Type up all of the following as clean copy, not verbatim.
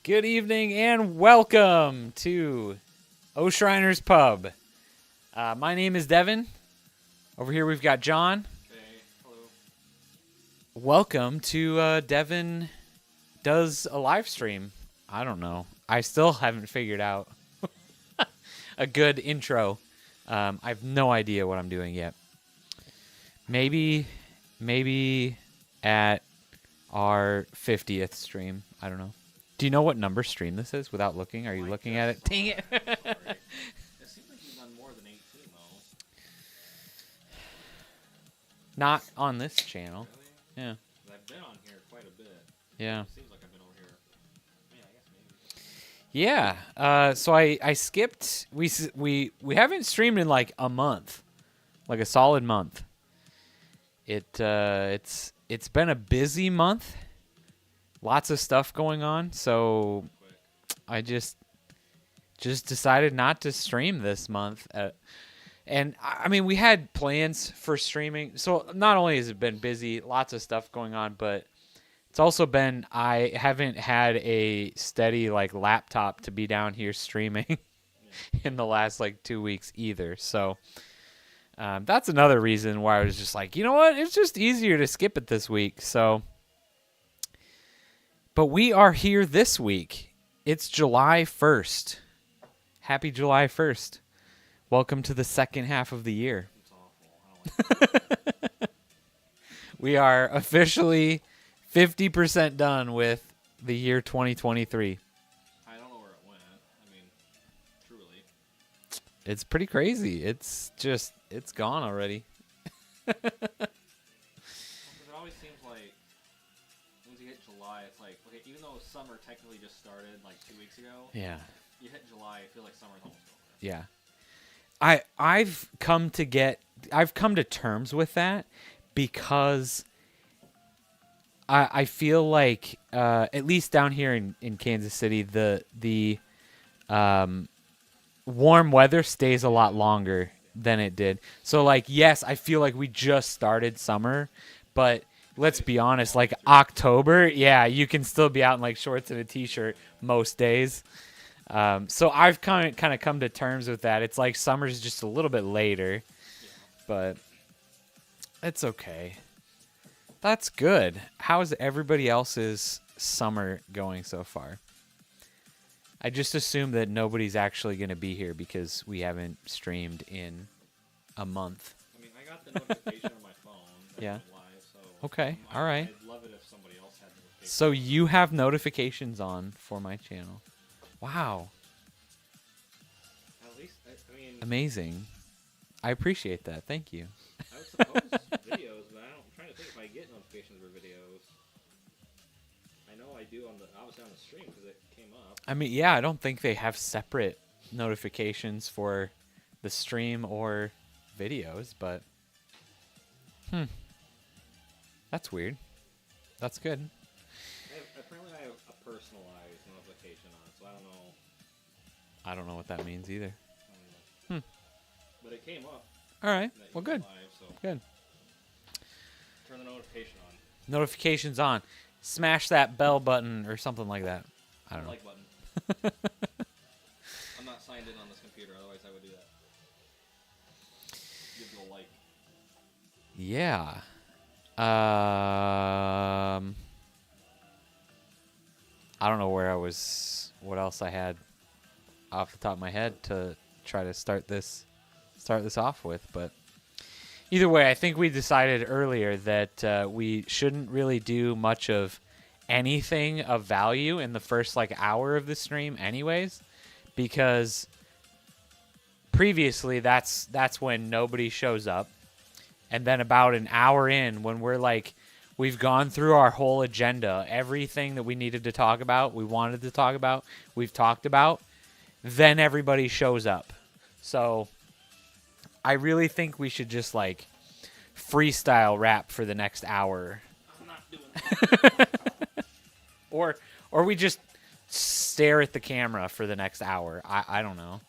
Good evening and welcome to O'Shriner's Pub. My name is Devon. Over here we've got John. Hey, hello. Welcome to Devon Does a Live Stream. I don't know. I still haven't figured out a good intro. I have no idea what I'm doing yet. Maybe at our 50th stream. I don't know. Do you know what number stream this is without looking? Are you looking at it? Dang it. It seems like you've done more than 18, though. Not on this channel. Really? Yeah. I've been on here quite a bit. Yeah. It seems like I've been over here. I guess maybe. Yeah. So I skipped. We haven't streamed in like a month, like a solid month. It's been a busy month. Lots of stuff going on, so I just decided not to stream this month. And I mean, we had plans for streaming. So not only has it been busy, lots of stuff going on, but it's also been I haven't had a steady like laptop to be down here streaming in the last like 2 weeks either. So that's another reason why I was just like, you know what? It's just easier to skip it this week. So. But we are here this week. It's July 1st. Happy July 1st. Welcome to the second half of the year. It's awful. I don't like We are officially 50% done with the year 2023. I don't know where it went. I mean, truly. It's pretty crazy. It's gone already. Because it always seems like once you hit July, it's like, okay, even though summer technically just started like 2 weeks ago, Yeah. you hit July, I feel like summer's almost over. Yeah. I've come to terms with that because I feel like at least down here in Kansas City the warm weather stays a lot longer than it did. So like yes, I feel like we just started summer, but let's be honest, like October, yeah, you can still be out in like shorts and a t-shirt most days. So I've kind of come to terms with that. It's like summer's just a little bit later, but it's okay. That's good. How's everybody else's summer going so far? I just assume that nobody's actually going to be here because we haven't streamed in a month. I mean, I got the notification on my phone. That Yeah. went live, so Okay, all right. I'd love it if somebody else had notifications. So you have notifications on for my channel. Wow. At least, I mean, Amazing. I appreciate that. Thank you. I would suppose videos, but I'm trying to think if I get notifications for videos. I know I do obviously on the stream because it came up. I mean, yeah, I don't think they have separate notifications for the stream or videos, but that's weird. That's good. Apparently I have a personalized notification on, so I don't know. I don't know what that means either. But it came up. All right. that you Well, went good. Live, so Good. turn the notification on. Notifications on. Smash that bell button or something like that. I don't know. Like button. I'm not signed in on this computer, otherwise I would do that. Give you a like. Yeah. I don't know what else I had off the top of my head to try to start this off with, but either way, I think we decided earlier that we shouldn't really do much of anything of value in the first like hour of the stream anyways, because previously that's when nobody shows up. And then about an hour in, when we've gone through our whole agenda, everything that we needed to talk about, we wanted to talk about, we've talked about, then everybody shows up. So I really think we should just like freestyle rap for the next hour. I'm not doing that. Or we just stare at the camera for the next hour. I don't know.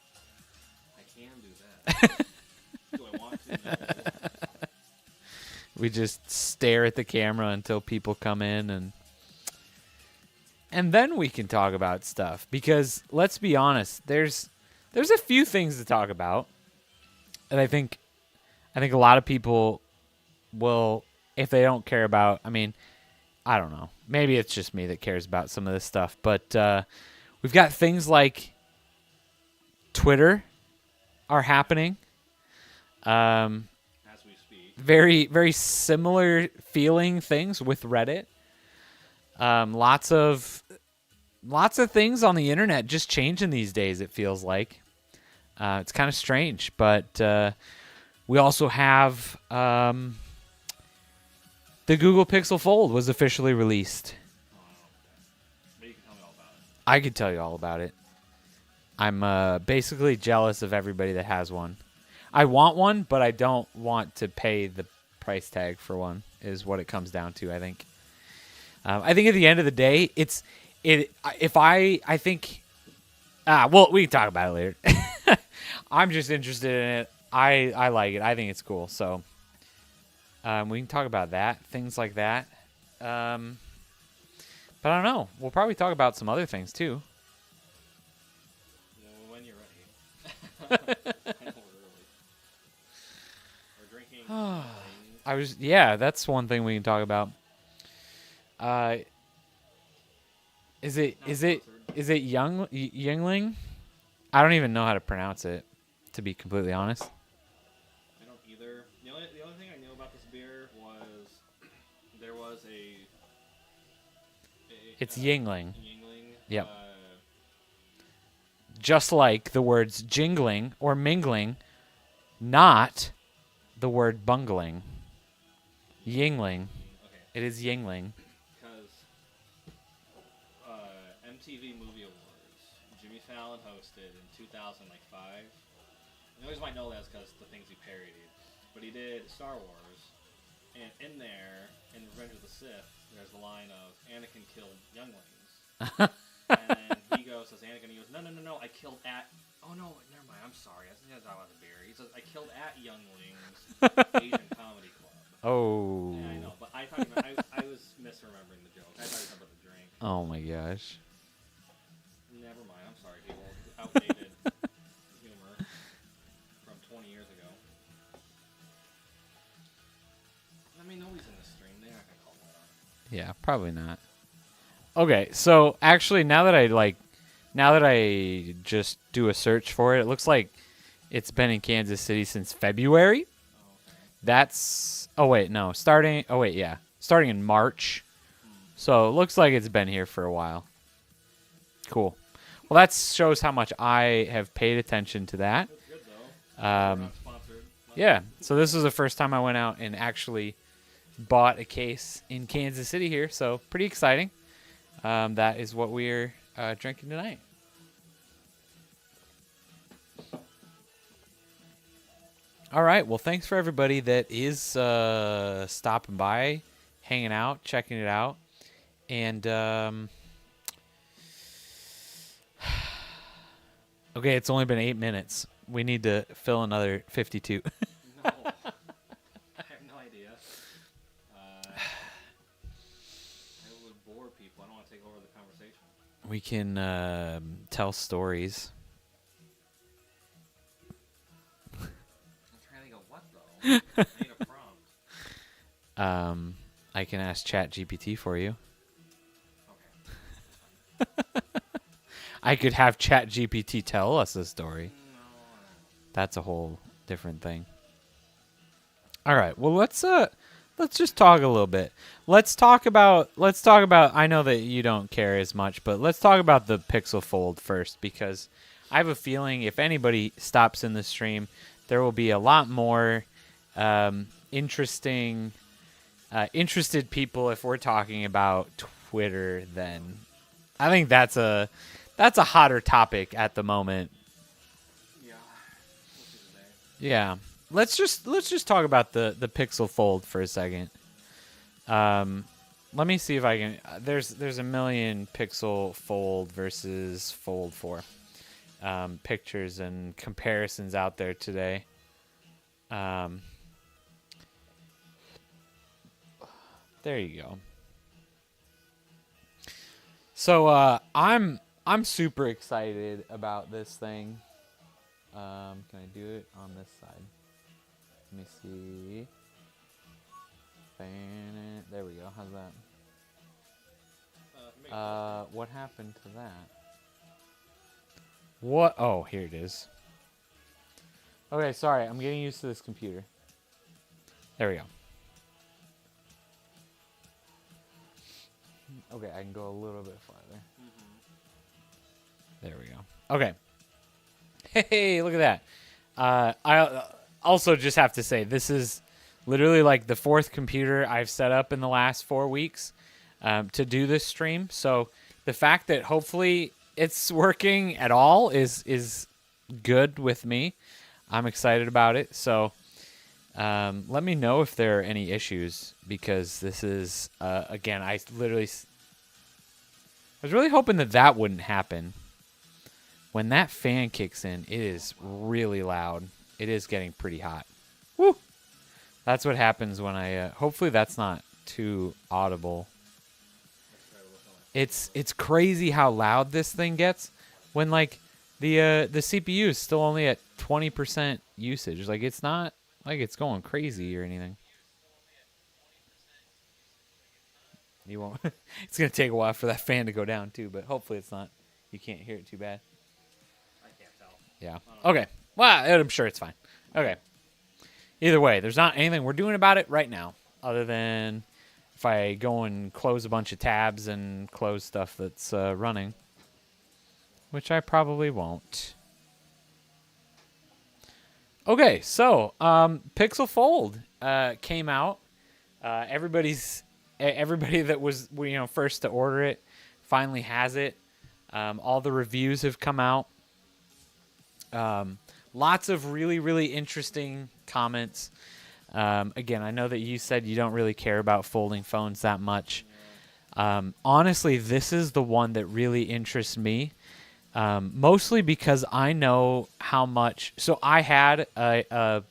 I can do that. Do I want to? No. We just stare at the camera until people come in and and then we can talk about stuff. Because let's be honest, there's a few things to talk about, and I think a lot of people will, if they don't care about. I mean, I don't know. Maybe it's just me that cares about some of this stuff, but we've got things like Twitter are happening. As we speak. Very, very similar feeling things with Reddit. Lots of things on the internet just changing these days, it feels like. It's kind of strange, but we also have the Google Pixel Fold was officially released. But you can tell me all about it. I could tell you all about it. I'm basically jealous of everybody that has one. I want one, but I don't want to pay the price tag for one, is what it comes down to, I think. I think at the end of the day, we can talk about it later. I'm just interested in it. I like it. I think it's cool. So we can talk about that, things like that. But I don't know. We'll probably talk about some other things too. Well, when you're ready. I know we're early. We're drinking. That's one thing we can talk about. Is it Yingling? I don't even know how to pronounce it, to be completely honest. I don't either. The only thing I knew about this beer was there was It's Yingling. Yingling. Yep. Just like the words jingling or mingling, not the word bungling. Yingling. Okay. It is Yingling. Because MTV Movie Awards, Jimmy Fallon hosted in 2005. The reason why I know that is because the things he parodied. But he did Star Wars, and in there, in Revenge of the Sith, there's the line of Anakin killed younglings. And then he goes, says Anakin, he goes, no, I killed at... Oh, no, never mind, I'm sorry. I think that's about the beer. He says, I killed at younglings, Asian Comedy Club. Oh. Yeah, I know, but I was misremembering the joke. I thought he was talking about the drink. Oh my gosh. Never mind, I'm sorry, people. Outdated humor from 20 years ago. I mean, nobody's in the stream. They're not going to call that out. Yeah, probably not. Okay, so actually now that I just do a search for it, it looks like it's been in Kansas City since February. Oh, okay. Starting in March. So it looks like it's been here for a while. Cool. Well, that shows how much I have paid attention to that. That's good, though. Um, We're not sponsored. Yeah, so this was the first time I went out and actually bought a case in Kansas City here, so pretty exciting. That is what we're drinking tonight. All right, well, thanks for everybody that is stopping by, hanging out, checking it out. And, okay, it's only been 8 minutes. We need to fill another 52. No. I have no idea. I would bore people. I don't want to take over the conversation. We can tell stories. I'm trying to think of what, though? I need a prompt. I can ask ChatGPT for you. Okay. I could have ChatGPT tell us a story. No. That's a whole different thing. All right. Well, let's just talk a little bit. Let's talk about I know that you don't care as much, but let's talk about the Pixel Fold first, because I have a feeling if anybody stops in the stream, there will be a lot more interested people if we're talking about Twitter than I think that's a hotter topic at the moment. Yeah. We'll see today. Yeah. Let's just talk about the Pixel Fold for a second. Let me see if I can. There's a million Pixel Fold versus Fold 4 pictures and comparisons out there today. There you go. So I'm super excited about this thing. Can I do it on this side? Let me see. There we go. How's that? What happened to that? What? Oh, here it is. Okay, sorry. I'm getting used to this computer. There we go. Okay, I can go a little bit farther. There we go. Okay. Hey, look at that. I also just have to say, this is literally like the fourth computer I've set up in the last 4 weeks to do this stream. So the fact that hopefully it's working at all is good with me. I'm excited about it. So let me know if there are any issues, because this is, again, I was really hoping that wouldn't happen. When that fan kicks in, it is really loud. It is getting pretty hot. Woo! That's what happens when I, hopefully that's not too audible. It's crazy how loud this thing gets when, like, the CPU is still only at 20% usage. Like, it's not like it's going crazy or anything. You won't. It's gonna take a while for that fan to go down too, but hopefully it's not. You can't hear it too bad. I can't tell. Yeah. Okay. Well, I'm sure it's fine. Okay. Either way, there's not anything we're doing about it right now, other than if I go and close a bunch of tabs and close stuff that's running, which I probably won't. Okay, so Pixel Fold came out. Everybody that was first to order it finally has it. All the reviews have come out. Lots of really, really interesting comments. Again, I know that you said you don't really care about folding phones that much. Honestly, this is the one that really interests me. Mostly because I know how much. So I had a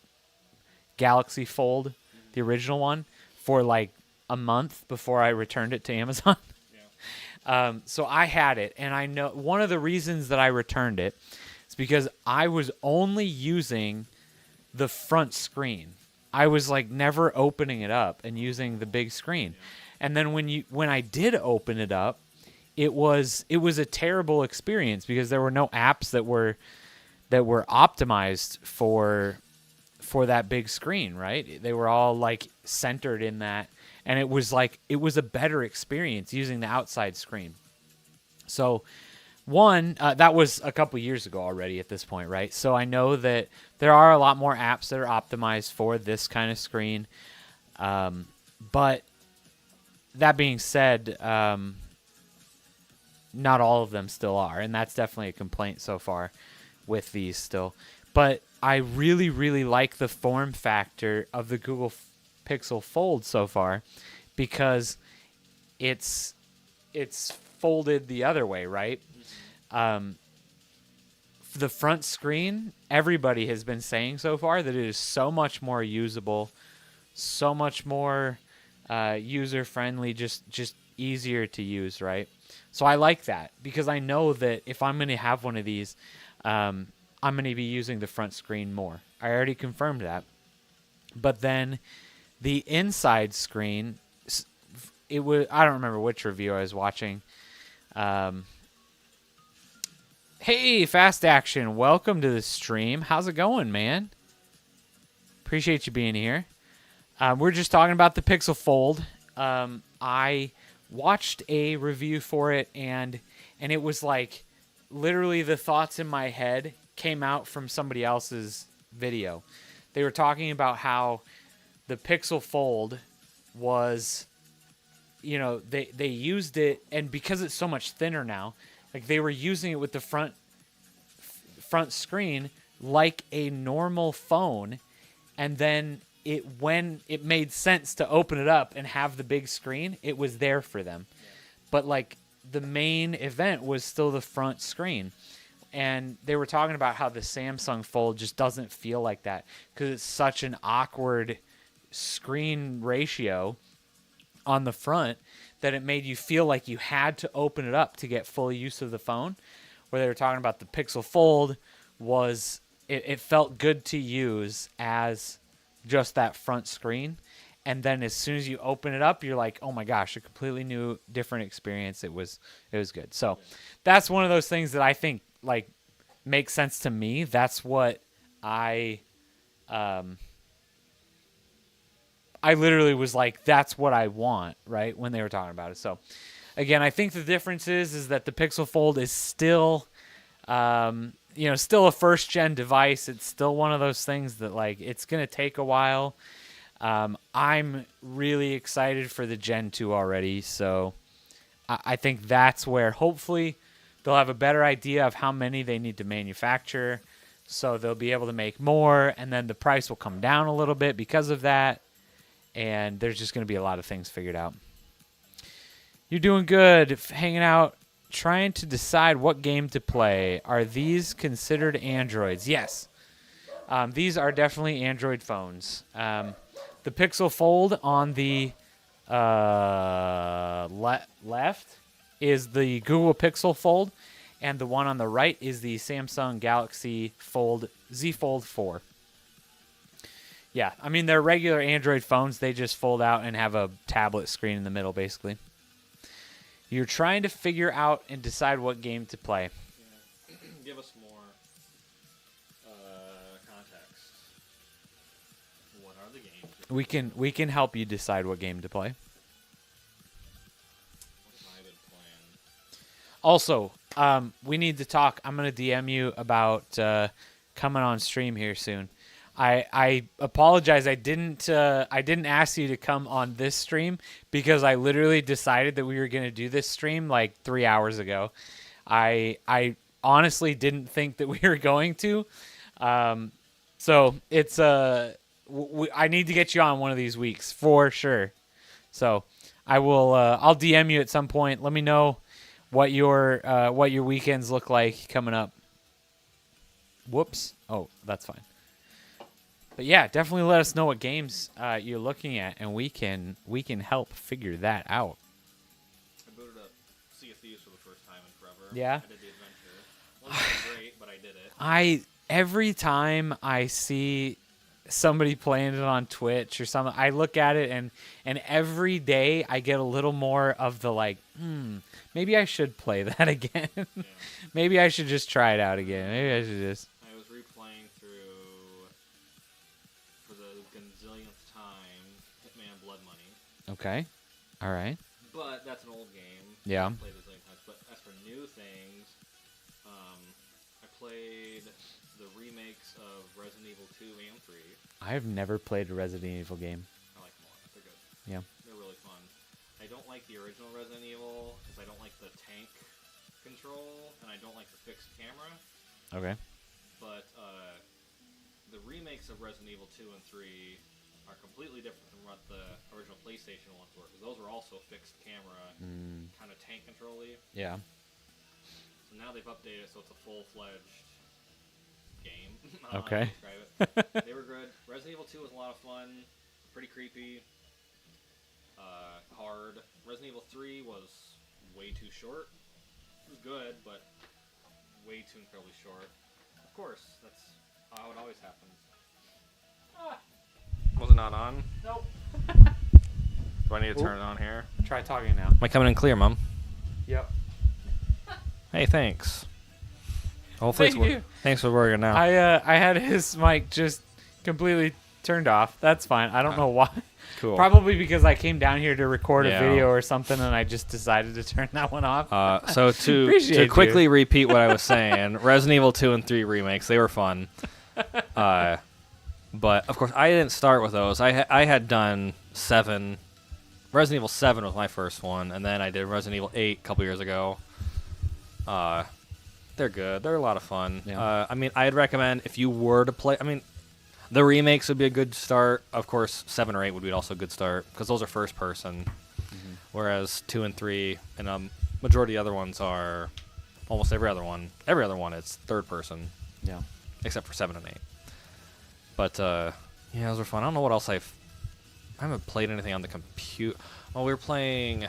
Galaxy Fold, the original one, for like a month before I returned it to Amazon. So I had it, and I know one of the reasons that I returned it is because I was only using the front screen. I was like never opening it up and using the big screen. And then when I did open it up, it was a terrible experience because there were no apps that were optimized for that big screen, right? They were all like centered in that, and it was a better experience using the outside screen. So that was a couple years ago already at this point, right? So I know that there are a lot more apps that are optimized for this kind of screen. But that being said, not all of them still are, and that's definitely a complaint so far with these still. But I really, really like the form factor of the Google Pixel Fold so far, because it's folded the other way, right? The front screen, everybody has been saying so far that it is so much more usable, so much more user-friendly, just easier to use, right? So I like that, because I know that if I'm going to have one of these, I'm going to be using the front screen more. I already confirmed that. But then the inside screen, I don't remember which review I was watching. Hey, Fast Action, welcome to the stream. How's it going, man? Appreciate you being here. We're just talking about the Pixel Fold. I watched a review for it, and it was like literally the thoughts in my head came out from somebody else's video. They were talking about how the Pixel Fold was, they used it, and because it's so much thinner now, like they were using it with the front screen like a normal phone, and then when it made sense to open it up and have the big screen, it was there for them. But like the main event was still the front screen. And they were talking about how the Samsung Fold just doesn't feel like that because it's such an awkward screen ratio on the front that it made you feel like you had to open it up to get full use of the phone. Where they were talking about the Pixel Fold was it felt good to use as just that front screen. And then as soon as you open it up, you're like, oh my gosh, a completely new, different experience. It was good. So that's one of those things that I think like makes sense to me. That's what I literally was like, that's what I want, right, when they were talking about it. So again, I think the difference is that the Pixel Fold is still still a first gen device. It's still one of those things that like it's gonna take a while. I'm really excited for the Gen 2 already, so I think that's where hopefully they'll have a better idea of how many they need to manufacture, so they'll be able to make more, and then the price will come down a little bit because of that, and there's just going to be a lot of things figured out. You're doing good, hanging out, trying to decide what game to play. Are these considered Androids? Yes. These are definitely Android phones. The Pixel Fold on the left is the Google Pixel Fold, and the one on the right is the Samsung Galaxy Fold Z Fold 4. Yeah, I mean, they're regular Android phones. They just fold out and have a tablet screen in the middle, basically. You're trying to figure out and decide what game to play. Yeah. Give us more context. What are the games? We can help you decide what game to play. What's my been playing? Also, we need to talk. I'm gonna DM you about coming on stream here soon. I apologize. I didn't ask you to come on this stream because I literally decided that we were gonna do this stream like 3 hours ago. I honestly didn't think that we were going to. So it's I need to get you on one of these weeks for sure. So I will. I'll DM you at some point. Let me know what your weekends look like coming up. Whoops. Oh, that's fine. But yeah, definitely let us know what games you're looking at, and we can help figure that out. I booted up Sea of Thieves for the first time in forever. Yeah. I did the adventure. It wasn't great, but I did it. Every time I see somebody playing it on Twitch or something, I look at it and every day I get a little more of the like, maybe I should play that again. Yeah. Maybe I should just try it out again. Maybe I should just. I was replaying through for the gazillionth time Hitman Blood Money. Okay. All right. But that's an old game. Yeah. I played it a zillion times. But as for new things, I played the remakes of Resident Evil 2 and 3. I've never played a Resident Evil game. I like them all. They're good. Yeah. They're really fun. I don't like the original Resident Evil because I don't like the tank control and I don't like the fixed camera. Okay. But the remakes of Resident Evil 2 and 3 are completely different from what the original PlayStation ones were, because those were also fixed camera, kind of tank control-y. Yeah. So now they've updated it so it's a full-fledged game. Okay. Describe it. They were good. Resident Evil 2 was a lot of fun, pretty creepy, hard. Resident Evil 3 was way too short. It was good, but way too incredibly short. Of course, that's how it always happens. Was it not on? Nope. Do I need to turn it on here? Try talking now. Am I coming in clear, Mom? Yep. Hey, thanks. Hopefully Thank you. Thanks for working now. I had his mic just completely turned off. That's fine. I don't know why. Cool. Probably because I came down here to record Yeah. a video or something, and I just decided to turn that one off. So to Appreciate quickly you. repeat what I was saying, Resident Evil 2 and 3 remakes, they were fun. But, of course, I didn't start with those. I had done 7. Resident Evil 7 was my first one, and then I did Resident Evil 8 a couple years ago. They're good. They're a lot of fun. Yeah. I mean, I'd recommend if you were to play... I mean, the remakes would be a good start. Of course, 7 or 8 would be also a good start, because those are first person. Mm-hmm. Whereas 2 and 3, and majority of the other ones are... Almost every other one. Every other one, it's third person. Yeah. Except for 7 and 8. But, yeah, those were fun. I don't know what else I haven't played anything on the computer. Oh, we were playing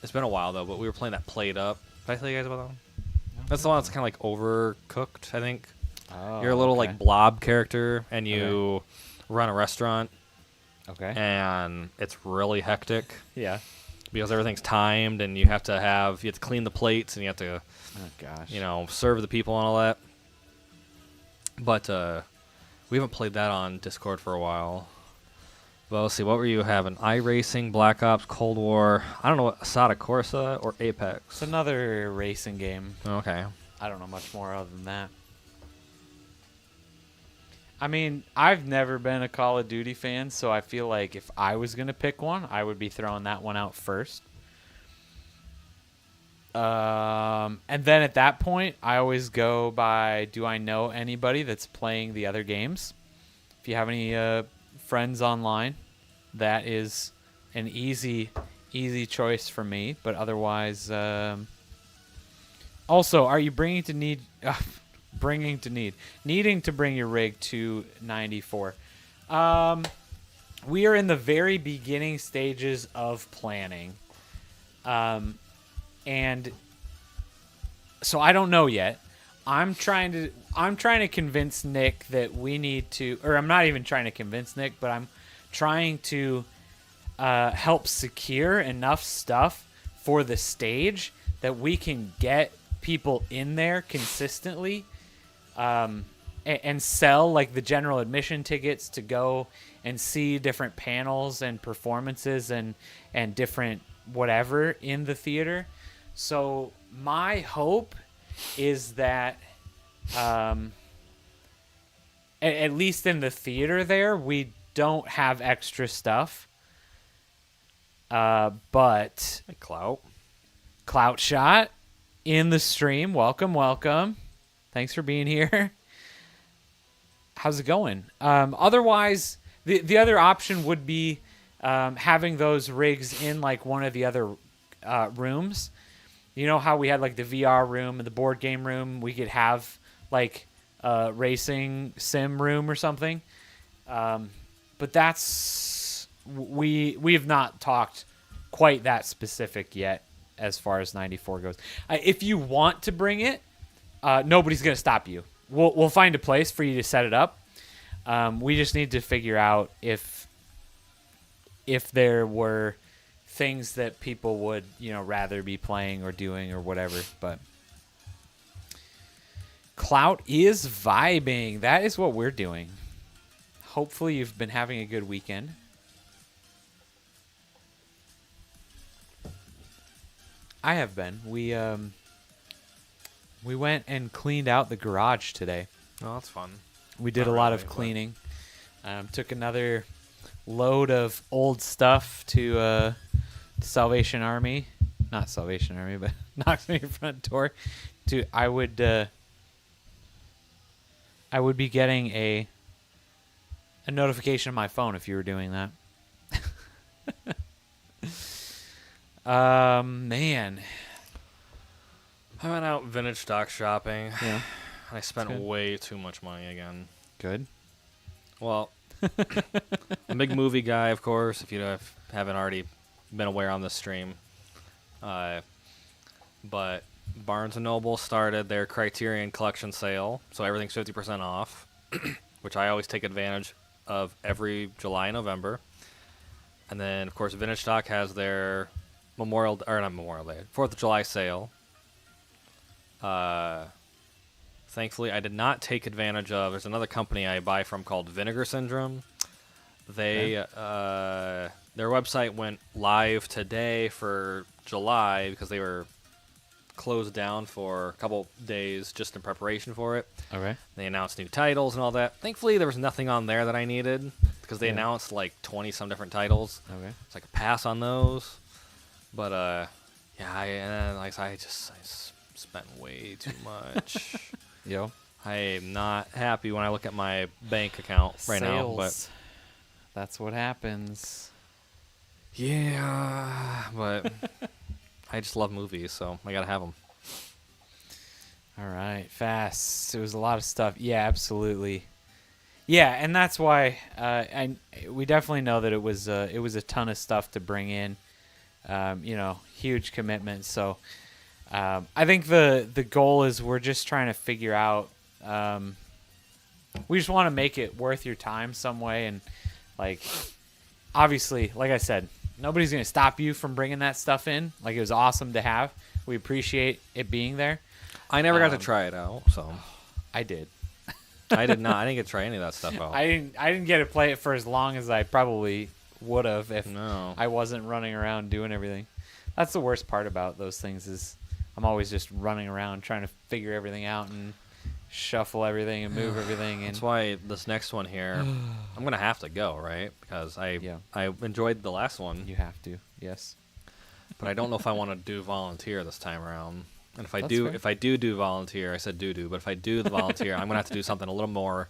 It's been a while though, but we were playing that Played Up. Did I tell you guys about that one? That's the one that's kind of like overcooked, I think. Oh, You're a little okay. like blob character, and you run a restaurant, Okay. and it's really hectic Yeah. because everything's timed, and you have to clean the plates, and you have to, Oh gosh. serve the people and all that. But we haven't played that on Discord for a while. Well, let's see. What were you having? iRacing, Black Ops, Cold War. I don't know what Asada Corsa or Apex. It's another racing game. Okay. I don't know much more other than that. I mean, I've never been a Call of Duty fan, so I feel like if I was going to pick one, I would be throwing that one out first. And then at that point, I always go by, do I know anybody that's playing the other games? If you have any friends online, that is an easy choice for me. But otherwise, also, are you needing to bring your rig to 94? We are in the very beginning stages of planning. And so I don't know yet. I'm trying to convince Nick that we need to, or I'm not even trying to convince Nick, but I'm trying to help secure enough stuff for the stage that we can get people in there consistently, and sell like the general admission tickets to go and see different panels and performances and different whatever in the theater. So my hope is that at least in the theater there, we don't have extra stuff. But Hey, Clout Shot in the stream. Welcome. Thanks for being here. How's it going? Otherwise, the other option would be having those rigs in like one of the other rooms. You know how we had like the VR room and the board game room? We could have like a racing sim room or something. But we have not talked quite that specific yet as far as 94 goes. If you want to bring it, nobody's going to stop you. We'll find a place for you to set it up. We just need to figure out if there were things that people would, rather be playing or doing or whatever. But Clout is vibing. That is what we're doing. Hopefully you've been having a good weekend. I have been. We went and cleaned out the garage today. Oh, that's fun. We did Not a lot really, of cleaning. Took another load of old stuff to Salvation Army. Not Salvation Army, but knocks on your front door. I would be getting a notification on my phone if you were doing that. Man. I went out vintage stock shopping. Yeah. I spent way too much money again. Good. Well, I'm a big movie guy, of course, if you haven't already been aware on this stream. But Barnes & Noble started their Criterion Collection sale, so everything's 50% off, which I always take advantage of every July and November. And then, of course, Vintage Stock has their 4th of July sale. Thankfully, I did not take advantage of. There's another company I buy from called Vinegar Syndrome. Their website went live today for July because they were closed down for a couple days just in preparation for it. Okay. They announced new titles and all that. Thankfully, there was nothing on there that I needed because they announced like 20-some different titles. Okay. So I could pass on those. But I spent way too much. Yo. I am not happy when I look at my bank account right now. But that's what happens. Yeah, but I just love movies, so I gotta have them. All right, fast. It was a lot of stuff. Yeah, absolutely. Yeah, and that's why we definitely know that it was a ton of stuff to bring in. huge commitment. So I think the goal is we're just trying to figure out. We just want to make it worth your time some way, and like obviously, like I said, nobody's gonna stop you from bringing that stuff in. Like, it was awesome to have. We appreciate it being there. I never got to try it out, so I did. I did not. I didn't get to try any of that stuff out. I didn't get to play it for as long as I probably would have if I wasn't running around doing everything. That's the worst part about those things is I'm always just running around trying to figure everything out and shuffle everything and move everything. And that's why this next one here, I'm gonna have to go, right? Because I enjoyed the last one. You have to, yes. But I don't know if I want to do volunteer this time around. And if I That's do, fair. if I do volunteer, I said do, but if I do the volunteer, I'm gonna have to do something a little more,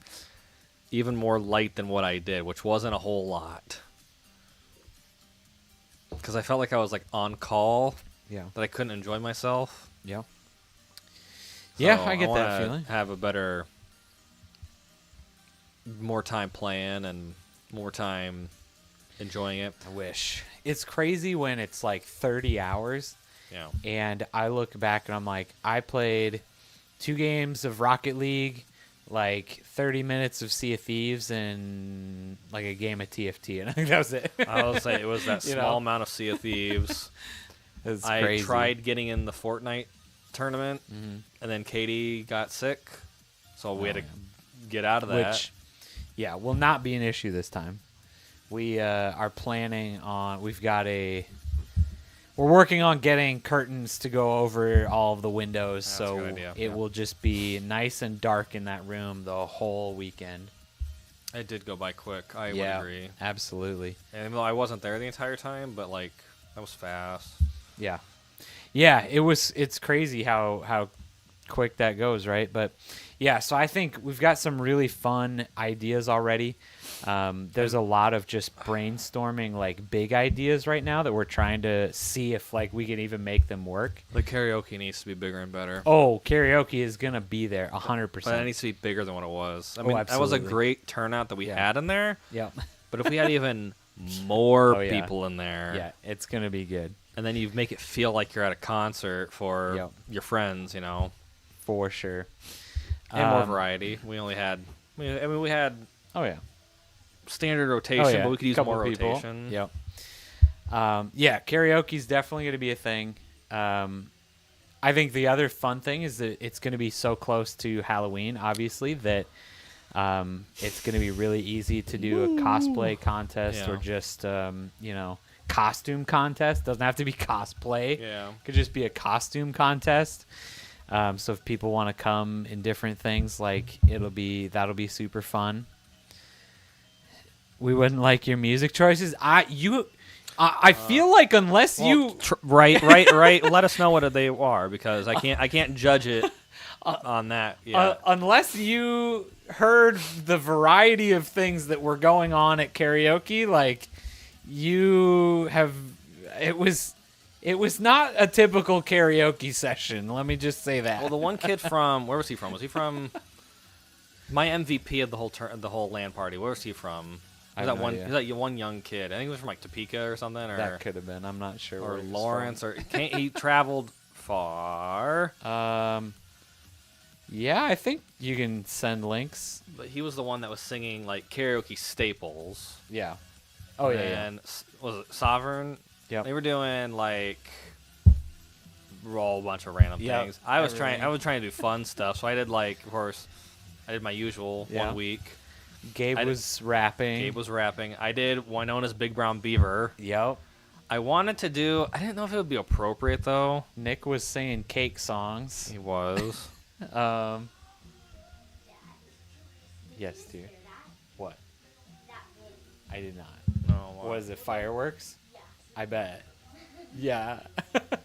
even more light than what I did, which wasn't a whole lot. Because I felt like I was like on call, Yeah. that I couldn't enjoy myself. Yeah. So Yeah, I get that wanna feeling. Have a better, more time playing and more time enjoying it. I wish. It's crazy when it's like 30 hours. Yeah. And I look back and I'm like, I played 2 games of Rocket League, like 30 minutes of Sea of Thieves, and like a game of TFT, and I think that was it. I will say it was that You small know? amount of Sea of Thieves. It's I crazy. tried getting in the Fortnite tournament, and then Katie got sick, so we had to get out of that. Which, yeah, will not be an issue this time. We are planning on. We're working on getting curtains to go over all of the windows, That's a so good idea, it yeah. will just be nice and dark in that room the whole weekend. It did go by quick. I would Yeah, agree. absolutely. And even though I wasn't there the entire time, but like that was fast. Yeah. Yeah, it's crazy how quick that goes, right? But yeah, so I think we've got some really fun ideas already. There's a lot of just brainstorming like big ideas right now that we're trying to see if like we can even make them work. The karaoke needs to be bigger and better. Oh, karaoke is going to be there 100%. But it needs to be bigger than what it was. I mean, that was a absolutely. great turnout that we Yeah. had in there. Yep. But if we had even more Oh, yeah. people in there, Yeah, it's going to be good and then you make it feel like you're at a concert for Yep. your friends, you know, for sure. and more variety. We only had, we had Oh yeah. standard rotation, Oh, yeah. but we could use Couple more people. rotation. Yep. Yeah, karaoke's definitely going to be a thing. I think the other fun thing is that it's going to be so close to Halloween, obviously, that it's going to be really easy to do a cosplay contest or Yeah. just, costume contest. Doesn't have to be cosplay. Yeah. Could just be a costume contest. So if people want to come in different things, like that'll be super fun. We wouldn't like your music choices. I feel like unless you Right. Let us know what they are, because I can't judge it on that. Yeah. unless you heard the variety of things that were going on at karaoke, like it was not a typical karaoke session. Let me just say that. Well, the one kid from, where was he from? Was he from my MVP of the whole LAN party? Where was he from? I Was have that no one? idea. Was that one young kid? I think he was from like Topeka or something, or That could have been. I'm not sure. or where he was Lawrence, or he traveled far. from. Yeah, I think you can send links. But he was the one that was singing like karaoke staples. Yeah. Oh yeah. Yeah. And was it Sovereign? Yep. They were doing like a whole bunch of random Yep, things. I was everything. trying to do fun stuff. So I did like, of course, I did my usual Yeah. 1 week. Gabe I did- was rapping. Gabe was rapping. I did Winona's Big Brown Beaver. Yep. I wanted to do. I didn't know if it would be appropriate though. Nick was singing cake songs. He was. Yes, dear. What? I did not. No. Was it fireworks? Yeah. I bet. Yeah. Because I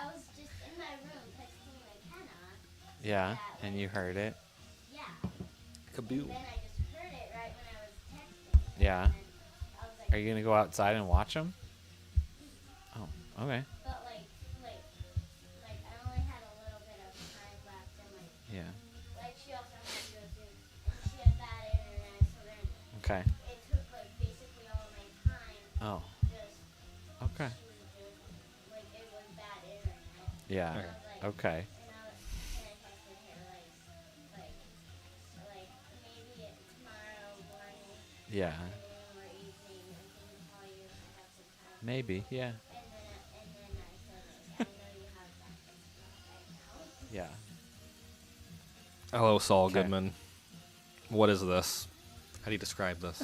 was just in my room texting McKenna. Yeah, and you heard it. Yeah. Kaboo. Then I just heard it right when I was texting. Yeah. And I was like, Are you gonna go outside and watch them? Oh, okay. but like I only had a little bit of time left, and Yeah. like she also had to go to, and she had bad internet, so then Okay. it took like basically all of my time. Oh. Just Okay. she was Yeah. I was like, Okay. and I texted her like maybe tomorrow morning, Yeah. afternoon, or evening. I can call you if I have some time. Maybe. Yeah. And then I said like, I know you have that right now. Yeah. Hello, Saul Okay. Goodman. What is this? How do you describe this?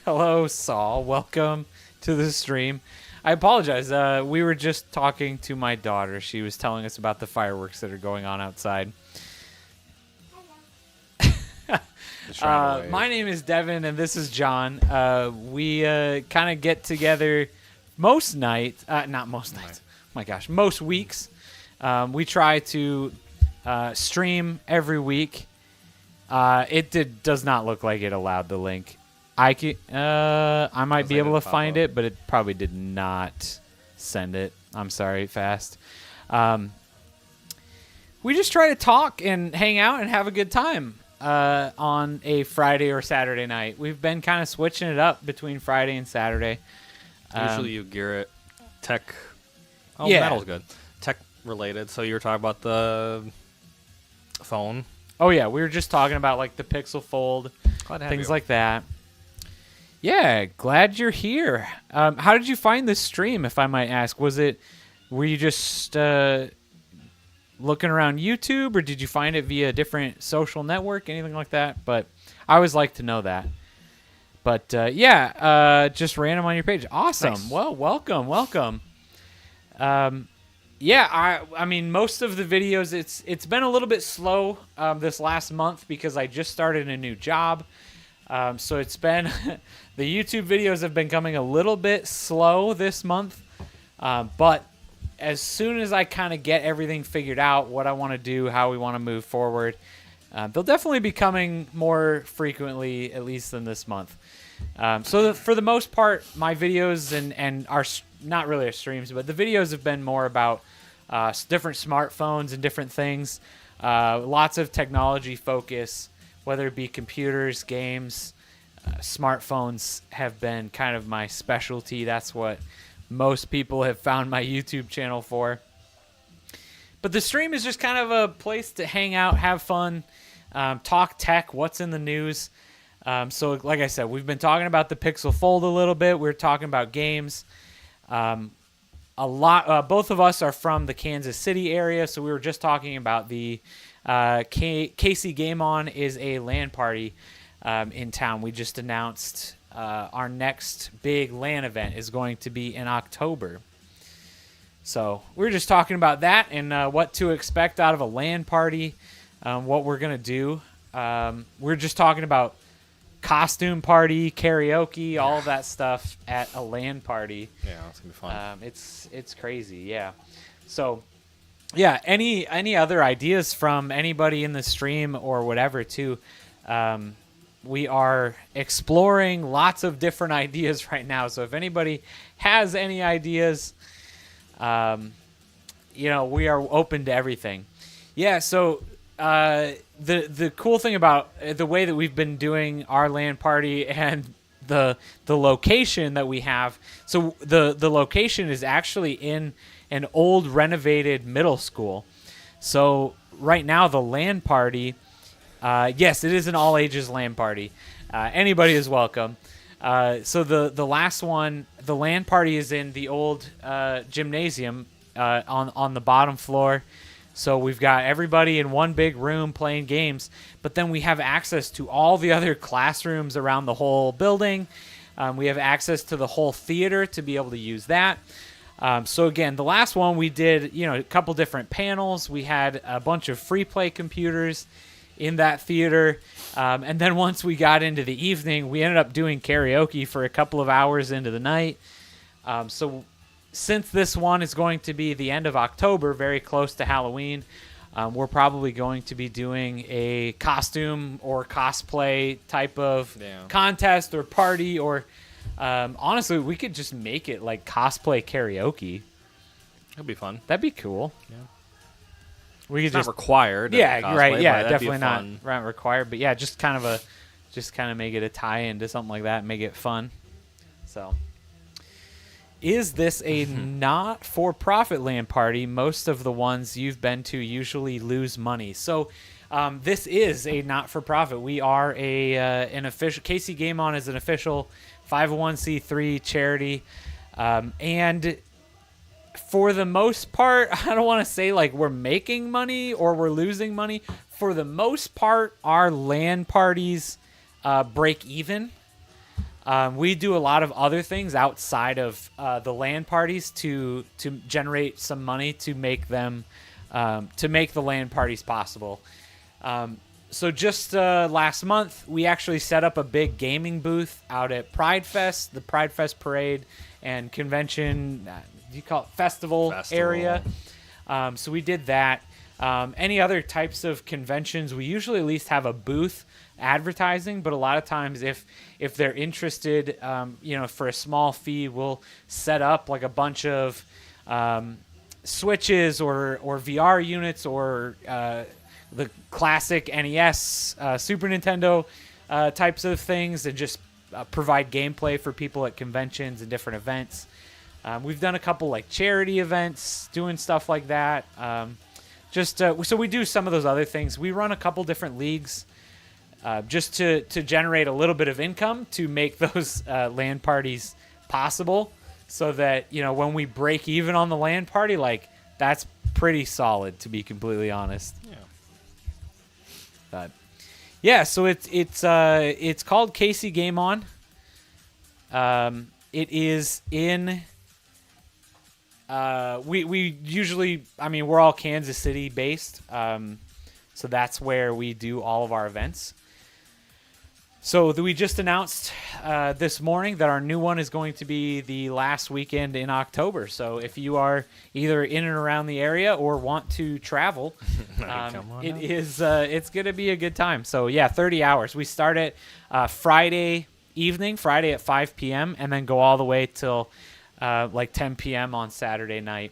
Hello, Saul. Welcome to the stream. I apologize. We were just talking to my daughter. She was telling us about the fireworks that are going on outside. Just trying to wave. My name is Devon, and this is John. We kind of get together most nights. Not most nights. Oh my gosh, most weeks. We try to stream every week. Does not look like it allowed the link. I might be like able it to pop find up. it, but it probably did not send it. I'm sorry, fast. We just try to talk and hang out and have a good time on a Friday or Saturday night. We've been kind of switching it up between Friday and Saturday. Usually you gear it tech. Oh, Yeah. metal's good. Tech related. So you were talking about the phone. Oh yeah, we were just talking about like the Pixel Fold, Glad to have things you. like that. Yeah, glad you're here. How did you find this stream, if I might ask? Were you just looking around YouTube, or did you find it via a different social network, anything like that? But I always like to know that. But just random on your page. Awesome. Nice. Well, welcome. Yeah, I mean, most of the videos, it's been a little bit slow this last month because I just started a new job. So it's been the YouTube videos have been coming a little bit slow this month. But as soon as I kind of get everything figured out, what I want to do, how we want to move forward, they'll definitely be coming more frequently, at least than this month. For the most part, my videos and our not really our streams, but the videos have been more about different smartphones and different things. Lots of technology focus, whether it be computers, games, smartphones have been kind of my specialty. That's what most people have found my YouTube channel for. But the stream is just kind of a place to hang out, have fun, talk tech, what's in the news. So like I said, we've been talking about the Pixel Fold a little bit. We're talking about games. A lot. Both of us are from the Kansas City area, so we were just talking about the KC Game On is a LAN party in town. We just announced our next big LAN event is going to be in October. So we were just talking about that and what to expect out of a LAN party, what we're gonna do. We're just talking about costume party, karaoke, all of that stuff at a LAN party. Yeah, it's gonna be fun. It's crazy, yeah. So, yeah. Any other ideas from anybody in the stream or whatever too? We are exploring lots of different ideas right now. So if anybody has any ideas, we are open to everything. Yeah. So. The cool thing about the way that we've been doing our LAN party and the location that we have, so the location is actually in an old renovated middle school. So right now the LAN party, yes, it is an all ages LAN party. Anybody is welcome. So the last one, the LAN party is in the old gymnasium on the bottom floor. So we've got everybody in one big room playing games, but then we have access to all the other classrooms around the whole building. We have access to the whole theater to be able to use that. So again, the last one we did, a couple different panels. We had a bunch of free play computers in that theater. And then once we got into the evening, we ended up doing karaoke for a couple of hours into the night. Since this one is going to be the end of October, very close to Halloween, we're probably going to be doing a costume or cosplay type of contest or party, or honestly, we could just make it like cosplay karaoke. That'd be fun. That'd be cool. Yeah. We could It's not required. yeah, cosplay, right, but yeah, that'd be definitely fun. not required, but yeah, just kind of make it a tie-in to something like that, make it fun. So. Is this a not-for-profit LAN party? Most of the ones you've been to usually lose money. So this is a not-for-profit. We are an official. KC Game On is an official 501c3 charity, and for the most part, I don't want to say like we're making money or we're losing money. For the most part, our LAN parties break even. We do a lot of other things outside of the LAN parties to generate some money to make them to make the LAN parties possible. So just last month, we actually set up a big gaming booth out at Pride Fest, the Pride Fest parade and convention. You call it festival area. So we did that. Any other types of conventions, we usually at least have a booth advertising, but a lot of times if they're interested, for a small fee, we'll set up like a bunch of switches or VR units or the classic NES, Super Nintendo types of things, and just provide gameplay for people at conventions and different events. We've done a couple like charity events, doing stuff like that. So we do some of those other things. We run a couple different leagues just to generate a little bit of income to make those LAN parties possible, so that when we break even on the LAN party, like that's pretty solid, to be completely honest. Yeah. But yeah, so it's called KC Game On. It is in. We usually, we're all Kansas City based, so that's where we do all of our events. So we just announced this morning that our new one is going to be the last weekend in October. So if you are either in and around the area or want to travel, it's going to be a good time. So yeah, 30 hours. We start at Friday at 5 p.m. and then go all the way till like 10 p.m. on Saturday night.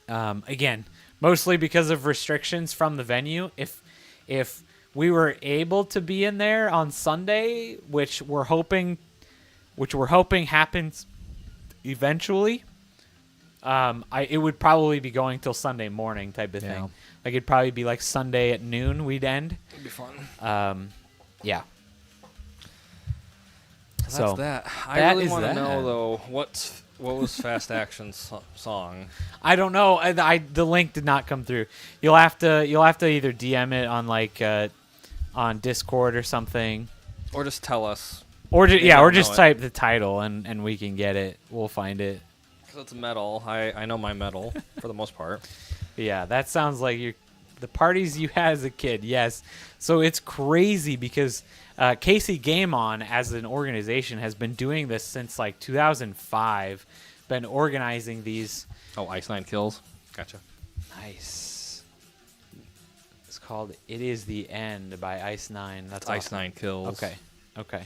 Again, mostly because of restrictions from the venue. If we were able to be in there on Sunday, which we're hoping happens eventually, it would probably be going till Sunday morning type of thing. Like it'd probably be like Sunday at noon we'd end. It'd be fun. Yeah. So that's that. I really want to know though what was Fast Action's song? I don't know. The link did not come through. You'll have to either DM it on like on Discord or something, or just tell us. Or just type the title and we can get it. We'll find it. Because it's metal. I know my metal for the most part. Yeah, that sounds like the parties you had as a kid. Yes. So it's crazy because KC Game On as an organization has been doing this since like 2005. Been organizing these. Oh, Ice Nine Kills. Gotcha. Nice. It's called "It Is the End" by Ice Nine. That's awesome. Ice Nine Kills. Okay.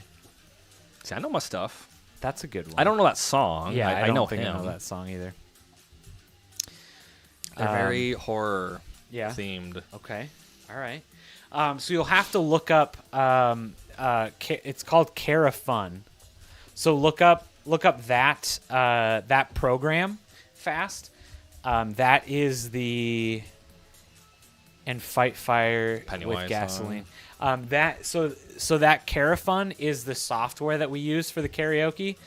See, I know my stuff. That's a good one. I don't know that song. Yeah, I know think him. I know that song either. They're very horror themed. Okay. All right. So you'll have to look up. It's called Cara Fun. So look up that program fast. That is the and Fight Fire Pennywise with Gasoline. So that Cara Fun is the software that we use for the karaoke.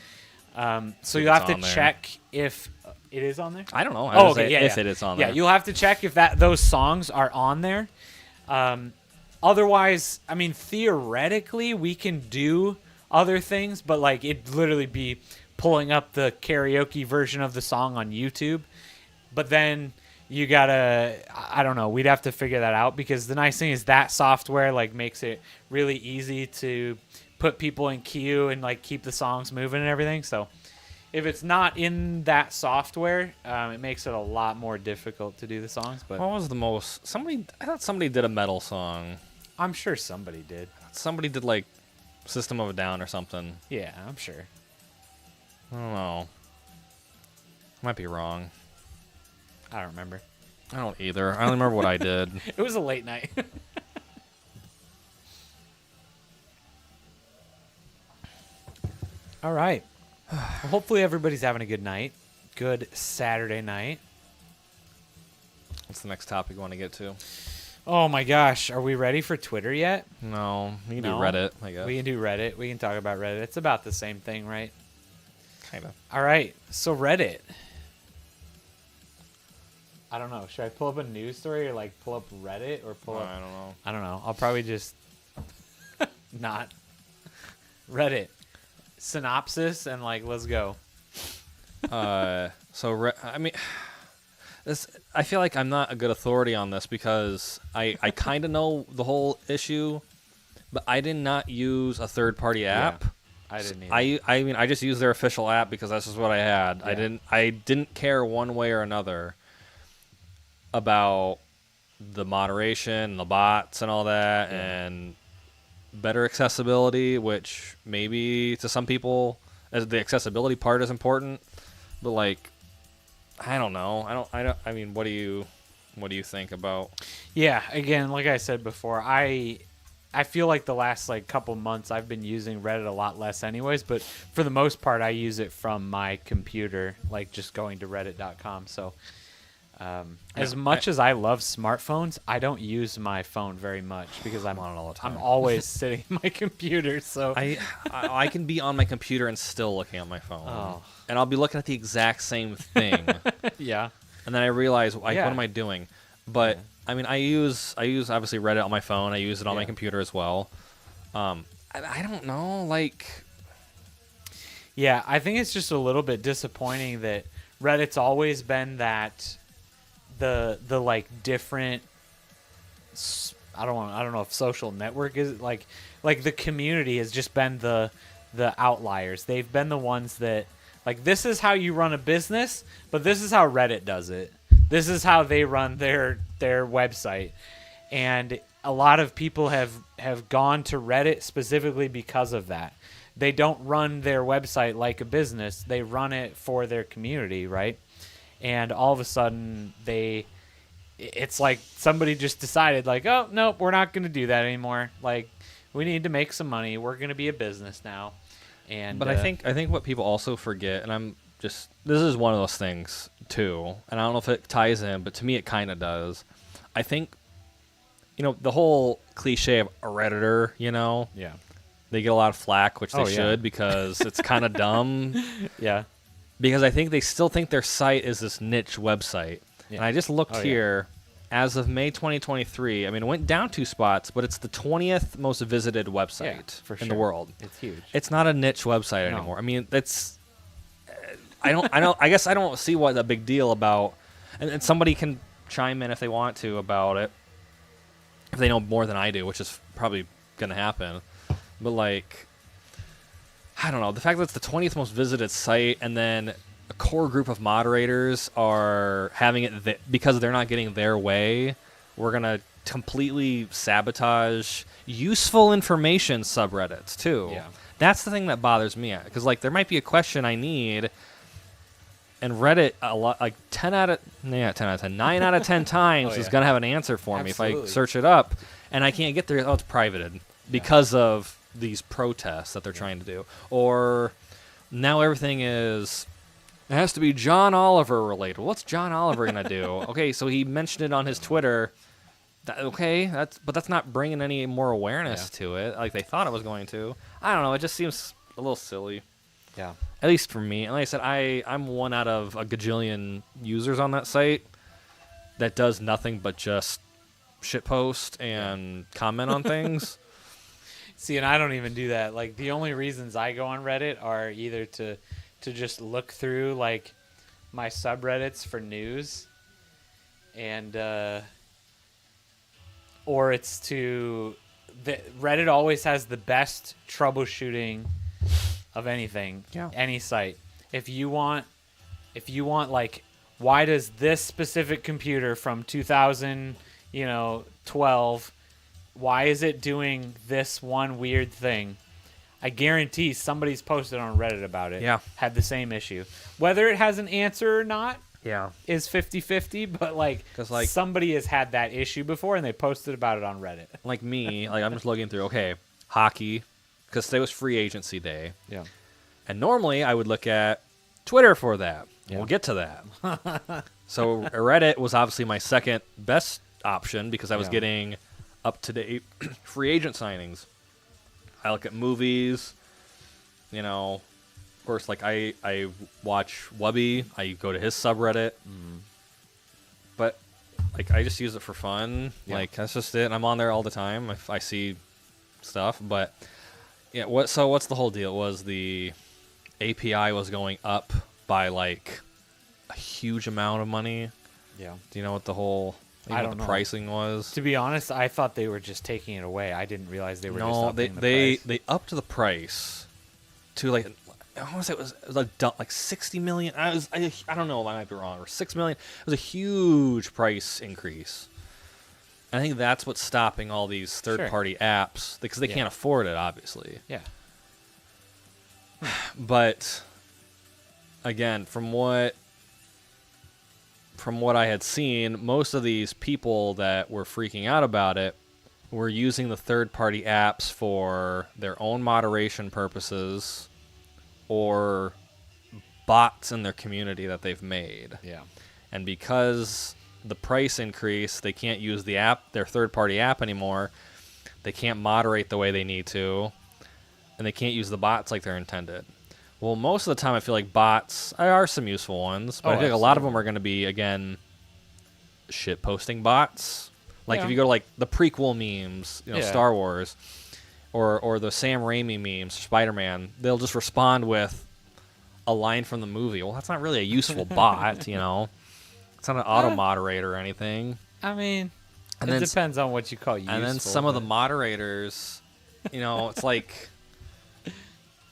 So you'll have to check if it is on there. I don't know. If it is on there. Yeah, you'll have to check if those songs are on there. Otherwise, theoretically we can do other things, but like it'd literally be pulling up the karaoke version of the song on YouTube. But then you gotta, I don't know, we'd have to figure that out, because the nice thing is that software like makes it really easy to put people in queue and like keep the songs moving and everything. So if it's not in that software, it makes it a lot more difficult to do the songs. But what was the most? I thought somebody did a metal song. I'm sure somebody did. Somebody did like System of a Down or something. Yeah, I'm sure. I don't know. Might be wrong. I don't remember. I don't either. I only remember what I did. It was a late night. All right. Well, hopefully everybody's having a good night. Good Saturday night. What's the next topic you want to get to? Oh my gosh, are we ready for Twitter yet? No, we can do No. Reddit, I guess. We can do Reddit. We can talk about Reddit. It's about the same thing, right? Kind of. All right, so Reddit. I don't know. Should I pull up a news story or like pull up Reddit or pull up? I don't know. I don't know. I'll probably just not Reddit synopsis and like let's go. I mean, I feel like I'm not a good authority on this because I kind of know the whole issue, but I did not use a third-party app. I didn't either. I mean, I just used their official app because that's just what I had. Yeah. I didn't care one way or another about the moderation, the bots, and all that, and better accessibility, which maybe to some people, as the accessibility part is important, but like, I don't know. I mean, what do you think about? Yeah, again, like I said before, I feel like the last like couple months I've been using Reddit a lot less anyways, but for the most part I use it from my computer, like just going to reddit.com. So as much as I love smartphones, I don't use my phone very much because I'm on it all the time. I'm always sitting at my computer. So I can be on my computer and still looking at my phone. Oh. And I'll be looking at the exact same thing. yeah. And then I realize, like, Yeah. what am I doing? But Yeah. I mean, I use obviously Reddit on my phone. I use it on my Yeah. computer as well. I don't know, like, Yeah, I think it's just a little bit disappointing that Reddit's always been that the like different I don't know if social network is like the community has just been the outliers. They've been the ones that like this is how you run a business, but this is how Reddit does it. This is how they run their website. And a lot of people have gone to Reddit specifically because of that. They don't run their website like a business. They run it for their community, right? And all of a sudden it's like somebody just decided like, oh, nope, we're not going to do that anymore. Like we need to make some money. We're going to be a business now. And but I think what people also forget, and this is one of those things too, and I don't know if it ties in, but to me it kind of does. I think, the whole cliche of a Redditor, yeah. they get a lot of flack, which they Oh, yeah. should, because it's kind of dumb. Yeah. Because I think they still think their site is this niche website. Yeah. And I just looked Oh, yeah. here. As of May 2023, I mean, it went down 2 spots, but it's the 20th most visited website for in the sure. world. It's huge. It's not a niche website No. anymore. I mean, that's I guess I don't see what the big deal about, and somebody can chime in if they want to about it, if they know more than I do, which is probably going to happen. But like, I don't know, the fact that it's the 20th most visited site, and then a core group of moderators are having it because they're not getting their way, we're going to completely sabotage useful information subreddits too. Yeah. That's the thing that bothers me, because like there might be a question I need, and Reddit a lot, like 9 out of 10 times Oh, is yeah. going to have an answer for me if I Absolutely. search it up, and I can't get there. Oh, it's privated because of these protests that they're trying to do. Or now everything is, it has to be John Oliver related. What's John Oliver going to do? Okay, so he mentioned it on his Twitter. But that's not bringing any more awareness to it like they thought it was going to. I don't know. It just seems a little silly. Yeah. At least for me. And like I said, I'm one out of a gajillion users on that site that does nothing but just shitpost and comment on things. See, and I don't even do that. Like the only reasons I go on Reddit are either to just look through like my subreddits for news, and or it's Reddit always has the best troubleshooting of anything. Yeah. Any site. If you want like, why does this specific computer from 2012, why is it doing this one weird thing? I guarantee somebody's posted on Reddit about it. Yeah. Had the same issue. Whether it has an answer or not Yeah. is 50-50, but like, 'Cause, like, somebody has had that issue before and they posted about it on Reddit. Like me, like I'm just looking through, okay, hockey, because today was free agency day. Yeah. And normally I would look at Twitter for that. Yeah. We'll get to that. So Reddit was obviously my second best option because I was Yeah. getting up-to-date free agent signings. I look at movies, you know. Of course, like I watch Wubby. I go to his subreddit. But like I just use it for fun. Yeah. Like that's just it. I'm on there all the time if I see stuff. But yeah, what's the whole deal? Was the API was going up by like a huge amount of money? Yeah. Do you know what the whole I don't know. pricing was? To be honest, I thought they were just taking it away. I didn't realize they were just No, upping the they price. they upped the price to like I want to say it was like 60 million. I don't know. I might be wrong. Or 6 million. It was a huge price increase. I think that's what's stopping all these third-party apps because they Yeah. can't afford it, obviously. Yeah. But again, from what I had seen, most of these people that were freaking out about it were using the third-party apps for their own moderation purposes or bots in their community that they've made. Yeah. And because the price increase, they can't use the app, their third-party app anymore. They can't moderate the way they need to, and they can't use the bots like they're intended. Well, most of the time, I feel like bots are some useful ones, but I think a lot of them are going to be, again, shit posting bots. Like if you go to like the prequel memes, you know, Star Wars, or the Sam Raimi memes, Spider-Man, they'll just respond with a line from the movie. Well, that's not really a useful bot, you know. It's not an auto moderator or anything. I mean, And it then depends on what you call useful. And then some of the but- moderators, you know, it's like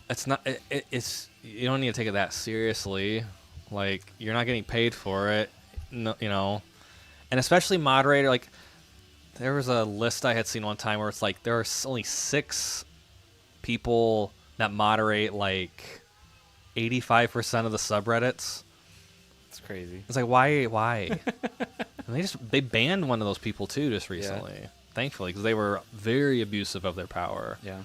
it's not. It's you don't need to take it that seriously. Like you're not getting paid for it, no, you know. And especially moderator, like there was a list I had seen one time where it's like there are only 6 people that moderate like 85% of the subreddits. It's crazy. It's like why? And they banned one of those people too just recently, thankfully, because they were very abusive of their power. Yeah.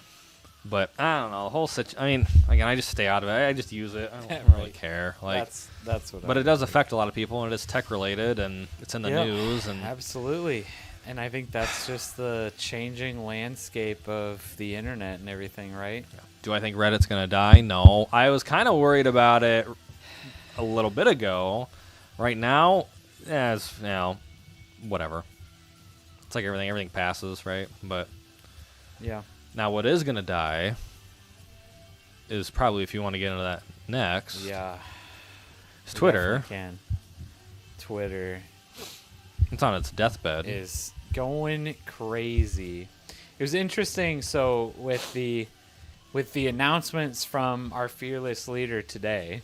But I don't know the whole I mean, again, I just stay out of it. I just use it. I don't really care. Like, that's what. but it does affect a lot of people, and it is tech related, and it's in the news. And Absolutely. And I think that's just the changing landscape of the internet and everything, right? do I think Reddit's gonna die? No. I was kind of worried about it a little bit ago. Right now, as you know, whatever. It's like everything passes, right? But Yeah. now what is going to die is probably, if you want to get into that next, Yeah. it's Twitter. Definitely can. Twitter It's on its deathbed. is going crazy. It was interesting. So with the announcements from our fearless leader today,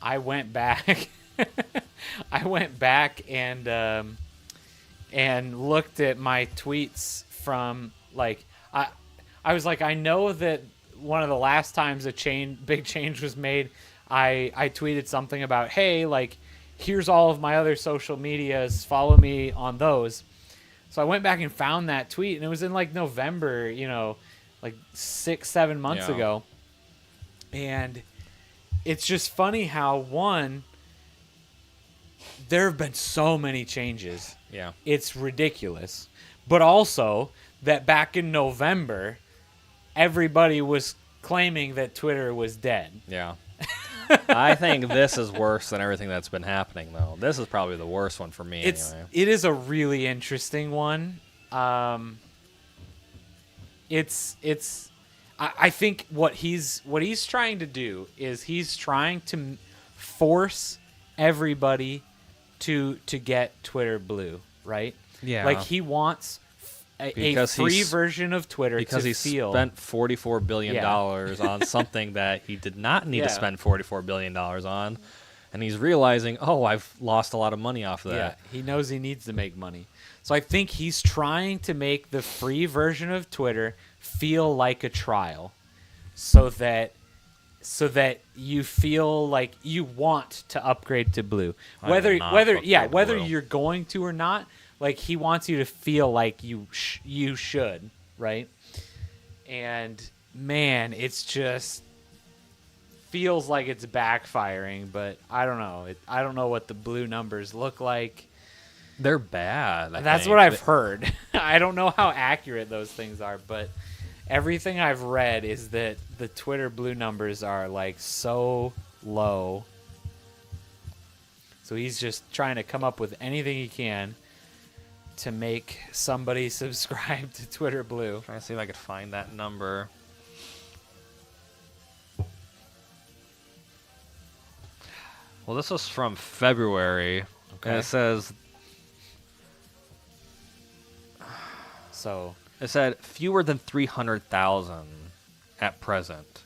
I went back. I went back and looked at my tweets from like I was like, I know that one of the last times a big change was made, I tweeted something about, hey, like, here's all of my other social medias, follow me on those. So I went back and found that tweet, and it was in like November, you know, like 6-7 months ago. And it's just funny how there have been so many changes. Yeah. It's ridiculous. But also that back in November, everybody was claiming that Twitter was dead. Yeah. I think this is worse than everything that's been happening, though. This is probably the worst one for me, anyway. It is a really interesting one. I think what he's trying to do is he's trying to force everybody to get Twitter blue, right? Yeah. Like he wants a free version of Twitter because he spent $44 billion on something that he did not need to spend $44 billion on. And he's realizing, oh, I've lost a lot of money off of that. Yeah, he knows he needs to make money. So I think he's trying to make the free version of Twitter feel like a trial so that you feel like you want to upgrade to blue. Whether you're going to or not, like he wants you to feel like you should, right? And man, it's just feels like it's backfiring, but I don't know. I don't know what the blue numbers look like. They're bad. That's what I've heard. I don't know how accurate those things are, but everything I've read is that the Twitter blue numbers are like so low. So he's just trying to come up with anything he can to make somebody subscribe to Twitter Blue. Trying to see if I could find that number. Well, this was from February, and it says So it said fewer than 300,000 at present.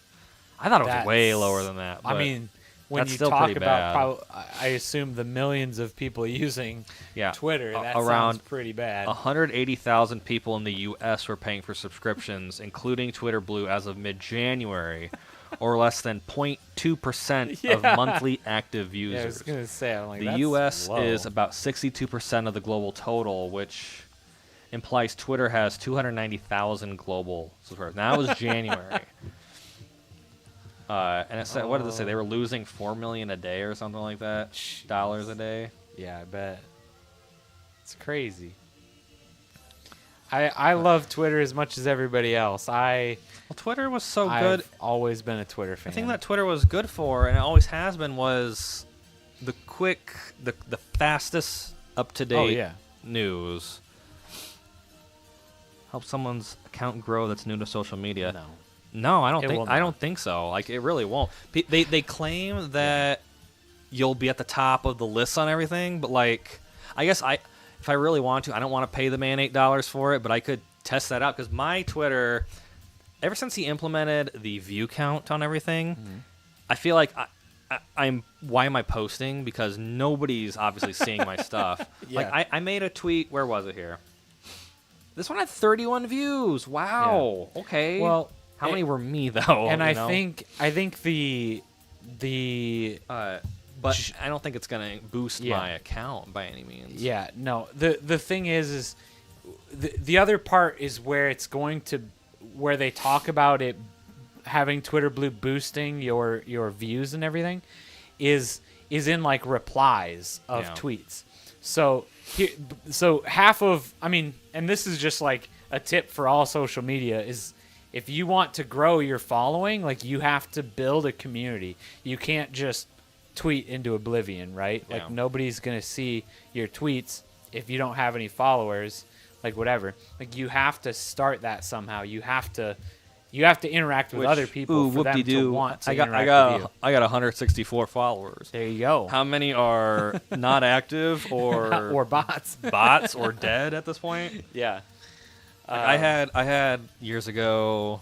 I thought it was way That's- lower than that. I but mean, when that's you still talk pretty about, bad. I assume the millions of people using yeah, Twitter, a- that around sounds pretty bad. 180,000 people in the U.S. were paying for subscriptions, including Twitter Blue, as of mid-January, or less than 0.2% Yeah. of monthly active users. Yeah, I was gonna say, I'm like, The that's U.S. low. is about 62% of the global total, which implies Twitter has 290,000 global subscribers. Now it was January. And it said, what did it say? They were losing $4 million a day or something like that. Dollars a day. Yeah, I bet. It's crazy. I love Twitter as much as everybody else. Well, Twitter was so good. I've always been a Twitter fan. The thing that Twitter was good for, and it always has been, was the quick, the fastest, up-to-date Oh yeah. news. Help someone's account grow that's new to social media. No. No, I don't It think. will I not. don't think so. Like, it really won't. They claim that you'll be at the top of the list on everything, but like, I guess if I really want to, I don't want to pay the man $8 for it, but I could test that out because my Twitter, ever since he implemented the view count on everything, I feel like I'm. Why am I posting? Because nobody's obviously seeing my stuff. Yeah. Like, I made a tweet. Where was it here? This one had 31 views. Wow. Okay. Well, how many were me though? and you I know? think the But I don't think it's gonna boost Yeah. my account by any means. yeah, no. The thing is the other part is where it's going to where they talk about it having Twitter Blue boosting your views and everything is in like replies of Yeah. tweets. So half of, I mean, and this is just like a tip for all social media, is if you want to grow your following, like, you have to build a community. You can't just tweet into oblivion, right? Yeah. Like, nobody's going to see your tweets if you don't have any followers, like, whatever. Like, you have to start that somehow. You have to interact with other people for them to want to interact with you. I got 164 followers. There you go. How many are not active or or bots. bots or dead at this point? Yeah. I had years ago.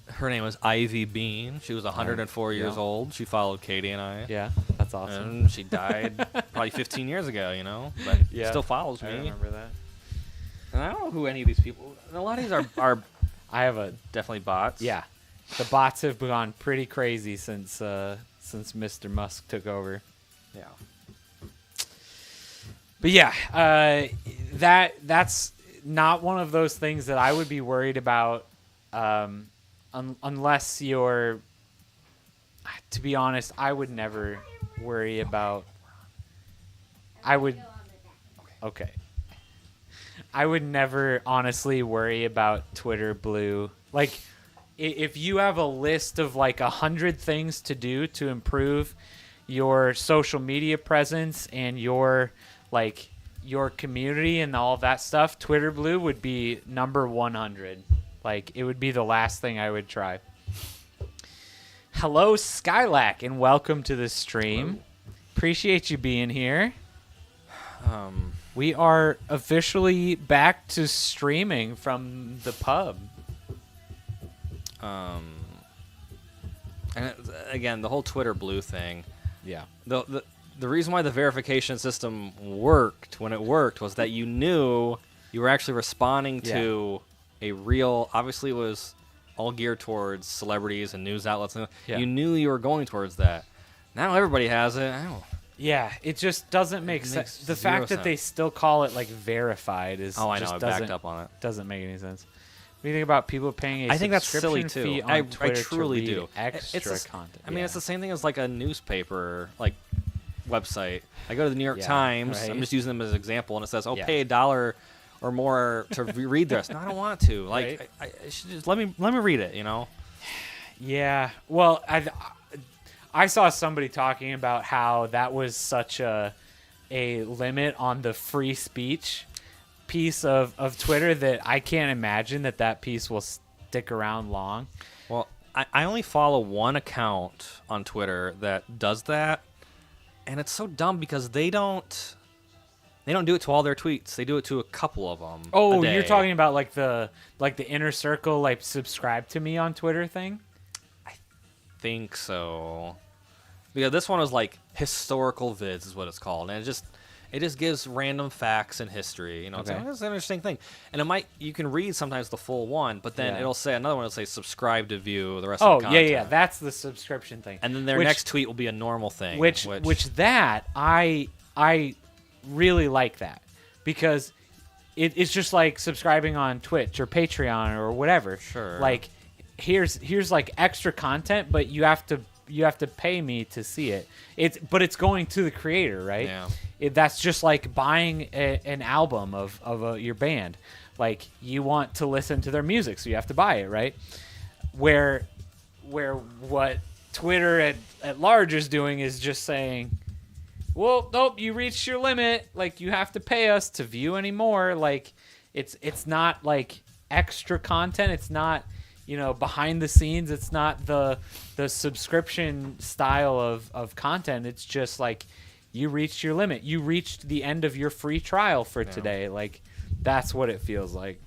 Her name was Ivy Bean. She was 104 years yeah. old. She followed Katie and I. Yeah, that's awesome. And she died probably 15 years ago, you know? But Yeah. still follows me. I remember that. And I don't know who any of these people... And a lot of these are I have a definitely bots. yeah. The bots have gone pretty crazy since Mr. Musk took over. Yeah. But yeah, that's not one of those things that I would be worried about, unless you're. To be honest, I would never worry about. I would. Okay. I would never honestly worry about Twitter Blue. Like, if you have a list of like 100 things to do to improve your social media presence and your community and all of that stuff, Twitter Blue would be number 100. Like, it would be the last thing I would try. Hello, Skylac, and welcome to the stream. Hello. Appreciate you being here. We are officially back to streaming from the pub. And again, the whole Twitter Blue thing. Yeah. The reason why the verification system worked when it worked was that you knew you were actually responding to a real. Obviously, it was all geared towards celebrities and news outlets. And Yeah. You knew you were going towards that. Now everybody has it. I don't. Yeah, it just doesn't make sense. makes The zero fact that they sense. still call it like verified is Oh, I know. just I doesn't backed up on it. doesn't make any sense. do you think about people paying a I think that's silly subscription too. fee on I Twitter truly to read do. extra It's content? I mean, it's Yeah. the same thing as like a newspaper like website. I go to the New York Yeah, Times. right. I'm just using them as an example, and it says, "Oh, Yeah. pay $1 or more to read this." No, I don't want to. Like, Right. I should just let me read it. Yeah. Well, I saw somebody talking about how that was such a limit on the free speech piece of Twitter that I can't imagine that piece will stick around long. Well, I only follow one account on Twitter that does that, and it's so dumb because they don't do it to all their tweets. They do it to a couple of them. Oh, you're talking about like the inner circle, like subscribe to me on Twitter thing? Think so. Because this one is like historical vids is what it's called, and it just gives random facts and history. It's Okay. like, that's an interesting thing, and you can read sometimes the full one, but then Yeah. it'll say another one. It'll say subscribe to view the rest Oh, of the yeah, content. yeah. That's the subscription thing. And then their Which- next tweet will be a normal thing. Which that I really like that because it's just like subscribing on Twitch or Patreon or whatever. Sure. Like here's like extra content, but you have to pay me to see it. But it's going to the creator, right? Yeah. That's just like buying an album of your band. Like you want to listen to their music, so you have to buy it, right? Where what Twitter at large is doing is just saying, well, nope, you reached your limit. Like you have to pay us to view anymore. Like it's not like extra content. It's not behind the scenes. It's not the subscription style of content. It's just like you reached your limit. You reached the end of your free trial for today. Like that's what it feels like.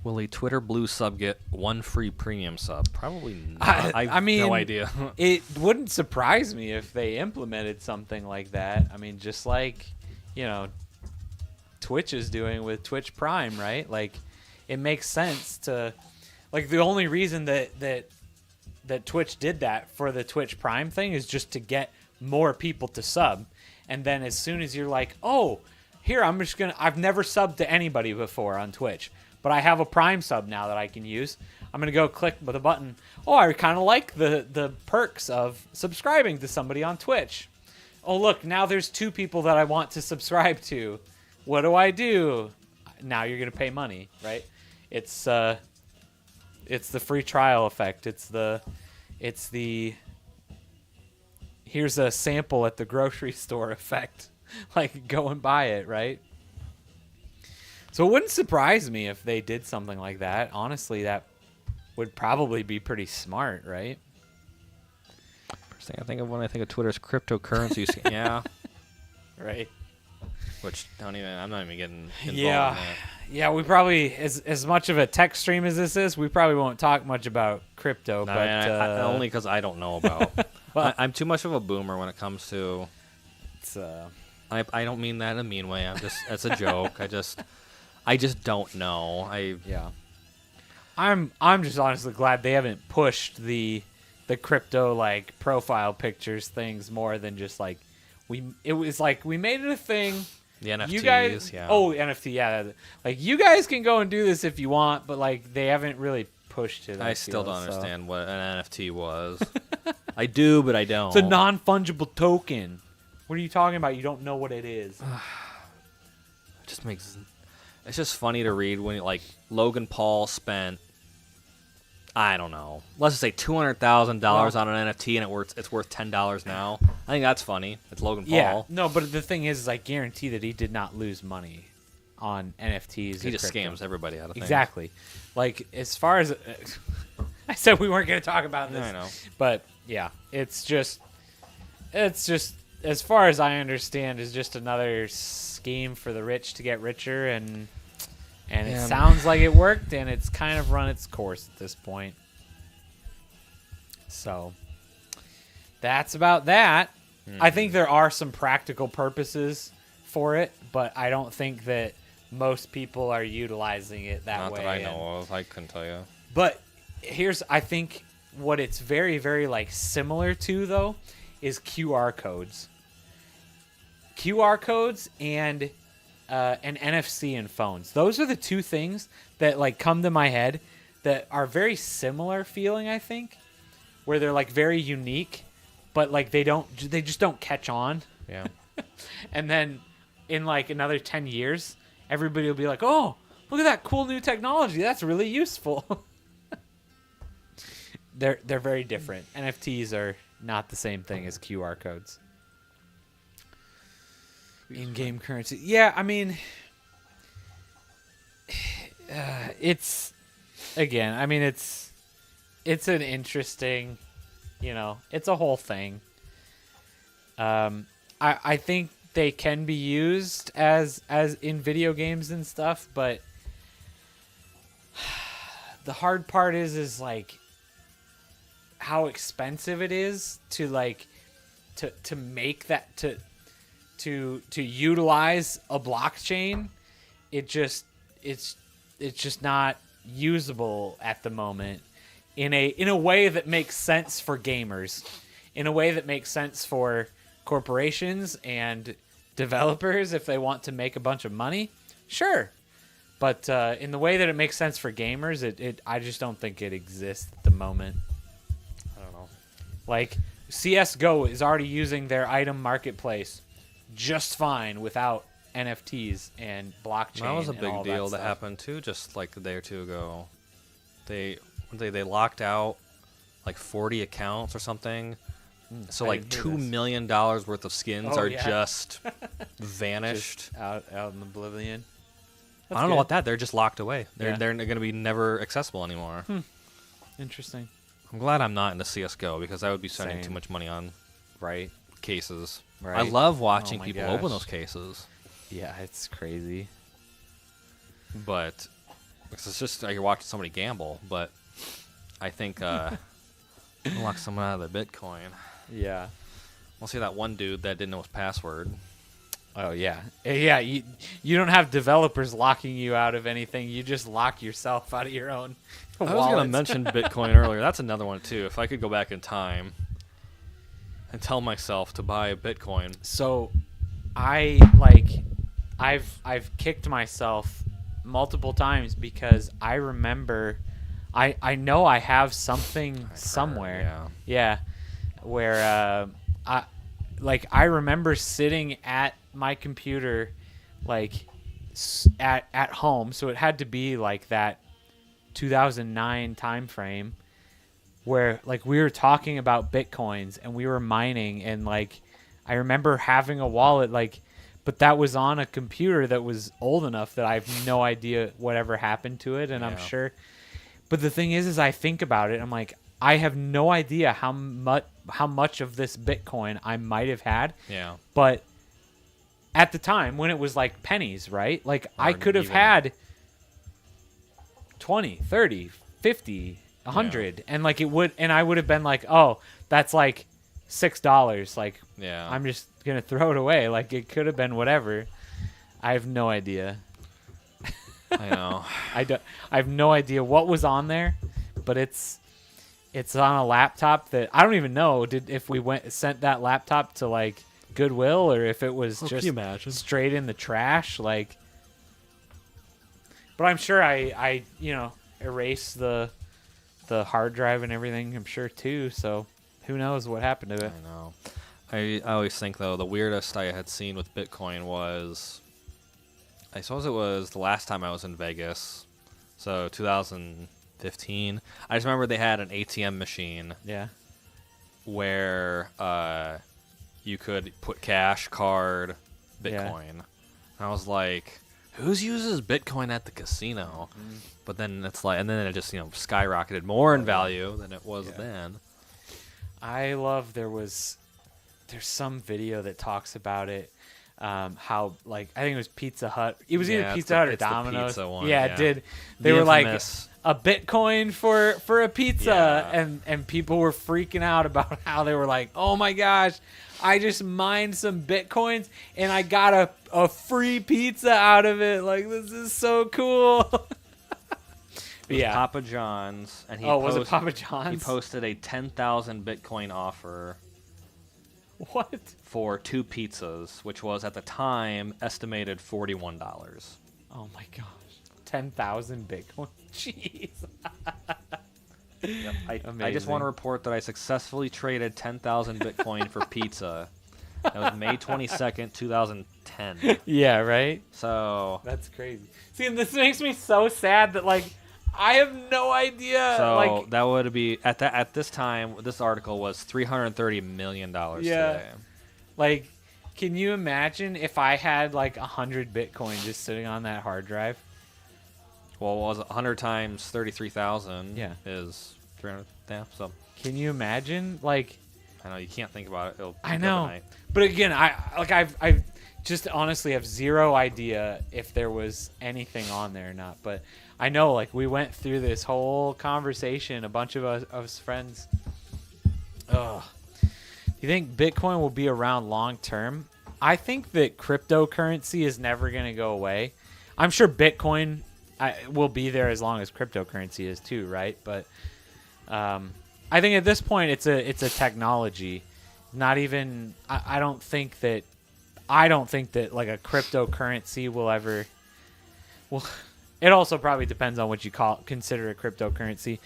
will a Twitter Blue sub get one free premium sub? Probably not. I mean, no idea. It wouldn't surprise me if they implemented something like that. I mean, just like, Twitch is doing with Twitch Prime, right? Like, it makes sense to, like, the only reason that Twitch did that for the Twitch Prime thing is just to get more people to sub. And then as soon as you're like, oh, here, I've never subbed to anybody before on Twitch, but I have a Prime sub now that I can use. I'm going to go click with a button. Oh, I kind of like the perks of subscribing to somebody on Twitch. Oh, look, now there's 2 people that I want to subscribe to. What do I do? Now you're going to pay money, right? It's the free trial effect. It's the here's a sample at the grocery store effect. Like, go and buy it, right? So it wouldn't surprise me if they did something like that. Honestly, that would probably be pretty smart, right? First thing I think of when I think of Twitter's cryptocurrency. Yeah. Right. Which I'm not even getting involved Yeah. in that. Yeah, we probably, as much of a tech stream as this is, we probably won't talk much about crypto. No, but I only because I don't know about. Well- I'm too much of a boomer when it comes to. it's, I don't mean that in a mean way. It's a joke. I just don't know. yeah. I'm just honestly glad they haven't pushed the crypto like profile pictures things more than just like it was like we made it a thing. The NFTs, You guys, yeah. Oh, NFT, yeah. Like you guys can go and do this if you want, but like they haven't really pushed it. I still feel, don't so. understand what an NFT was. I do, but I don't. It's a non-fungible token. What are you talking about? You don't know what it is. It just makes. It's just funny to read when like Logan Paul spent. I don't know. Let's just say $200,000 on an NFT, and it's worth $10 now. I think that's funny. It's Logan Paul. Yeah, no, but the thing is I guarantee that he did not lose money on NFTs. He or just crypto. scams everybody out of things. Exactly. Like as far as I said, we weren't going to talk about this. I know. But yeah, it's just as far as I understand, is just another scheme for the rich to get richer, and it Yeah. sounds like it worked, and it's kind of run its course at this point. So that's about that. I think there are some practical purposes for it, but I don't think that most people are utilizing it that Not way. that I and- know of. I couldn't tell you. but I think what it's very, very like similar to though is QR codes. QR codes and and NFC in phones. Those are the two things that like come to my head that are very similar feeling, I think, where they're like very unique, but like they just don't catch on. Yeah. And then in like another 10 years, everybody will be like, "Oh, look at that cool new technology. That's really useful." They're very different. NFTs are not the same thing as QR codes. In-game currency. Yeah, I mean, it's again. I mean, it's an interesting, it's a whole thing. I think they can be used as in video games and stuff, but the hard part is like how expensive it is to like to make that to utilize a blockchain. It's just not usable at the moment in a way that makes sense for gamers, in a way that makes sense for corporations and developers if they want to make a bunch of money. Sure. But in the way that it makes sense for gamers, I just don't think it exists at the moment. I don't know. Like, CSGO is already using their item marketplace just fine without NFTs and blockchain. That was a and big all deal that stuff. happened too, just like a day or two ago. They locked out like 40 accounts or something. So I like didn't hear $2 this. million worth of skins Oh, are yeah. just vanished. Just out in oblivion. I don't know about that. They're just locked away. Yeah. They're going to be never accessible anymore. Interesting. I'm glad I'm not into CS:GO because I would be spending Same. too much money on Right. cases. Right. I love watching Oh my people gosh. open those cases, Yeah, it's crazy. but because it's just you're watching somebody gamble. But I think unlock someone out of their Bitcoin. Yeah. We'll see that one dude that didn't know his password. Oh, yeah. Yeah, you don't have developers locking you out of anything. You just lock yourself out of your own I was going to wallets. mention Bitcoin earlier. That's another one too. If I could go back in time and tell myself to buy a Bitcoin. So, I've kicked myself multiple times because I remember, I know I have something somewhere. Yeah. Where I remember sitting at my computer, like at home. So it had to be like that 2009 time frame where like we were talking about Bitcoins and we were mining, and like I remember having a wallet, like, but that was on a computer that was old enough that I have no idea whatever happened to it, and I'm Yeah. sure. But the thing is I think about it, I'm like, I have no idea how much of this Bitcoin I might have had. Yeah. But at the time when it was like pennies, right? Like I Or could have even- had 20, 30, 50, 100 and like I would have been like, "Oh, that's like $6." Like Yeah. I'm just going to throw it away. Like it could have been whatever. I have no idea. I know. I have no idea what was on there, but it's on a laptop that I don't even know if we sent that laptop to like Goodwill or if it was Can just you imagine? straight in the trash, like. But I'm sure I erased the hard drive and everything, I'm sure too, so who knows what happened to it. I know. I always think though the weirdest I had seen with Bitcoin was, I suppose it was the last time I was in Vegas, so 2015. I just remember they had an ATM machine Yeah. where you could put cash, card, Yeah. Bitcoin. And I was like, who's uses Bitcoin at the casino? But then it's like, and then it just skyrocketed more in value than it was then. I love there's some video that talks about it, how like I think it was Pizza Hut. It was Yeah, either it's Pizza the- Hut or it's the Domino's. pizza one, yeah, yeah. it did. They The were like infamous- a Bitcoin for a pizza, Yeah. and people were freaking out about how they were like, oh my gosh, I just mined some Bitcoins and I got a free pizza out of it. Like this is so cool. But yeah. Papa John's, and he Was it post- Papa He John's? posted a 10,000 Bitcoin offer What? for 2 pizzas, which was at the time estimated $41. Oh my gosh. 10,000 Bitcoin. Jeez. Yep. I just Amazing. want to report that I successfully traded 10,000 Bitcoin for pizza. That was May 22nd, 2010. Yeah, right? So, That's crazy. See, and this makes me so sad that, like, I have no idea. Like, that would be at this time. This article was $330 million Yeah. today. like, can you imagine if I had, like, 100 Bitcoin just sitting on that hard drive? Well, what was it? 100 times 33,000 Yeah. is 300. Yeah, so Can you imagine? Like, I know you can't think about it. It'll I keep you up know. at night. But again, I've just honestly have zero idea if there was anything on there or not. But I know, like, we went through this whole conversation, a bunch of us friends. Ugh. Do you think Bitcoin will be around long term? I think that cryptocurrency is never going to go away. I'm sure Bitcoin will be there as long as cryptocurrency is too, right? But I think at this point it's a technology. Not even I don't think that like a cryptocurrency will ever. Well, it also probably depends on what you consider a cryptocurrency,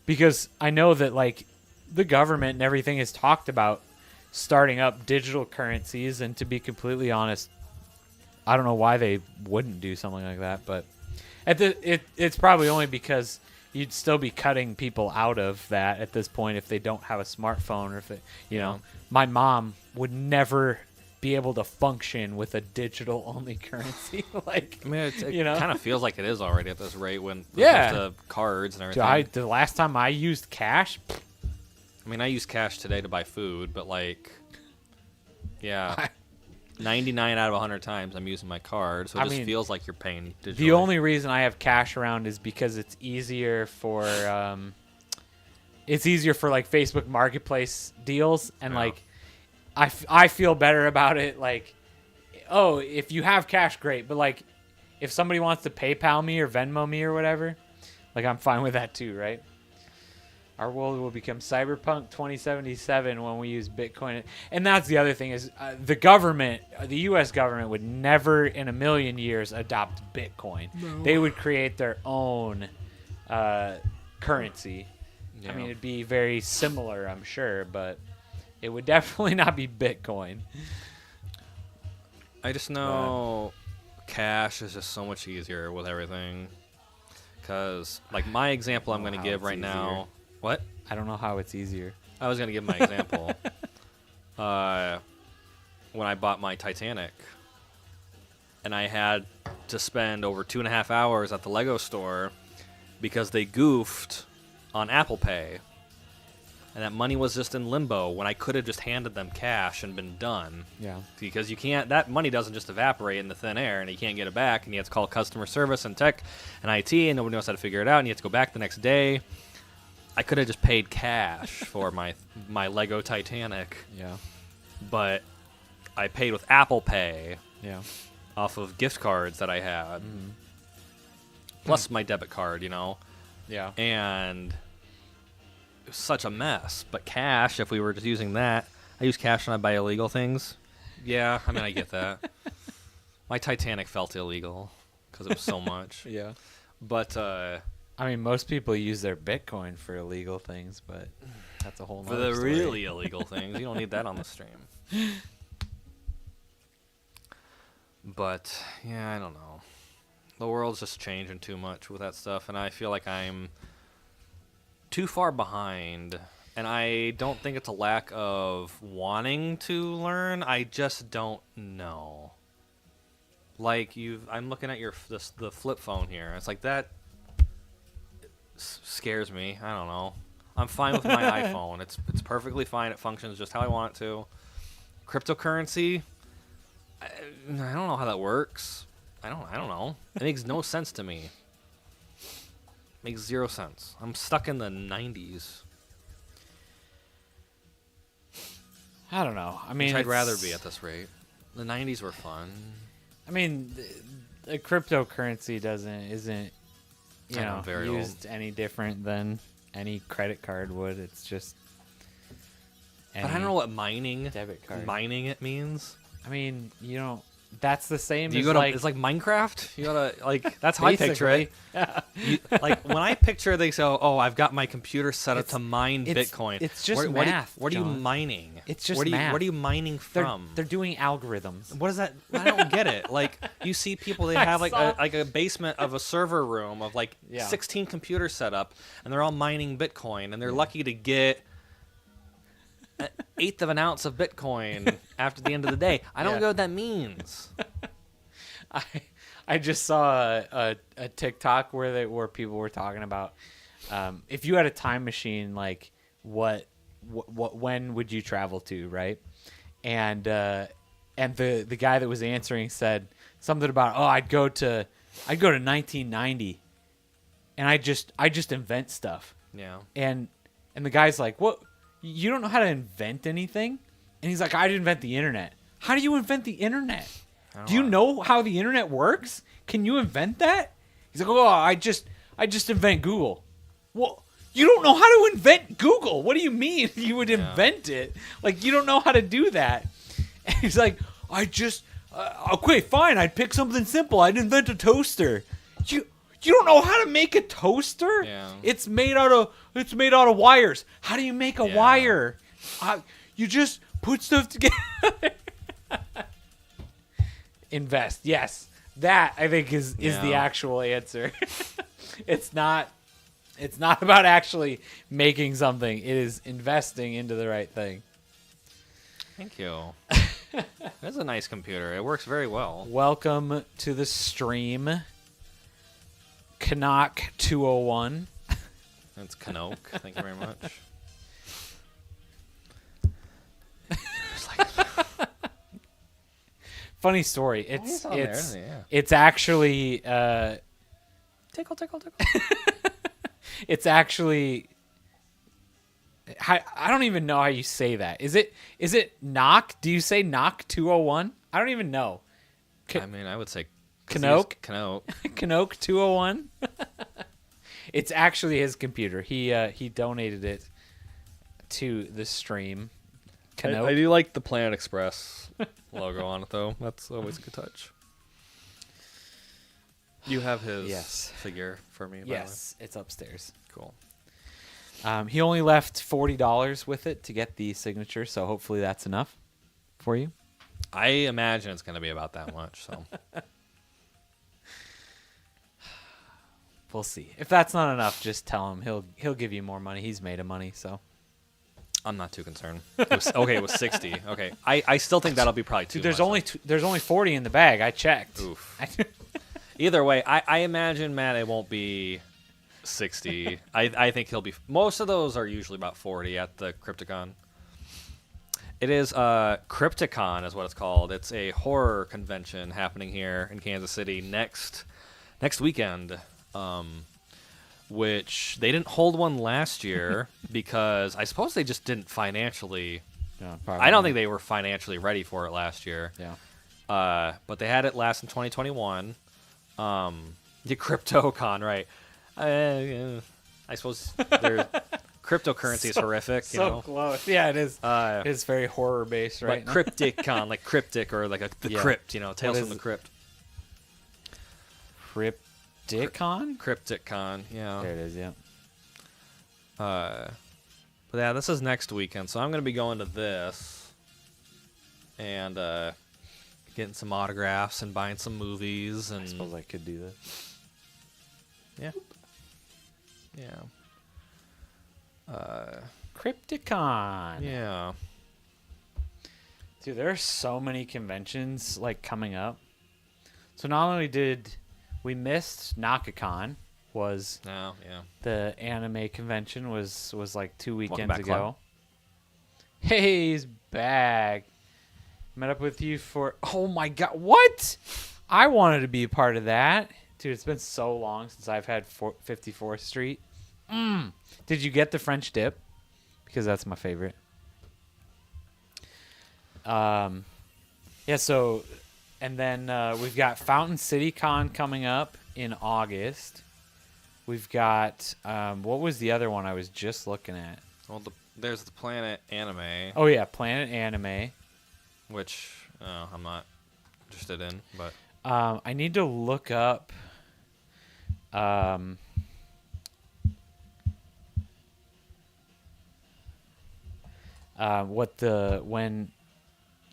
because I know that, like, the government and everything has talked about starting up digital currencies, and to be completely honest, I don't know why they wouldn't do something like that, but it's probably only because you'd still be cutting people out of that at this point if they don't have a smartphone, or if they, my mom would never be able to function with a digital only currency. Like, I mean, it you know? kind of feels like it is already at this rate when Yeah. the cards and everything. The last time I used cash, I mean, I use cash today to buy food, but like, yeah, 99 out of 100 times I'm using my card, so it just feels like you're paying digitally. the only reason I have cash around is because it's easier for like Facebook Marketplace deals, and Yeah. like I feel better about it. Like, oh, if you have cash, great, but like if somebody wants to PayPal me or Venmo me or whatever, like, I'm fine with that too, right? Our world will become Cyberpunk 2077 when we use Bitcoin. And that's the other thing is the government, the U.S. government would never in a million years adopt Bitcoin. No. They would create their own currency. Yeah. I mean, it'd be very similar, I'm sure, but it would definitely not be Bitcoin. I just know cash is just so much easier with everything. Because, like, my example I'm going to give right now. What? I don't know how it's easier. I was going to give my example. When I bought my Titanic, and I had to spend over 2.5 hours at the Lego store because they goofed on Apple Pay. And that money was just in limbo when I could have just handed them cash and been done. Yeah. Because you can't, that money doesn't just evaporate in the thin air, and you can't get it back, and you have to call customer service and tech and IT, and nobody knows how to figure it out, and you have to go back the next day. I could have just paid cash for my Lego Titanic. Yeah. But I paid with Apple Pay. Yeah. Off of gift cards that I had. Mm-hmm. Plus my debit card, you know. Yeah. And it was such a mess. But cash, if we were just using that, I use cash when I buy illegal things. Yeah, I mean, I get that. My Titanic felt illegal because it was so much. Yeah. But I mean, most people use their Bitcoin for illegal things, but that's a whole nother for the story. really illegal things, you don't need that on the stream. But, yeah, I don't know. The world's just changing too much with that stuff, and I feel like I'm too far behind. And I don't think it's a lack of wanting to learn. I just don't know. Like, I'm looking at the flip phone here. It's like that scares me. I don't know. I'm fine with my iPhone. It's perfectly fine. It functions just how I want it to. Cryptocurrency, I don't know how that works. I don't know. It makes no sense to me. Makes zero sense. I'm stuck in the 90s. I don't know. I mean, Which I'd rather be at this rate. The 90s were fun. I mean, the cryptocurrency isn't very used any different than any credit card would. It's just But I don't know what mining debit card. mining it means. I mean, that's the same Do you as go to, like it's like Minecraft. You gotta like that's how I picture it. basically. Like when I picture, they say, "Oh, I've got my computer set up to mine it's- Bitcoin." it's just what math, What are you John. mining? It's just what are you, math. What are you mining they're, from? they're doing algorithms. What is that? I don't get it. Like you see people, they I have saw- like a basement of a server room of like Yeah. 16 computers set up, and they're all mining Bitcoin, and they're lucky to get an eighth of an ounce of Bitcoin after the end of the day. I don't Yeah. know what that means. I just saw a TikTok where people were talking about if you had a time machine, like what when would you travel to, right? And the guy that was answering said something about, I'd go to 1990, and I just invent stuff. Yeah. And the guy's like, what? You don't know how to invent anything? And he's like, I'd invent the internet. How do you invent the internet? Do you know how the internet works? Can you invent that? He's like, I just invent Google. Well, you don't know how to invent Google. What do you mean you would invent it? Like, you don't know how to do that. And he's like, okay, fine. I'd pick something simple. I'd invent a toaster. You don't know how to make a toaster? Yeah. It's made out of wires. How do you make a wire? You just put stuff together. Invest. Yes. That I think is the Yeah. actual answer. It's not about actually making something. It is investing into the right thing. Thank you. That's a nice computer. It works very well. Welcome to the stream. Canuck 201. It's Canoke. Thank you very much. Funny story. he's on there, isn't he? Yeah. It's actually Tickle, tickle, tickle. it's actually I don't even know how you say that. Is it knock? Do you say knock 201? I don't even know. I mean, I would say Canoke? Canoke. Canoke 201. It's actually his computer. He donated it to the stream. Canoke. I do like the Planet Express logo on it, though. That's always a good touch. You have his figure for me, by Yes, it's upstairs. the way. Cool. He only left $40 with it to get the signature, so hopefully that's enough for you. I imagine it's going to be about that much, so. We'll see. If that's not enough, just tell him he'll give you more money. He's made of money, so. I'm not too concerned. It was 60. Okay. I still think that'll be probably too Dude, much. there's only 40 in the bag. I checked. Oof. Either way, I imagine, Matt, it won't be 60. I think he'll be. Most of those are usually about 40 at the Crypticon. It is Crypticon is what it's called. It's a horror convention happening here in Kansas City next weekend. Which they didn't hold one last year because I suppose they just didn't financially. No, I don't think they were financially ready for it last year. Yeah. But they had it last in 2021. The CryptoCon, right? I suppose their cryptocurrency is horrific. So you know? close. Yeah, it is. It's very horror based, right? But CrypticCon, like cryptic or like the crypt, Tales is from the Crypt. Crypticon? CrypticCon, yeah. There it is, yeah. But yeah, this is next weekend, so I'm gonna be going to this and getting some autographs and buying some movies and I suppose I could do that. yeah. Crypticon. Yeah. Dude, there are so many conventions like coming up. So not only did we missed Nakacon, was No, yeah. the anime convention was like 2 weekends back, ago. Clem. Hey, he's back. Met up with you for oh my god, what? I wanted to be a part of that. Dude, it's been so long since I've had 54th Street. Did you get the French dip? Because that's my favorite. Yeah, so and then we've got Fountain City Con coming up in August. We've got what was the other one I was just looking at? Well, There's the Planet Anime, Oh yeah, Planet Anime. which I'm not interested in, but I need to look up.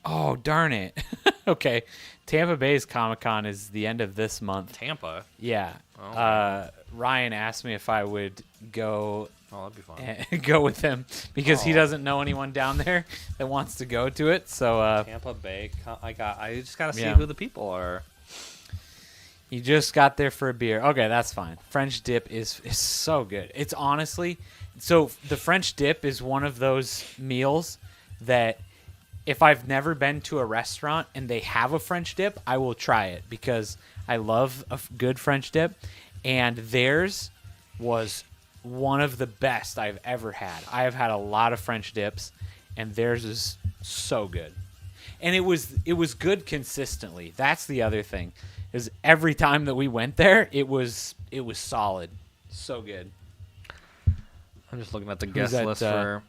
Oh darn it. Okay, Tampa Bay's Comic-Con is the end of this month. Tampa. Yeah. Oh. Ryan asked me if I would go Oh, that'd be fun. go with him because he Oh. doesn't know anyone down there that wants to go to it. So Tampa Bay. I just gotta see Yeah. who the people are. you just got there for a beer. Okay, that's fine. French dip is so good. It's honestly so the French dip is one of those meals that if I've never been to a restaurant and they have a French dip, I will try it because I love a good French dip. And theirs was one of the best I've ever had. I have had a lot of French dips, and theirs is so good. And it was good consistently. That's the other thing, is every time that we went there, it was solid, so good. I'm just looking at the Who's guest that, list for.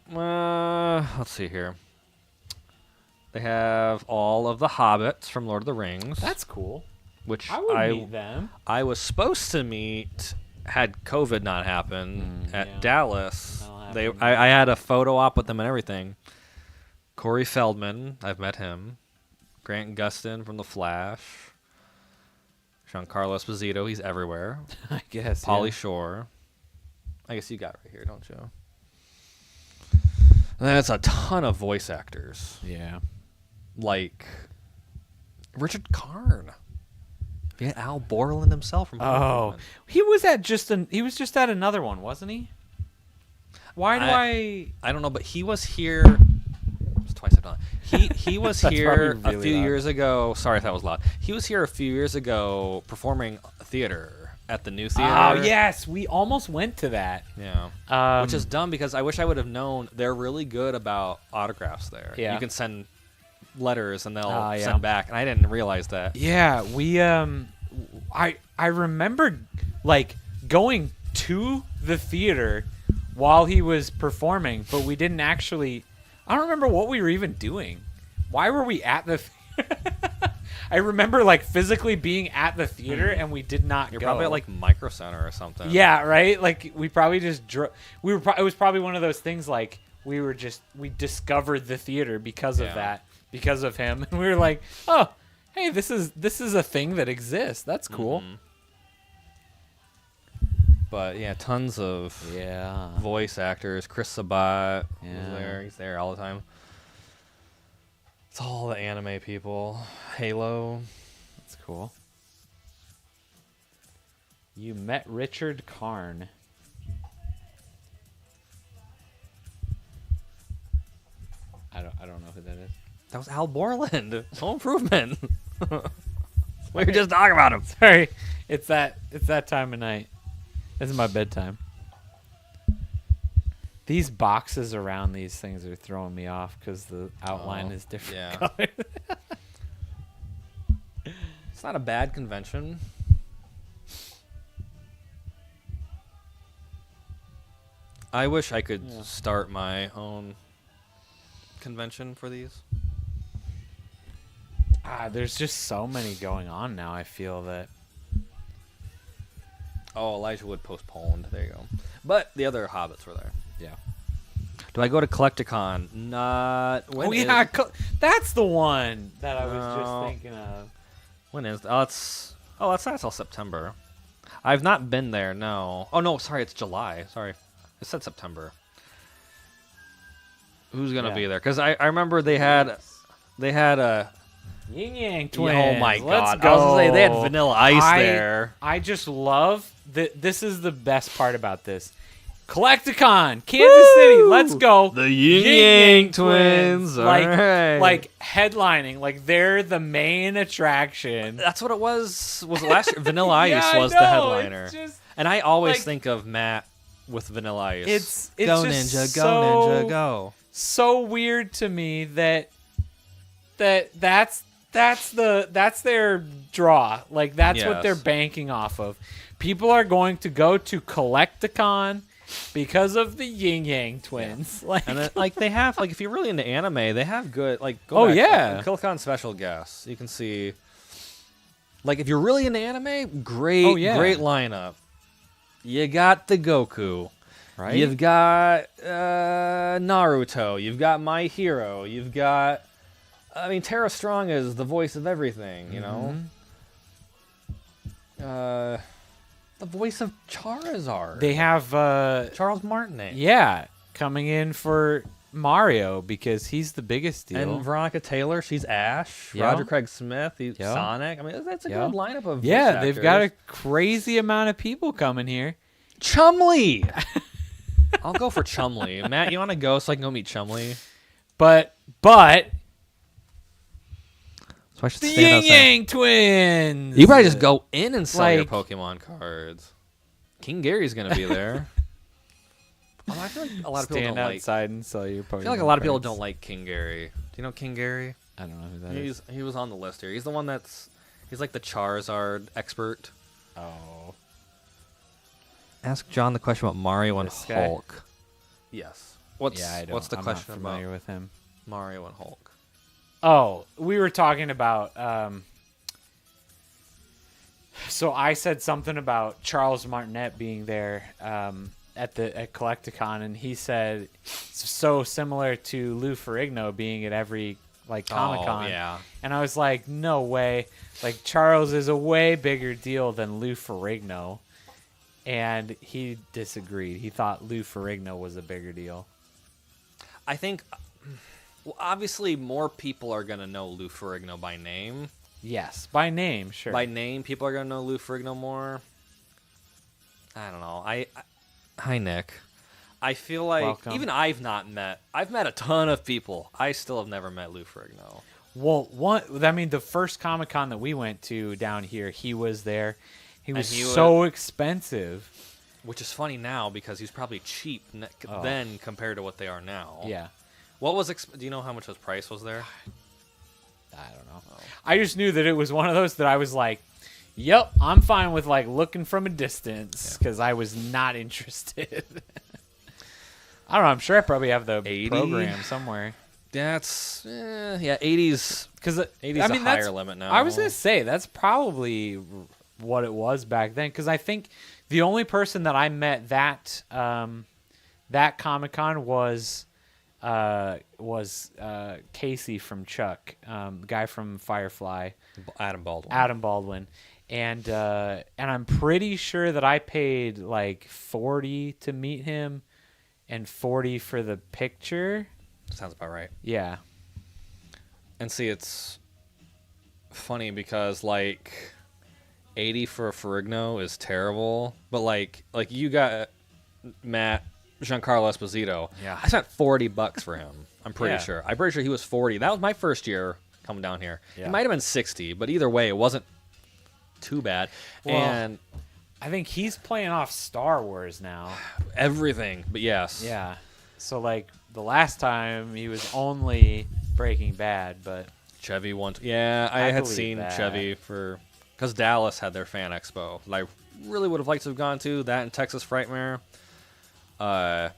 Let's see here. They have all of the hobbits from Lord of the Rings, That's cool. which I would meet them. I was supposed to meet had COVID not happened at yeah. Dallas. That'll happen. I had a photo op with them and everything. Corey Feldman, I've met him. Grant Gustin from The Flash. Giancarlo Esposito, he's everywhere. I guess. Pauly yeah. Shore. I guess you got it right here, don't you? And then it's a ton of voice actors. Yeah. Like Richard Karn. Yeah, Al Borland himself from Home Oh, Improvement. he was just at another one, wasn't he? Why do I I don't know, but he was here. It's twice I've done it. He was That's here probably a really few loud. years ago. Sorry if that was loud. He was here a few years ago performing theater at the new theater. Oh yes, we almost went to that. Yeah. Which is dumb because I wish I would have known. They're really good about autographs there. Yeah. You can send letters and they'll Yeah. send back, and I didn't realize that. Yeah, we I remember like going to the theater while he was performing, but we didn't actually. I don't remember what we were even doing. Why were we at the? I remember like physically being at the theater and we did not You're go. probably at like Micro Center or something. Yeah, right. Like we probably just drove. It was probably one of those things like we discovered the theater because of Yeah. that, because of him, and we were like, oh, hey, this is a thing that exists. That's cool. Mhm. But yeah, tons of Yeah. voice actors. Chris Sabat was Yeah. there. He's there all the time. It's all the anime people. Halo. That's cool. You met Richard Karn. I don't know who that is. That was Al Borland. Home Improvement. We were just talking about him. Sorry, it's that time of night. This is my bedtime. These boxes around these things are throwing me off because the outline Oh, is different yeah. colors. It's not a bad convention. I wish I could Yeah. start my own convention for these. There's just so many going on now. I feel that. Oh, Elijah Wood postponed. There you go. But the other hobbits were there. Yeah. Do I go to Collecticon? Not. When Oh is- yeah, that's the one that I was No. just thinking of. When is? That's not till September. I've not been there. No. Oh no, sorry, it's July. Sorry, it said September. Who's gonna Yeah. be there? Because I remember they had a. Yin Yang Twins. Oh my Let's god! go. I was gonna say they had Vanilla Ice I- there. I just love that. This is the best part about this. Collecticon, Kansas City. Let's go. The Yin Yang Twins. Like, Alright. like headlining. Like they're the main attraction. That's what it was. Was it last year? Vanilla Ice Yeah, I was the know, headliner. it's just- And I always like- think of Matt with Vanilla Ice. It's go just Ninja, so, go Ninja, go. So weird to me that's their draw. Like that's what they're Yes. banking off of. People are going to go to Collecticon because of the Yin Yang twins. Like, And then, like, they have, like, if you're really into anime, they have good, like, Oh, back, yeah. Kilicon special guests. You can see, like, if you're really into anime, great, Oh, yeah. great lineup. You got the Goku. right? You've got Naruto. You've got My Hero. You've got, I mean, Tara Strong is the voice of everything, you know? The voice of Charizard. They have, Charles Martinet. yeah, coming in for Mario because he's the biggest deal. And Veronica Taylor, she's Ash. Yeah. Roger Craig Smith, he's Yeah. Sonic. I mean, that's a Yeah. good lineup of yeah, voice they've got a actors. crazy amount of people coming here. Chumley. I'll go for Chumley. Matt, you want to go so I can go meet Chumley? But So I should the stand Yin outside. Yang twins. You probably just go in and sell your Like- Pokemon cards. King Gary's gonna be there. Oh, I feel like a lot of people stand don't like. outside and sell your Pokemon. I feel like a lot of people cards. don't like King Gary. Do you know King Gary? I don't know who that is. He was on the list here. He's the one he's like the Charizard expert. Oh, Ask John the question about Mario and This guy? Hulk. Yes. What's yeah, I don't. what's the I'm question not familiar about with him. Mario and Hulk? Oh, we were talking about. So I said something about Charles Martinet being there at Collecticon, and he said so similar to Lou Ferrigno being at every Comic-Con. Oh, yeah. And I was like, no way. Like, Charles is a way bigger deal than Lou Ferrigno. And he disagreed. He thought Lou Ferrigno was a bigger deal. I think, well, obviously, more people are gonna know Lou Ferrigno by name. Yes, by name, sure. By name, people are gonna know Lou Ferrigno more. I don't know. Hi Nick. I feel like Welcome. even I've met a ton of people. I still have never met Lou Ferrigno. Well, the first Comic-Con that we went to down here, he was there. He was he so expensive. Which is funny now because he's probably cheap Oh. then compared to what they are now. Yeah. What was? Do you know how much his price was there? I don't know. I just knew that it was one of those that I was like, yep, I'm fine with looking from a distance because I was not interested. I don't know. I'm sure I probably have the 80? program somewhere. That's 80s. Because 80's a higher limit now. I was gonna say that's probably what it was back then. Because I think the only person that I met that Comic-Con was Casey from Chuck, the guy from Firefly, Adam Baldwin, and I'm pretty sure that I paid like $40 to meet him, and $40 for the picture. Sounds about right. Yeah. And see, it's funny because 80 for a Ferrigno is terrible, but like you got Matt Giancarlo Esposito. Yeah. I spent $40 for him. I'm pretty Yeah. sure. I'm pretty sure he was 40. That was my first year coming down here. Yeah. It might have been 60, but either way, it wasn't too bad. Well, and I think he's playing off Star Wars now. everything, but yes. Yeah. So the last time he was only Breaking Bad, but Chevy yeah, I had believe seen that. Chevy because Dallas had their fan expo. I really would have liked to have gone to that in Texas Frightmare. I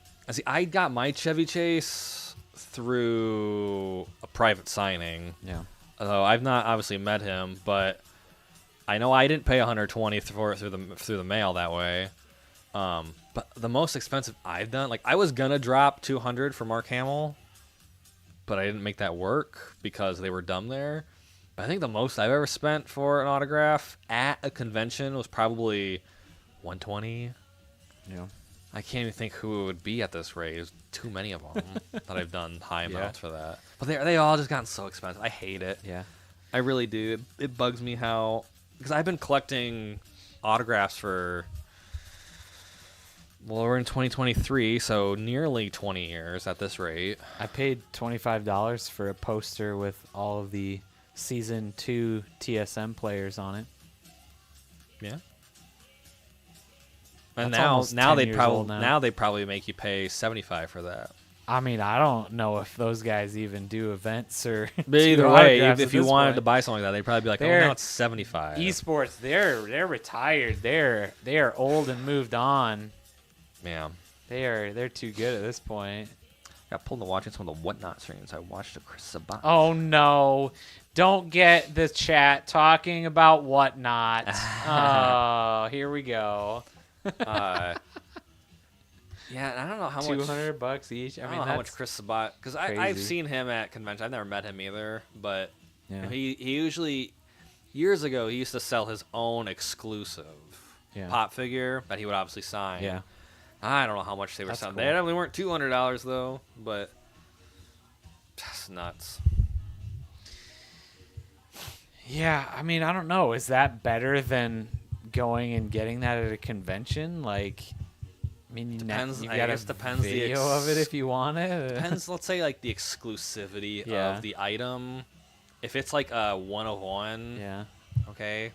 got my Chevy Chase through a private signing. yeah. Although I've not obviously met him, but I know I didn't pay $120 for it through the mail that way. But the most expensive I've done, I was gonna drop $200 for Mark Hamill, but I didn't make that work because they were dumb there. But I think the most I've ever spent for an autograph at a convention was probably $120. Yeah. I can't even think who it would be at this rate. There's too many of them that I've done high amounts for that. But they all just gotten so expensive. I hate it. Yeah. I really do. It bugs me how, because I've been collecting autographs for, well, we're in 2023, so nearly 20 years at this rate. I paid $25 for a poster with all of the Season 2 TSM players on it. Yeah. And That's almost 10 they'd years old now. now they probably make you pay $75 for that. I mean, I don't know if those guys even do events or. But do either way, autographs if at you this wanted point. to buy something like that, they'd probably be like, They're- "Oh, now it's $75." Esports, they're retired. They are old and moved on. Yeah. They're too good at this point. Got pulled into watching some of the Whatnot streams. I watched a Chris Sabat. Oh no. Don't get the chat talking about Whatnot. Oh, here we go. Yeah, I don't know how much. $200 each. I don't know how much Chris Sabat, because I've crazy. seen him at convention. I've never met him either, but Yeah. he usually, years ago, he used to sell his own exclusive pop figure that he would obviously sign. Yeah. I don't know how much they were That's selling. cool. They definitely weren't $200 though, but that's nuts. Yeah, I mean, I don't know. Is that better than going and getting that at a convention? Like, I mean, Depends- you I got guess a depends the video of it if you want it. Depends, let's say, like the exclusivity Yeah. of the item. If it's like a 1 of 1, Yeah. okay.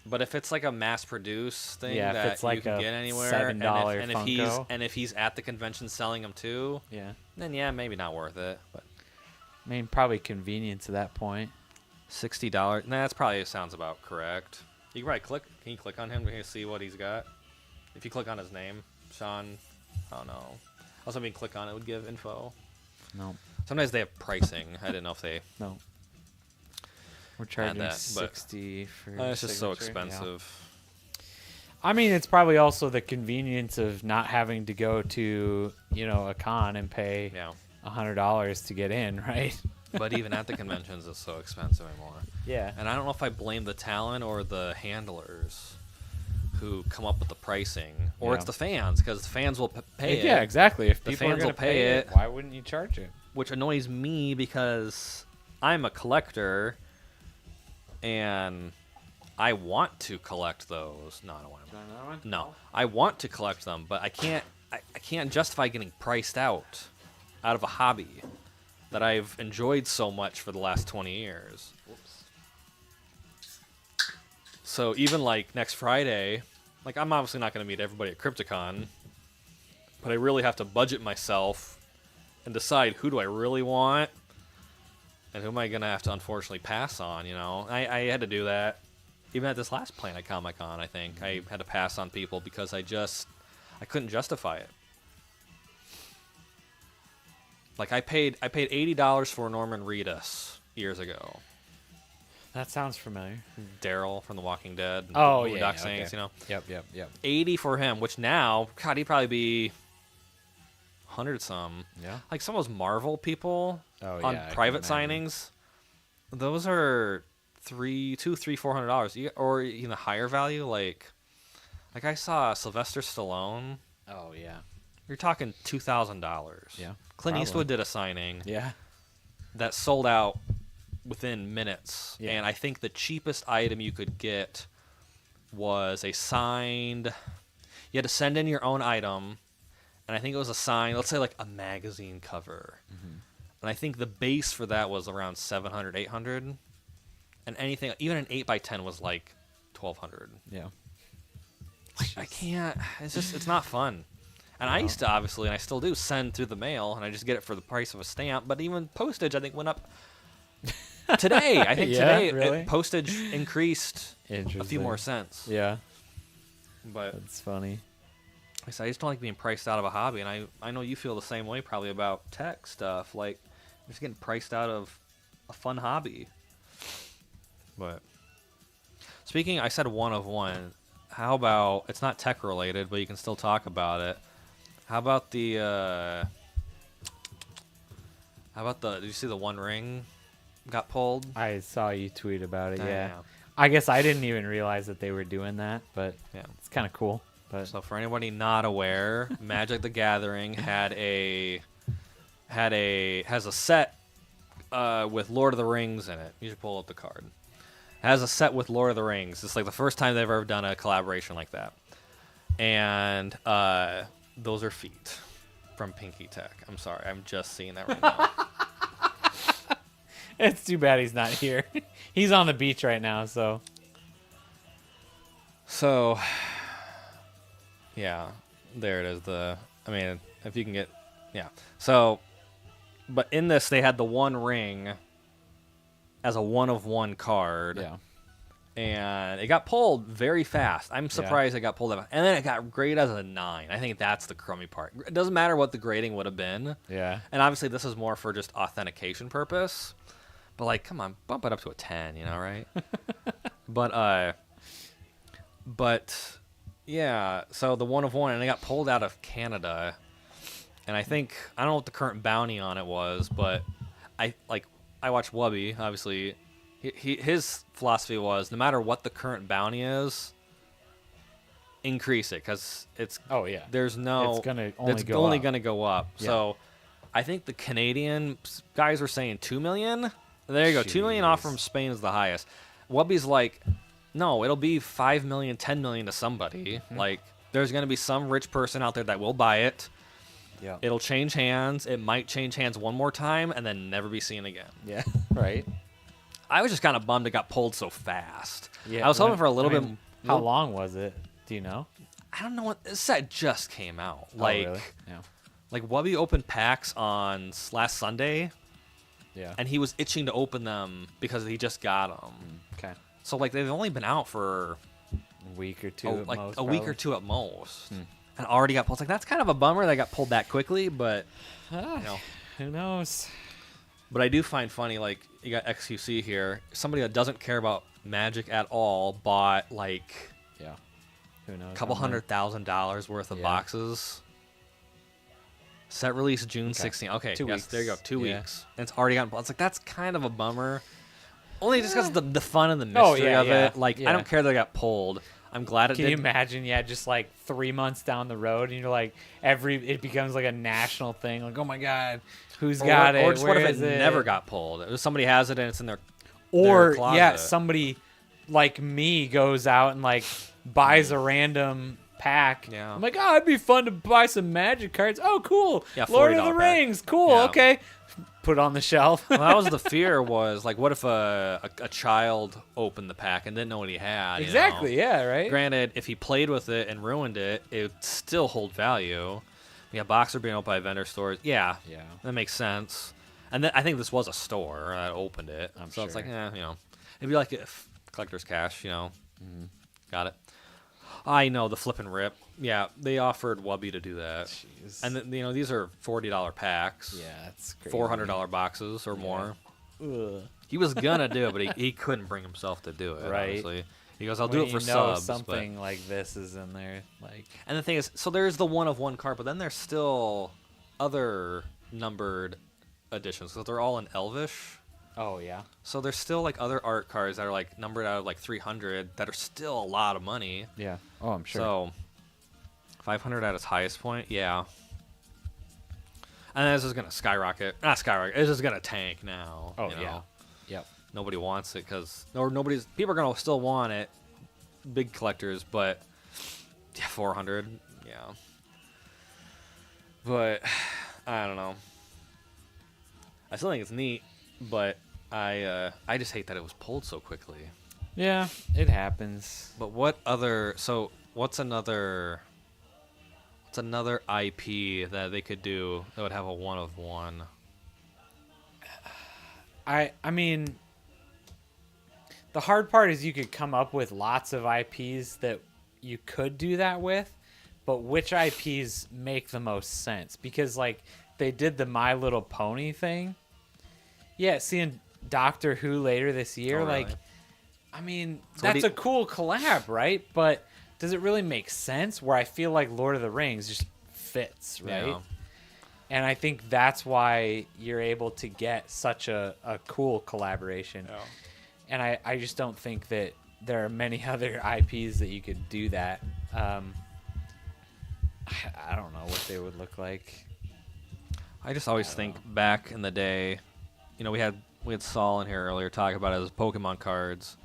But if it's like a mass-produced thing Yeah, if that it's like you can a get anywhere, $7 and Funko. if he's at the convention selling them too, Yeah. then yeah, maybe not worth it. But I mean, probably convenience at that point. $60, nah, that's probably sounds about correct. You can probably click. Can you click on him to see what he's got? If you click on his name, Sean, I don't know. Also, if you click on it, would give info. No. Sometimes they have pricing. I didn't know if they. No. We're charging that, but- 60 for It's just so signature. Yeah. expensive. I mean, it's probably also the convenience of not having to go to, a con and pay Yeah. $100 to get in, right? But even at the conventions, it's so expensive anymore. Yeah. And I don't know if I blame the talent or the handlers who come up with the pricing, or Yeah. it's the fans, because the fans will pay it. Yeah, exactly. If The people are fans going will to pay pay it. why wouldn't you charge it? Which annoys me because I'm a collector and I want to collect those. No, I don't want them. No, I want to collect them, but I can't. I can't justify getting priced out of a hobby that I've enjoyed so much for the last 20 years. Whoops. So even like next Friday, like I'm obviously not going to meet everybody at Crypticon, but I really have to budget myself and decide who do I really want and who am I going to have to unfortunately pass on, I had to do that. Even at this last Planet Comic Con, I think I had to pass on people because I couldn't justify it. Like I paid $80 for Norman Reedus years ago. That sounds familiar. Daryl from The Walking Dead. Oh, Boondock yeah. Saints, Okay. Yep. 80 for him, which now, God, he'd probably be 100 some. Yeah. Like some of those Marvel people Oh, on yeah, I can private imagine. signings, those are $400, or even a higher value. Like I saw Sylvester Stallone. Oh, yeah. You're talking $2,000. Yeah. Clint probably. Eastwood did a signing Yeah. that sold out within minutes. Yeah. And I think the cheapest item you could get was a signed. You had to send in your own item, and I think it was a signed, let's say like a magazine cover. Mm-hmm. And I think the base for that was around 700, 800. And anything, even an 8x10 was like 1,200. Yeah. I can't. It's not fun. And I used to, obviously, and I still do, send through the mail, and I just get it for the price of a stamp. But even postage, I think, went up today. I think Yeah, today really? postage increased a few Interesting. more cents. Yeah. But That's funny. I said, I just don't like being priced out of a hobby. And I know you feel the same way probably about tech stuff. Like, just getting priced out of a fun hobby. But speaking, I said 1 of 1. How about, it's not tech related, but you can still talk about it. How about did you see the One Ring got pulled? I saw you tweet about it, yeah. Damn. I guess I didn't even realize that they were doing that, but Yeah. it's kind of cool. But So for anybody not aware, Magic the Gathering has a set with Lord of the Rings in it. You should pull up the card. Has a set with Lord of the Rings. It's like the first time they've ever done a collaboration like that. And those are feet from Pinky Tech. I'm sorry, I'm just seeing that right now. it's too bad he's not here. He's on the beach right now, so So, yeah, there it is. If you can get, yeah. So, but in this, they had the One Ring as a 1 of 1 card. yeah. and it got pulled very fast. I'm surprised it got pulled out. And then it got graded as a 9. I think that's the crummy part. It doesn't matter what the grading would have been. Yeah. And obviously this is more for just authentication purpose. But like, come on, bump it up to a 10, right? But yeah, so the 1 of 1, and it got pulled out of Canada. And I think, I don't know what the current bounty on it was, but I watched Wubby, obviously. His philosophy was, no matter what the current bounty is, increase it, because it's there's no, it's gonna it's go only up. gonna go up. Yeah. So I think the Canadian guys were saying 2 million. There you go, 2 million off Jeez. from Spain is the highest. Wubby's like, no, it'll be 5 million, 10 million to somebody. Like, there's gonna be some rich person out there that will buy it. Yeah. It'll change hands. It might change hands one more time and then never be seen again. Yeah. Right. I was just kind of bummed it got pulled so fast. Yeah. I was hoping for a little bit. How long was it? Do you know? I don't know what this set just came out. Oh, really? Yeah. Like Wubby opened packs on last Sunday, Yeah. and he was itching to open them because he just got them. Okay. So like they've only been out for A week or two. at like most, a week or probably. two at most, and already got pulled. It's like that's kind of a bummer. They got pulled that quickly, but Ah, you know. who knows? But I do find funny, like, you got XQC here. Somebody that doesn't care about Magic at all bought, like, Yeah. Who knows? a couple I'm like- $100,000 worth of Yeah. boxes. Set release June Okay. 16th. Okay, 2 yes, weeks. there you go. 2 Yeah. weeks. And it's already gotten. It's like, that's kind of a bummer. Only just because of the fun and the Oh, mystery yeah, of yeah, it. Like, I yeah. don't care that it got pulled. I'm glad it Can did. you imagine? Yeah, just like 3 months down the road, and you're like, it becomes like a national thing. Like, oh my god, who's got it? Or just what Where if is it never got pulled? Somebody has it and it's in their Or closet. yeah, somebody like me goes out and like buys a random pack. Yeah. I'm like, oh, it'd be fun to buy some Magic cards. Oh, cool. Yeah, Lord of the $40 pack. Rings. Cool. Yeah. Okay. Put it on the shelf. Well, that was the fear, was like, what if a child opened the pack and didn't know what he had? you know? Exactly. Yeah. Right. Granted, if he played with it and ruined it, it would still hold value. Yeah, boxes are being opened by vendor stores. Yeah, Yeah. that makes sense. And I think this was a store that opened it. I'm so it's sure. like, it'd be like if collector's cash, Mm-hmm. Got it. I know, the flip and rip. Yeah, they offered Wubby to do that. Jeez. And these are $40 packs. Yeah, that's crazy. $400 boxes or more. Ugh. He was gonna do it, but he couldn't bring himself to do it. Right. Honestly. He goes, "I'll When do it for you know subs." something like this is in there. Like, And the thing is, so there's the 1 of 1 card, but then there's still other numbered editions, because they're all in Elvish. oh yeah. So there's still like other art cards that are like numbered out of like 300 that are still a lot of money. Yeah. Oh, I'm sure. So 500 at its highest point, yeah. And this is gonna skyrocket. Not skyrocket. It's just gonna tank now. oh you know? yeah. Yep. Nobody wants it people are gonna still want it, big collectors, but yeah, 400, yeah. But I don't know. I still think it's neat, but I just hate that it was pulled so quickly. Yeah, it happens. But what's another IP that they could do that would have a 1 of 1? I mean, the hard part is you could come up with lots of IPs that you could do that with, but which IPs make the most sense? Because like they did the My Little Pony thing. Yeah, seeing Doctor Who later this year, Oh, really? like, I mean, So what that's do a you- cool collab, right? But does it really make sense? Where I feel like Lord of the Rings just fits, right? Yeah. And I think that's why you're able to get such a cool collaboration. And I just don't think that there are many other IPs that you could do that. I don't know what they would look like. I just always think back in the day, we had Saul in here earlier talking about his Pokemon cards.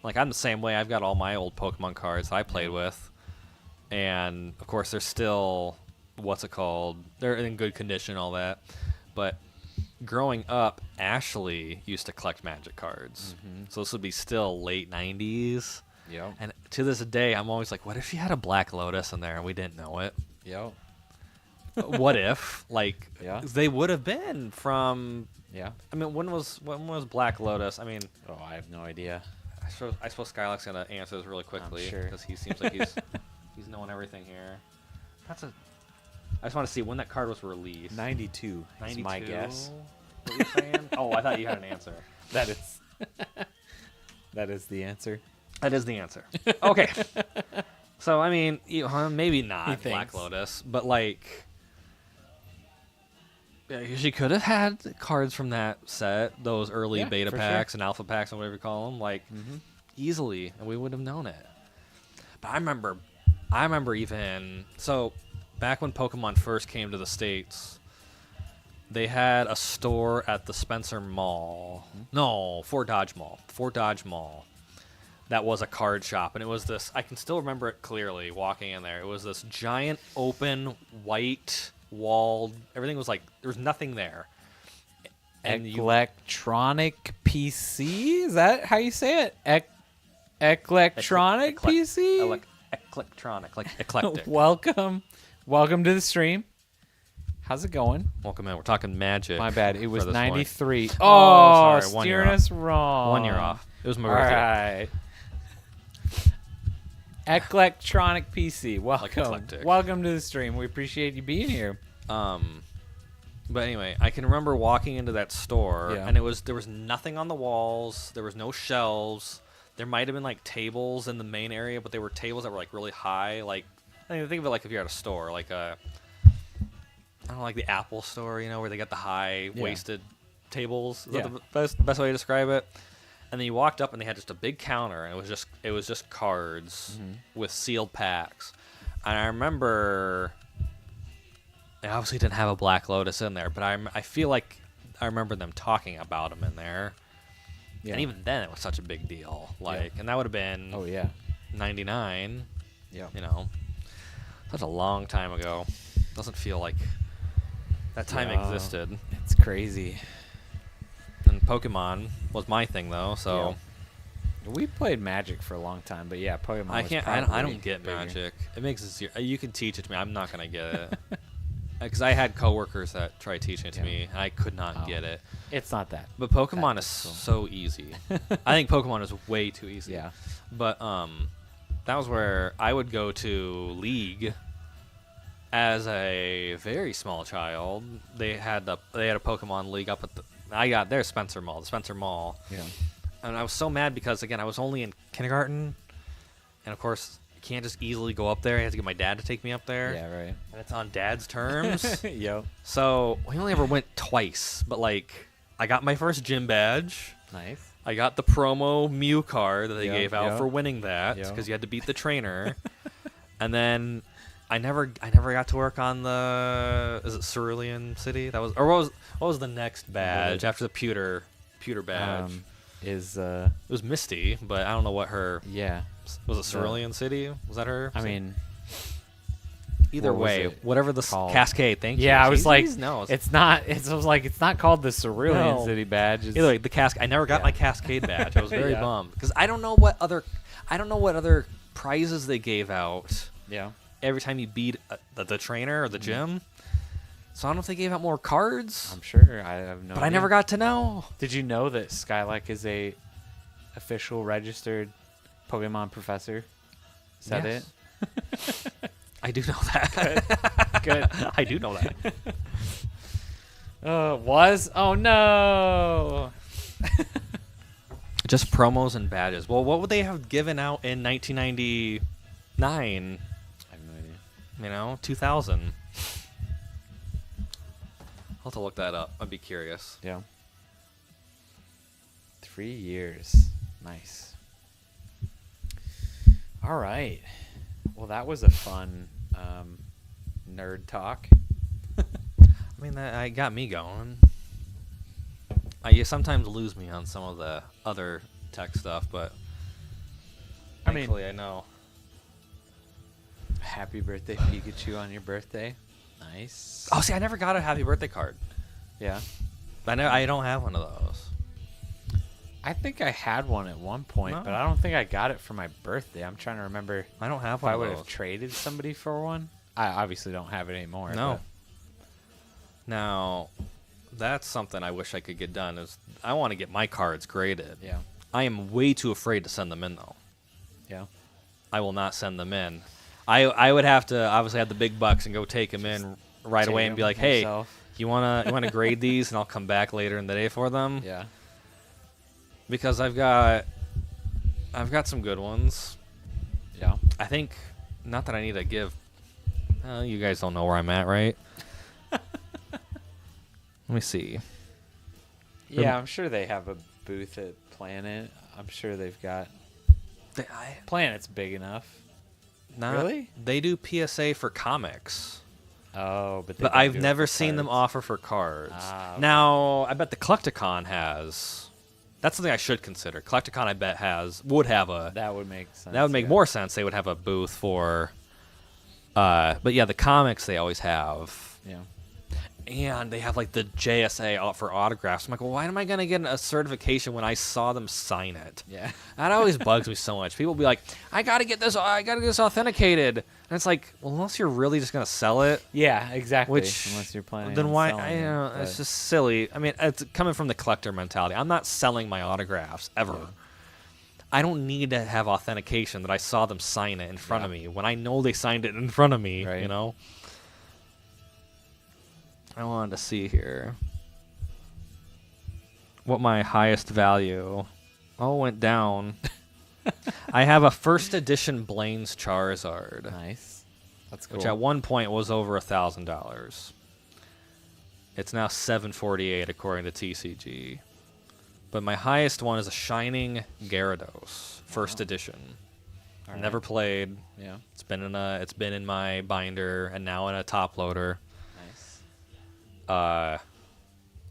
Like, I'm the same way. I've got all my old Pokemon cards I played with, and of course they're still they're in good condition, all that. But growing up, Ashley used to collect Magic cards, so this would be still late 90s. Yep. And to this day, I'm always like, what if she had a Black Lotus in there and we didn't know it? Yep. What if, like, Yeah. they would have been from? Yeah. I mean, when was Black Lotus? I mean, Oh, I have no idea. I suppose Skylark's gonna answer this really quickly sure. because he seems like he's knowing everything here. I just want to see when that card was released. 92 is my guess. What are you saying? Oh, I thought you had an answer. That is that is the answer. That is the answer. Okay. So I mean, maybe not He Black thinks. Lotus, but like, she could have had cards from that set, those early Yeah, beta for packs and alpha packs and whatever you call them, like easily, and we would have known it. But I remember even so back when Pokemon first came to the States. They had a store at the Spencer Mall. No, Fort Dodge Mall. Fort Dodge Mall. That was a card shop. And it was this, I can still remember it clearly walking in there. It was this giant, open, white, walled, everything was like, there was nothing there. And Electronic PC? Is that how you say it? Electronic PC? Electronic, like eclectic. Welcome to the stream. How's it going? Welcome in. We're talking magic. My bad. It for was this one. 93. Oh, sorry. 1 year steering off. us wrong. 1 year off. It was my All birthday. right. Electronic PC. Welcome. eclectic. Welcome to the stream. We appreciate you being here. But anyway, I can remember walking into that store, Yeah. and there was nothing on the walls. There was no shelves. There might have been like tables in the main area, but they were tables that were like really high. Like, I mean, think of it like if you're at a store, like I don't know, like the Apple store, where they got the high waisted tables. Is that the best way to describe it? And then you walked up, and they had just a big counter, and it was just cards with sealed packs. And I remember. They obviously didn't have a Black Lotus in there, but I feel like I remember them talking about them in there. Yeah. And even then, it was such a big deal. And that would have been Oh, yeah. 99. Yeah. Such a long time ago. Doesn't feel like that time Yeah. existed. It's crazy. And Pokemon was my thing, though. So We played Magic for a long time, but yeah, Pokemon I was can't. I probably don't get bigger. Magic. It makes it. You can teach it to me. I'm not gonna get it. Because I had coworkers that tried teaching it to me, and I could not get it. It's not that. But Pokemon is difficult. so easy. I think Pokemon is way too easy. Yeah. But that was where I would go to League as a very small child. They had a Pokemon League up at the Spencer Mall. Yeah. And I was so mad because again I was only in kindergarten, and of course you can't just easily go up there. I had to get my dad to take me up there. Yeah, right. And it's on Dad's terms. Yo. So we only ever went twice, but like I got my first gym badge. Nice. I got the promo Mew card that they Yep, gave out yep. for winning that Yep. because you had to beat the trainer. And then I never got to work on is it Cerulean City? That was what was the next badge after the pewter badge? It was Misty, but I don't know what her yeah. was. It Cerulean City? Was that her? I mean, either what was way, it whatever the called? Cascade. Thank you. yeah, I was like, no, it's not. It's I was like, it's not called the Cerulean No. City badge. It's, either way, the Cascade. I never got Yeah. my Cascade badge. I was very Yeah. bummed because I don't know what other prizes they gave out yeah. every time you beat the trainer or the gym. So I don't know if they gave out more cards, I'm sure. I have no. but I idea. never got to know. Did you know that Skylark is a official registered Pokemon professor? Is that Yes. it? I do know that. Good. I do know that. Was? Oh no. Just promos and badges. Well, what would they have given out in 1999? I have no idea. 2000. I'll have to look that up. I'd be curious. Yeah. 3 years. Nice. All right. Well, that was a fun nerd talk. I mean, that got me going. You sometimes lose me on some of the other tech stuff, but I mean- thankfully I know. Happy birthday, Pikachu, on your birthday. Nice. Oh, see, I never got a happy birthday card. Yeah. I don't have one of those. I think I had one at one point, No. but I don't think I got it for my birthday. I'm trying to remember I don't have if one I of would those. have traded somebody for one. I obviously don't have it anymore. No. Now, that's something I wish I could get done. Is I want to get my cards graded. but- yeah. I am way too afraid to send them in, though. Yeah. I will not send them in. I would have to obviously have the big bucks and go take them in right away and be like, hey, you wanna grade these, and I'll come back later in the day for them. Yeah. Because I've got some good ones. Yeah. I think, not that I need to give. You guys don't know where I'm at, right? Let me see. Yeah, I'm sure they have a booth at Planet. I'm sure they've got. Planet's big enough. Really? They do PSA for comics. Oh, but But I've never seen them offer for cards. Okay. Now, I bet the Collecticon has. That's something I should consider. Collecticon, I bet, would have a. That would make sense. That would make more sense. They would have a booth for. But yeah, the comics they always have. Yeah. And they have like the JSA out for autographs. I'm like, well, why am I gonna get a certification when I saw them sign it? Yeah. That always bugs me so much. People will be like, I gotta get this authenticated, and it's like, well, unless you're really just gonna sell it, Yeah, exactly. which Unless you're planning. then on why? selling It's but- just silly. I mean, it's coming from the collector mentality. I'm not selling my autographs ever. Yeah. I don't need to have authentication that I saw them sign it in front of me when I know they signed it in front of me. Right. You know. I wanted to see here what my highest value. Oh, went down. I have a first edition Blaine's Charizard, Nice. That's cool. which at one point was over $1,000. It's now $748 according to TCG. But my highest one is a Shining Gyarados, first edition. All Never right. played. Yeah. It's been in my binder and now in a top loader. Nice.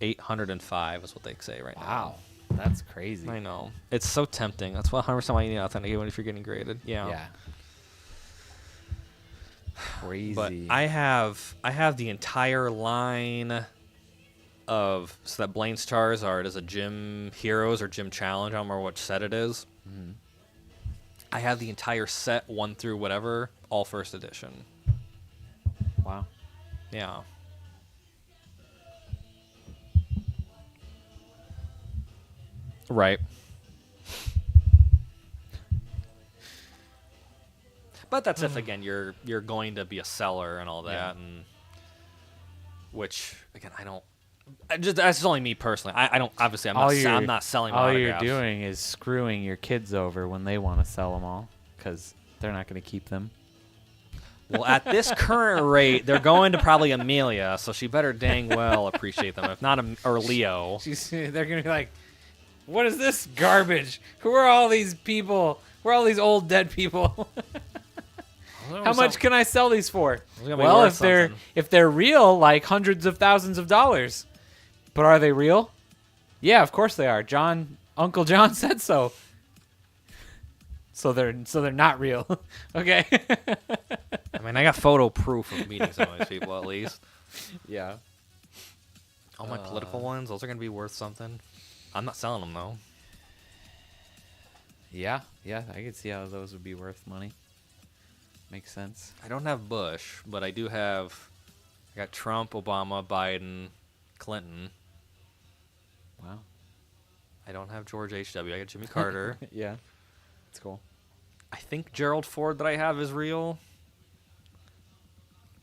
805 is what they say right now. Wow. That's crazy. I know. It's so tempting. That's why 100% why you need authentication if you're getting graded. Yeah. Yeah. Crazy. But I have the entire line of that Blaine's Charizard is a Gym Heroes or Gym Challenge. I don't remember which set it is. Mm-hmm. I have the entire set 1 through whatever, all first edition. Wow. Yeah. Right. But that's if again you're going to be a seller and all that, Yeah. and which again that's only me personally. I don't obviously I'm not selling my All autographs. you're doing is screwing your kids over when they want to sell them all because they're not going to keep them. Well, at this current rate, they're going to probably Amelia, so she better dang well appreciate them. If not, or Leo. They're going to be like, what is this garbage? Who are all these people? Who are all these old dead people? How much can I sell these for? gonna be Well, worth something. if they're real, like hundreds of thousands of dollars. But are they real? Yeah, of course they are. Uncle John said so. So they're not real. Okay. I mean, I got photo proof of meeting some of these people at least. Yeah. All my political ones, those are going to be worth something. I'm not selling them, though. Yeah, I could see how those would be worth money. Makes sense. I don't have Bush, but I got Trump, Obama, Biden, Clinton. Wow. I don't have George H.W. I got Jimmy Carter. Yeah. It's cool. I think Gerald Ford that I have is real.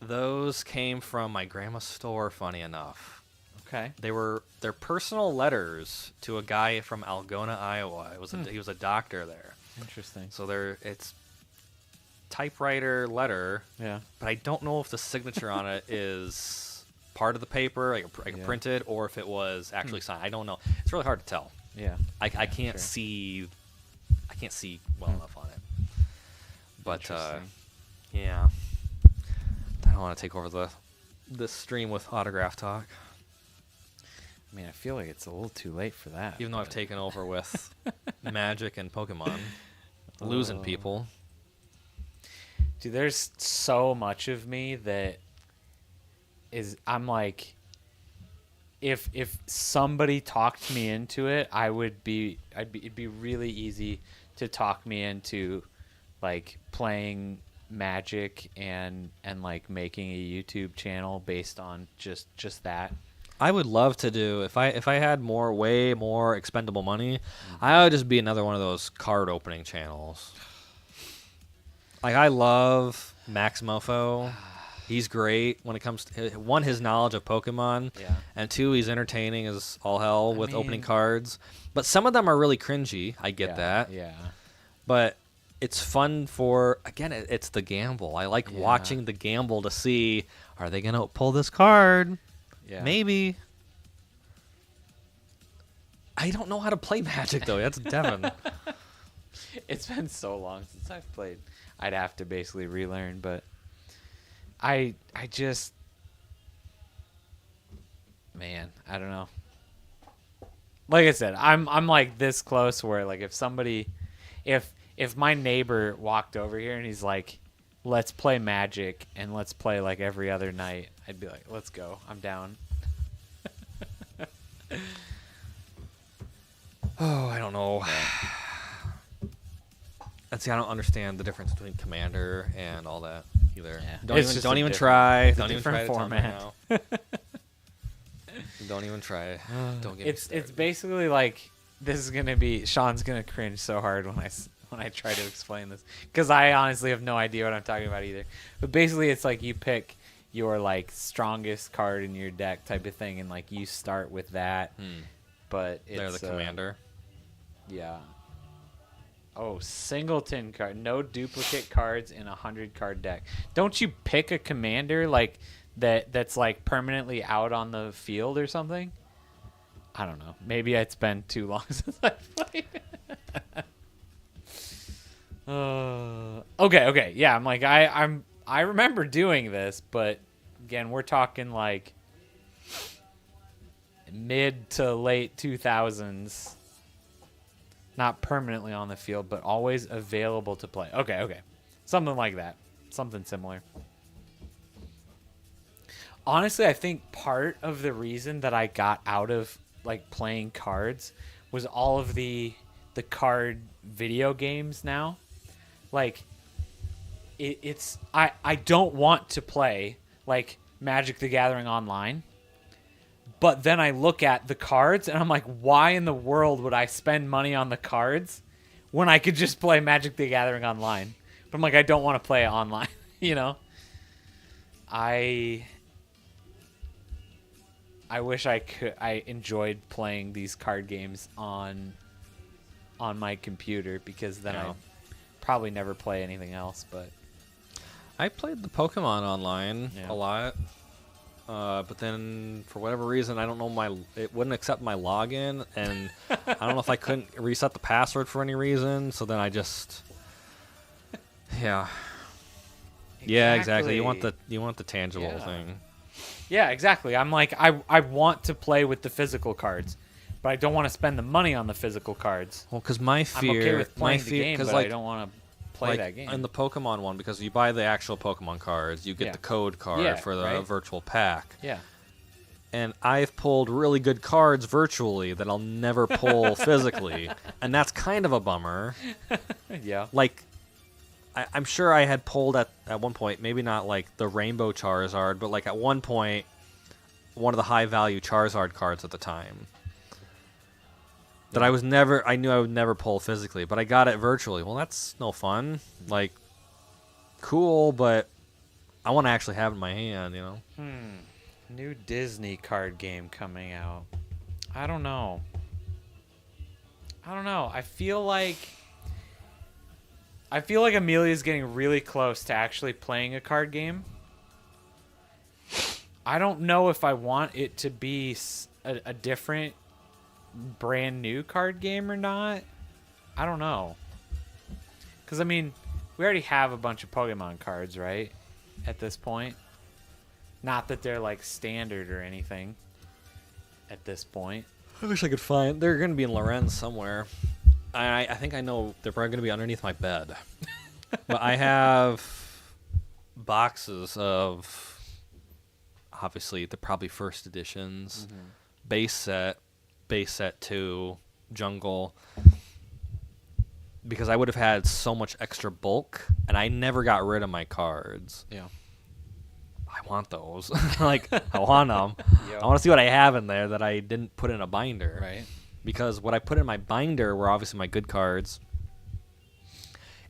Those came from my grandma's store, funny enough. Okay. They're personal letters to a guy from Algona, Iowa. He was a doctor there. Interesting. So it's typewriter letter, Yeah. but I don't know if the signature on it is part of the paper, like Yeah. printed, or if it was actually signed. I don't know. It's really hard to tell. Yeah. I can't sure. see. I can't see well enough on it. But Interesting. yeah, I don't want to take over the stream with autograph talk, I mean, I feel like it's a little too late for that. even though I've but- taken over with Magic and Pokemon, losing Oh. people. Dude, there's so much of me that I'm like, if somebody talked me into it, it'd be really easy to talk me into like playing Magic and like making a YouTube channel based on just that. I would love to do if I had way more expendable money, I would just be another one of those card opening channels. Like I love Max Mofo. He's great when it comes to one, his knowledge of Pokemon, Yeah. and two, he's entertaining as all hell with opening mean- cards. But some of them are really cringy. I get that. Yeah. But it's fun for, again, it's the gamble. I like Yeah. watching the gamble to see, are they going to pull this card? Yeah. Maybe. I don't know how to play Magic, though. That's Devon. It's been so long since I've played. I'd have to basically relearn, but I just, man, I don't know. Like I said, I'm like this close where like if somebody, if my neighbor walked over here and he's like, let's play Magic and let's play like every other night, I'd be like, let's go, I'm down. Oh, I don't know. Let's see, I don't understand the difference between Commander and all that either. Yeah. Don't It's even just don't a even different- try. it's a Don't even try different to tell me format. now. Don't even try. Don't get me It's started. basically like this is gonna be Sean's gonna cringe so hard when I try to explain this because I honestly have no idea what I'm talking about either. But basically, it's like you pick your like strongest card in your deck type of thing, and like you start with that. But it's They're the Commander. Yeah. Oh, singleton card. No duplicate cards in a 100-card deck. Don't you pick a commander like that's like permanently out on the field or something? I don't know. Maybe it's been too long since I played. Okay. Yeah, I'm like I remember doing this, but again, we're talking like mid to late 2000s. Not permanently on the field, but always available to play. Okay. Something like that. Something similar. Honestly, I think part of the reason that I got out of like playing cards was all of the card video games now. Like it's I don't want to play like Magic the Gathering online. But then I look at the cards and I'm like, why in the world would I spend money on the cards when I could just play Magic the Gathering online? But I'm like, I don't want to play it online, you know? I wish I enjoyed playing these card games on my computer because then Yeah. I'd probably never play anything else, but I played the Pokemon online Yeah. a lot. But then for whatever reason, I don't know, it wouldn't accept my login, and I don't know if I couldn't reset the password for any reason. So then I just, yeah, exactly. You want the tangible Yeah. thing. yeah, exactly. I'm like, I want to play with the physical cards, but I don't want to spend the money on the physical cards. Well, because my I'm fear, okay with playing my the fear, game, because but like I don't want to play like that game. in the Pokemon one, because you buy the actual Pokemon cards, you get Yeah. the code card Yeah, for the right. virtual pack. Yeah. And I've pulled really good cards virtually that I'll never pull physically, and that's kind of a bummer. Yeah. Like, I'm sure I had pulled at one point, maybe not like the Rainbow Charizard, but like at one point, one of the high value Charizard cards at the time. That I knew I would never pull physically, but I got it virtually. Well, that's no fun. Like, cool, but I want to actually have it in my hand, you know? New Disney card game coming out. I don't know. I feel like Amelia's getting really close to actually playing a card game. I don't know if I want it to be a different brand new card game or not. I don't know. Because, I mean, we already have a bunch of Pokemon cards, right? At this point. Not that they're, like, standard or anything at this point. I wish I could find. They're going to be in Lorenz somewhere. I think I know they're probably going to be underneath my bed. But I have boxes of, obviously, the probably first editions, base set 2, jungle, because I would have had so much extra bulk, and I never got rid of my cards. Yeah. I I want those. Like, I want them. Yep. I want to see what I have in there that I didn't put in a binder. Right. Because what I put in my binder were obviously my good cards.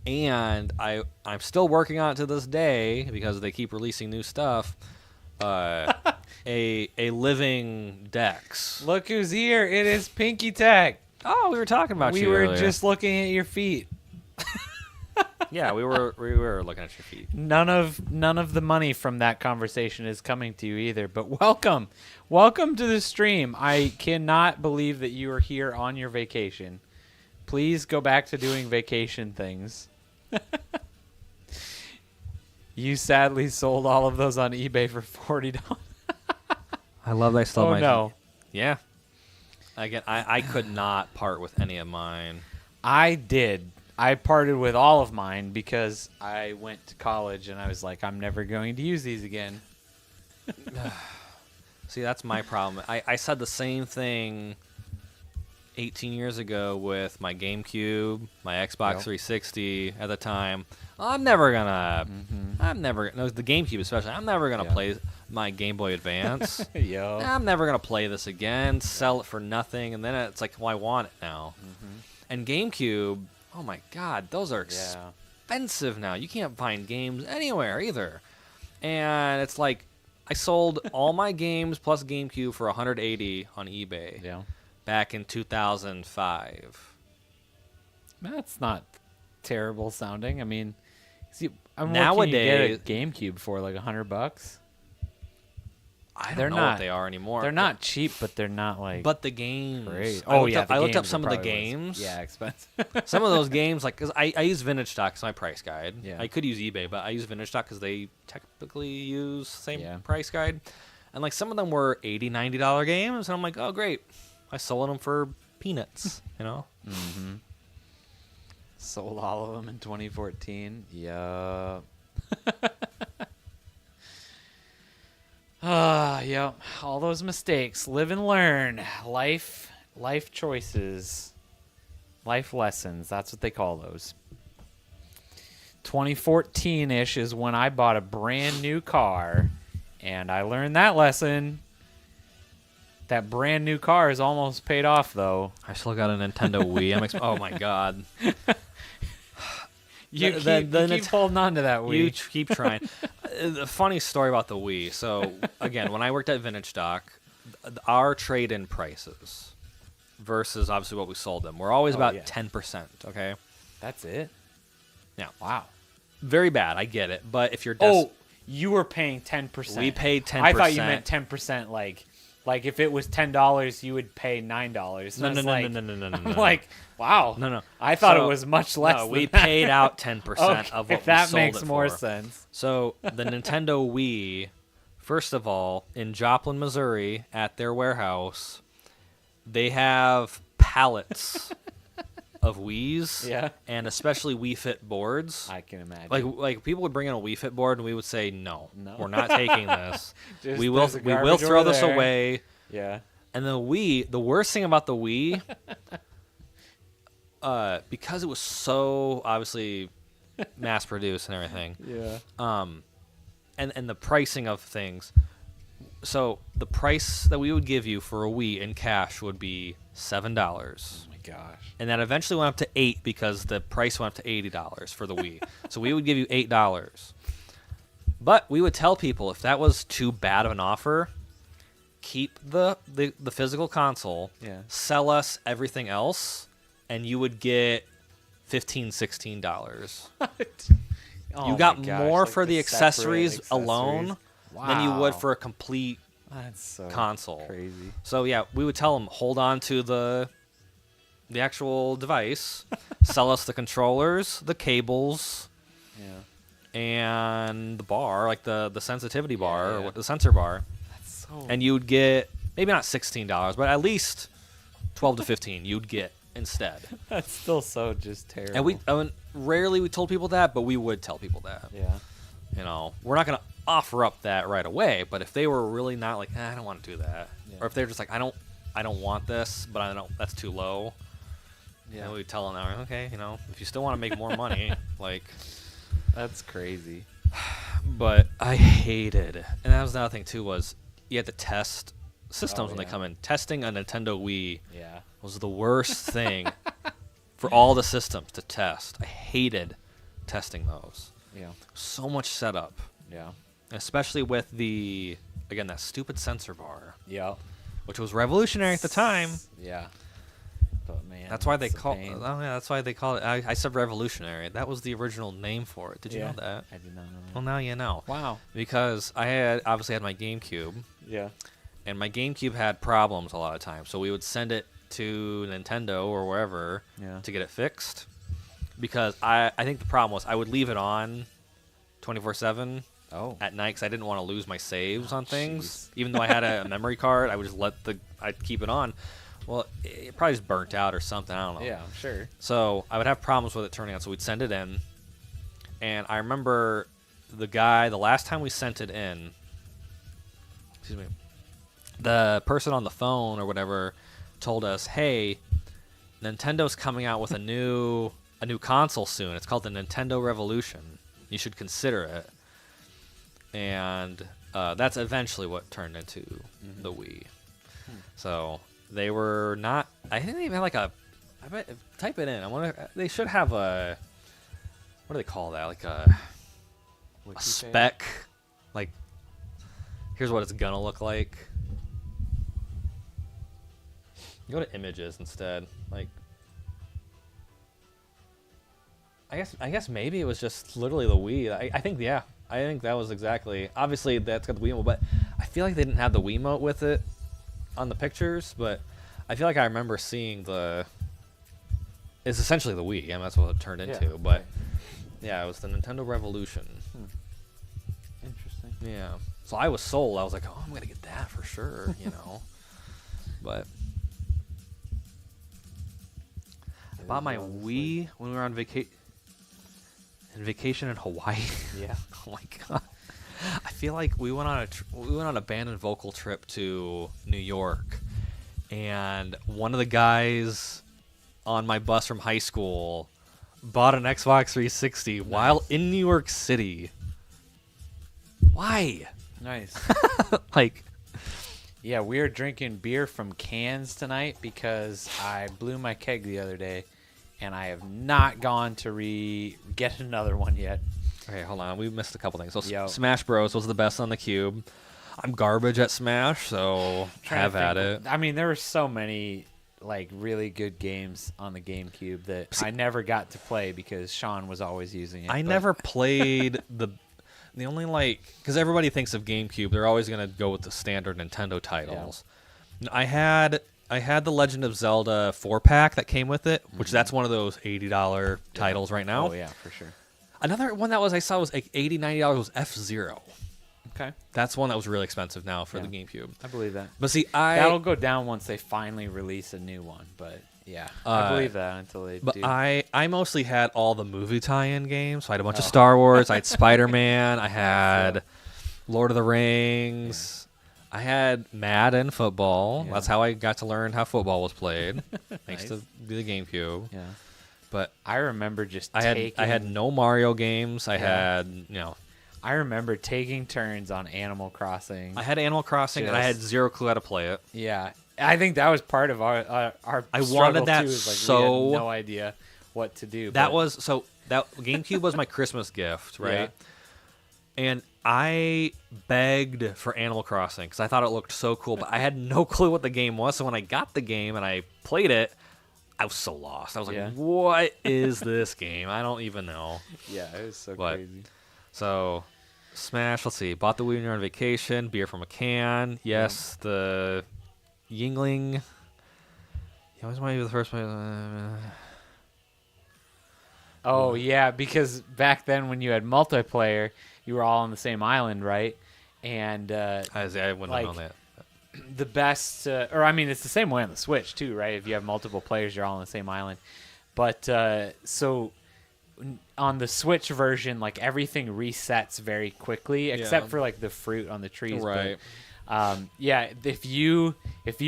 And I'm still working on it to this day because they keep releasing new stuff. A living Dex. Look who's here. It is Pinky Tech. Oh, we were talking about We you were earlier. just looking at your feet. Yeah, we were looking at your feet. None of the money from that conversation is coming to you either. But welcome to the stream. I cannot believe that you are here on your vacation. Please go back to doing vacation things. You sadly sold all of those on eBay for $40. I love that I still Oh have my no, Yeah. Again, I could not part with any of mine. I did. I parted with all of mine because I went to college and I was like, I'm never going to use these again. See, that's my problem. I said the same thing 18 years ago with my GameCube, my Xbox Yep. 360 at the time. I'm never gonna, no, the GameCube especially, I'm never gonna Yeah. play my Game Boy Advance. Yo. I'm never gonna play this again, sell it for nothing, and then it's like, well, I want it now. And GameCube, oh my God, those are Yeah. expensive now. You can't find games anywhere either. And it's like, I sold all my games plus GameCube for $180 on eBay Yeah. back in 2005. That's not terrible sounding. I mean, see, I'm Nowadays- get a GameCube for like $100. I They're don't know not- what they are anymore. They're not cheap, but they're not like But the games. great. I Oh looked yeah, up, the I looked up games some are of the probably games. Yeah, expensive. Some of those games, like, because I use Vintage Stock as my price guide. Yeah. I could use eBay, but I use Vintage Stock because they technically use same Yeah. price guide. And like some of them were $80, $90 games, and I'm like, oh great, I sold them for peanuts, you know. Sold all of them in 2014. Yup. Yep. All those mistakes. Live and learn. Life choices. Life lessons. That's what they call those. 2014-ish is when I bought a brand new car, and I learned that lesson. That brand new car is almost paid off, though. I still got a Nintendo Wii. Oh my God. You Then- keep, then you it's- keep holding on to that Wii. You keep trying. The funny story about the Wii. So again, when I worked at Vintage Stock, our trade-in prices versus obviously what we sold them were always about yeah. 10%. Okay, That's it? now Wow. very bad. I get it, but if you're Oh, you were paying 10%. we paid 10%. I thought you meant 10%. Like if it was $10, you would pay $9. No, And no, I was no, like, no, no, no, no, no, I'm no. like, wow. No. I thought So- it was much less. No, than we that. paid out 10% Okay, of what that we sold makes it more for. sense. So the Nintendo Wii, first of all, in Joplin, Missouri, at their warehouse, they have pallets of Wiis, Yeah. and especially Wii Fit boards. I can imagine. Like people would bring in a Wii Fit board, and we would say, no. No. We're not taking this. Just- we will there's a we will garbage throw over this there. away. Yeah. And the Wii, the worst thing about the Wii, because it was so obviously mass produced and everything, Yeah. and the pricing of things. So the price that we would give you for a Wii in cash would be $7, Oh my gosh. and that eventually went up to $8 because the price went up to $80 for the Wii. So we would give you $8, but we would tell people if that was too bad of an offer, keep the physical console, Yeah. sell us everything else, and you would get $15, $16. Oh You got my gosh, more like for the separate accessories alone than you would Wow. for a complete That's so console. crazy. So yeah, we would tell them hold on to the actual device, sell us the controllers, the cables, Yeah. and the bar, like the sensitivity bar Yeah. or what the sensor bar, That's so. and you would get maybe not $16, but at least 12 to 15 you'd get instead. That's still so just terrible. And rarely we told people that, but we would tell people that. Yeah. You know, we're not gonna offer up that right away, but if they were really not like, I don't want to do that, Yeah. or if they're just like, I don't want this, but I don't, that's too low. Yeah. And we tell them, okay, you know, if you still want to make more money, like, That's crazy. But I hated, and that was another thing too, was you had to test systems when they yeah. come in. Testing a Nintendo Wii Yeah. was the worst thing for all the systems to test. I hated testing those. Yeah. So much setup, Yeah. especially with again, that stupid sensor bar, Yeah. which was revolutionary at the time. Yeah. But man, That's why they it's a call. pain. Oh yeah, that's why they call it. I said revolutionary. That was the original name for it. Did you Yeah. know that? I did not know that. Well, now you know. Wow. Because I had obviously had my GameCube, Yeah. and my GameCube had problems a lot of times. So we would send it to Nintendo or wherever Yeah. to get it fixed. Because I think the problem was I would leave it on 24/7 Oh. at night because I didn't want to lose my saves on things. jeez. Even though I had a memory card, I would just I'd keep it on. Well, it probably just burnt out or something. I don't know. Yeah, I'm sure. So I would have problems with it turning on. So we'd send it in, and I remember the last time we sent it in. Excuse me. The person on the phone or whatever told us, "Hey, Nintendo's coming out with a new console soon. It's called the Nintendo Revolution. You should consider it." And that's eventually what turned into the Wii. So they were not. I think they even had like a. I bet type it in. I wonder. They should have a. What do they call that? Like a spec. Like, here's what it's gonna look like. You go to images instead. Like, I guess maybe it was just literally the Wii. I think yeah. I think that was exactly. Obviously, that's got the Wiimote, but I feel like they didn't have the Wiimote with it on the pictures. But I feel like I remember seeing the. It's essentially the Wii. I mean, that's what it turned into. Yeah, But yeah, it was the Nintendo Revolution. Interesting. Yeah. So I was sold. I was like, oh, I'm gonna get that for sure. You know. But I bought my Wii when we were on vacation in Hawaii. Yeah. Oh my god! I feel like we went on a band and vocal trip to New York, and one of the guys on my bus from high school bought an Xbox 360 while in New York City. Why? Nice. Like, Yeah, we are drinking beer from cans tonight because I blew my keg the other day, and I have not gone to get another one yet. okay, hold on. We missed a couple things. So Yo. Smash Bros was the best on the Cube. I'm garbage at Smash, so Trying to have at think- it. I mean, there were so many like really good games on the GameCube that I never got to play because Sean was always using it. I but- never played the only because everybody thinks of GameCube, they're always gonna go with the standard Nintendo titles. I had the Legend of Zelda 4-pack that came with it, which that's one of those $80 titles right now. Oh yeah, for sure. Another one that I saw was like $80, $90 was F-Zero. Okay, That's one that was really expensive now for Yeah. the GameCube. I believe that. But see, That'll go down once they finally release a new one. But yeah, I believe that until they But do. I mostly had all the movie tie-in games. So I had a bunch of Star Wars. I had Spider-Man. I had Lord of the Rings. I had Madden football. Yeah. That's how I got to learn how football was played, thanks Nice. to the GameCube. Yeah, But I remember just I had no Mario games. I had I remember taking turns on Animal Crossing. I had Animal Crossing, and I had Just- zero clue how to play it. Yeah, I think that was part of our I struggle, wanted that too, is, like, so- we had no idea what to do. That but- was so that GameCube was my Christmas gift, right? Yeah. And I begged for Animal Crossing because I thought it looked so cool, but I had no clue what the game was. So when I got the game and I played it, I was so lost. I was like, Yeah. "What is this game? I don't even know." yeah, it was so But- crazy. So, Smash. Let's see. Bought the Wii when you're on vacation. Beer from a can. Yes, the Yingling. You always want to be the first one. Oh yeah, because back then when you had multiplayer, you were all on the same island, right? And I wouldn't Like- have known that. the best, or I mean, it's the same way on the Switch too, right? If you have multiple players, you're all on the same island. But so on the Switch version, like everything resets very quickly, except Yeah. for like the fruit on the trees. Right. But, yeah, if you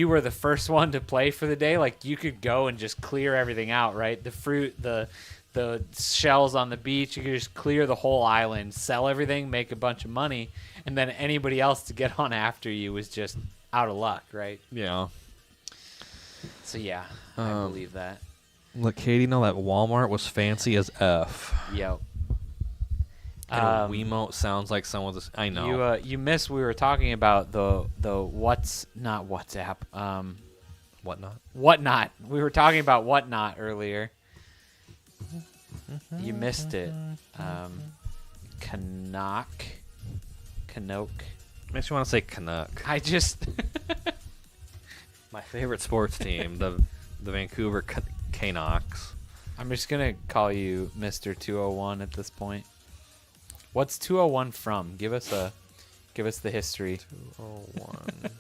were the first one to play for the day, like you could go and just clear everything out, right? The fruit, the the shells on the beach. You could just clear the whole island, sell everything, make a bunch of money, and then anybody else to get on after you was just out of luck, right? Yeah. So yeah, I believe that. Look, Katie, know that Walmart was fancy as F. Yep. And a Wiimote sounds like someone's. I know. You missed. We were talking about the not WhatsApp. Whatnot. We were talking about Whatnot earlier. You missed it. Canuck. Makes you want to say Canuck. I just. My favorite sports team, the Vancouver Canucks. I'm just gonna call you Mr. 201 at this point. What's 201 from? Give us the history. 201.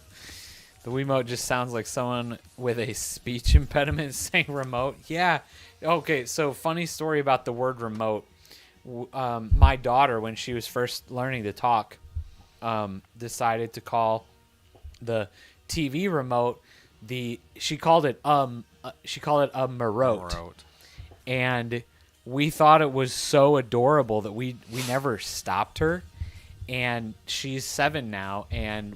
The Wiimote just sounds like someone with a speech impediment saying remote. Yeah. Okay, so funny story about the word remote. My daughter, when she was first learning to talk, decided to call the TV remote she called it a marote. And we thought it was so adorable that we never stopped her. And she's 7 now, and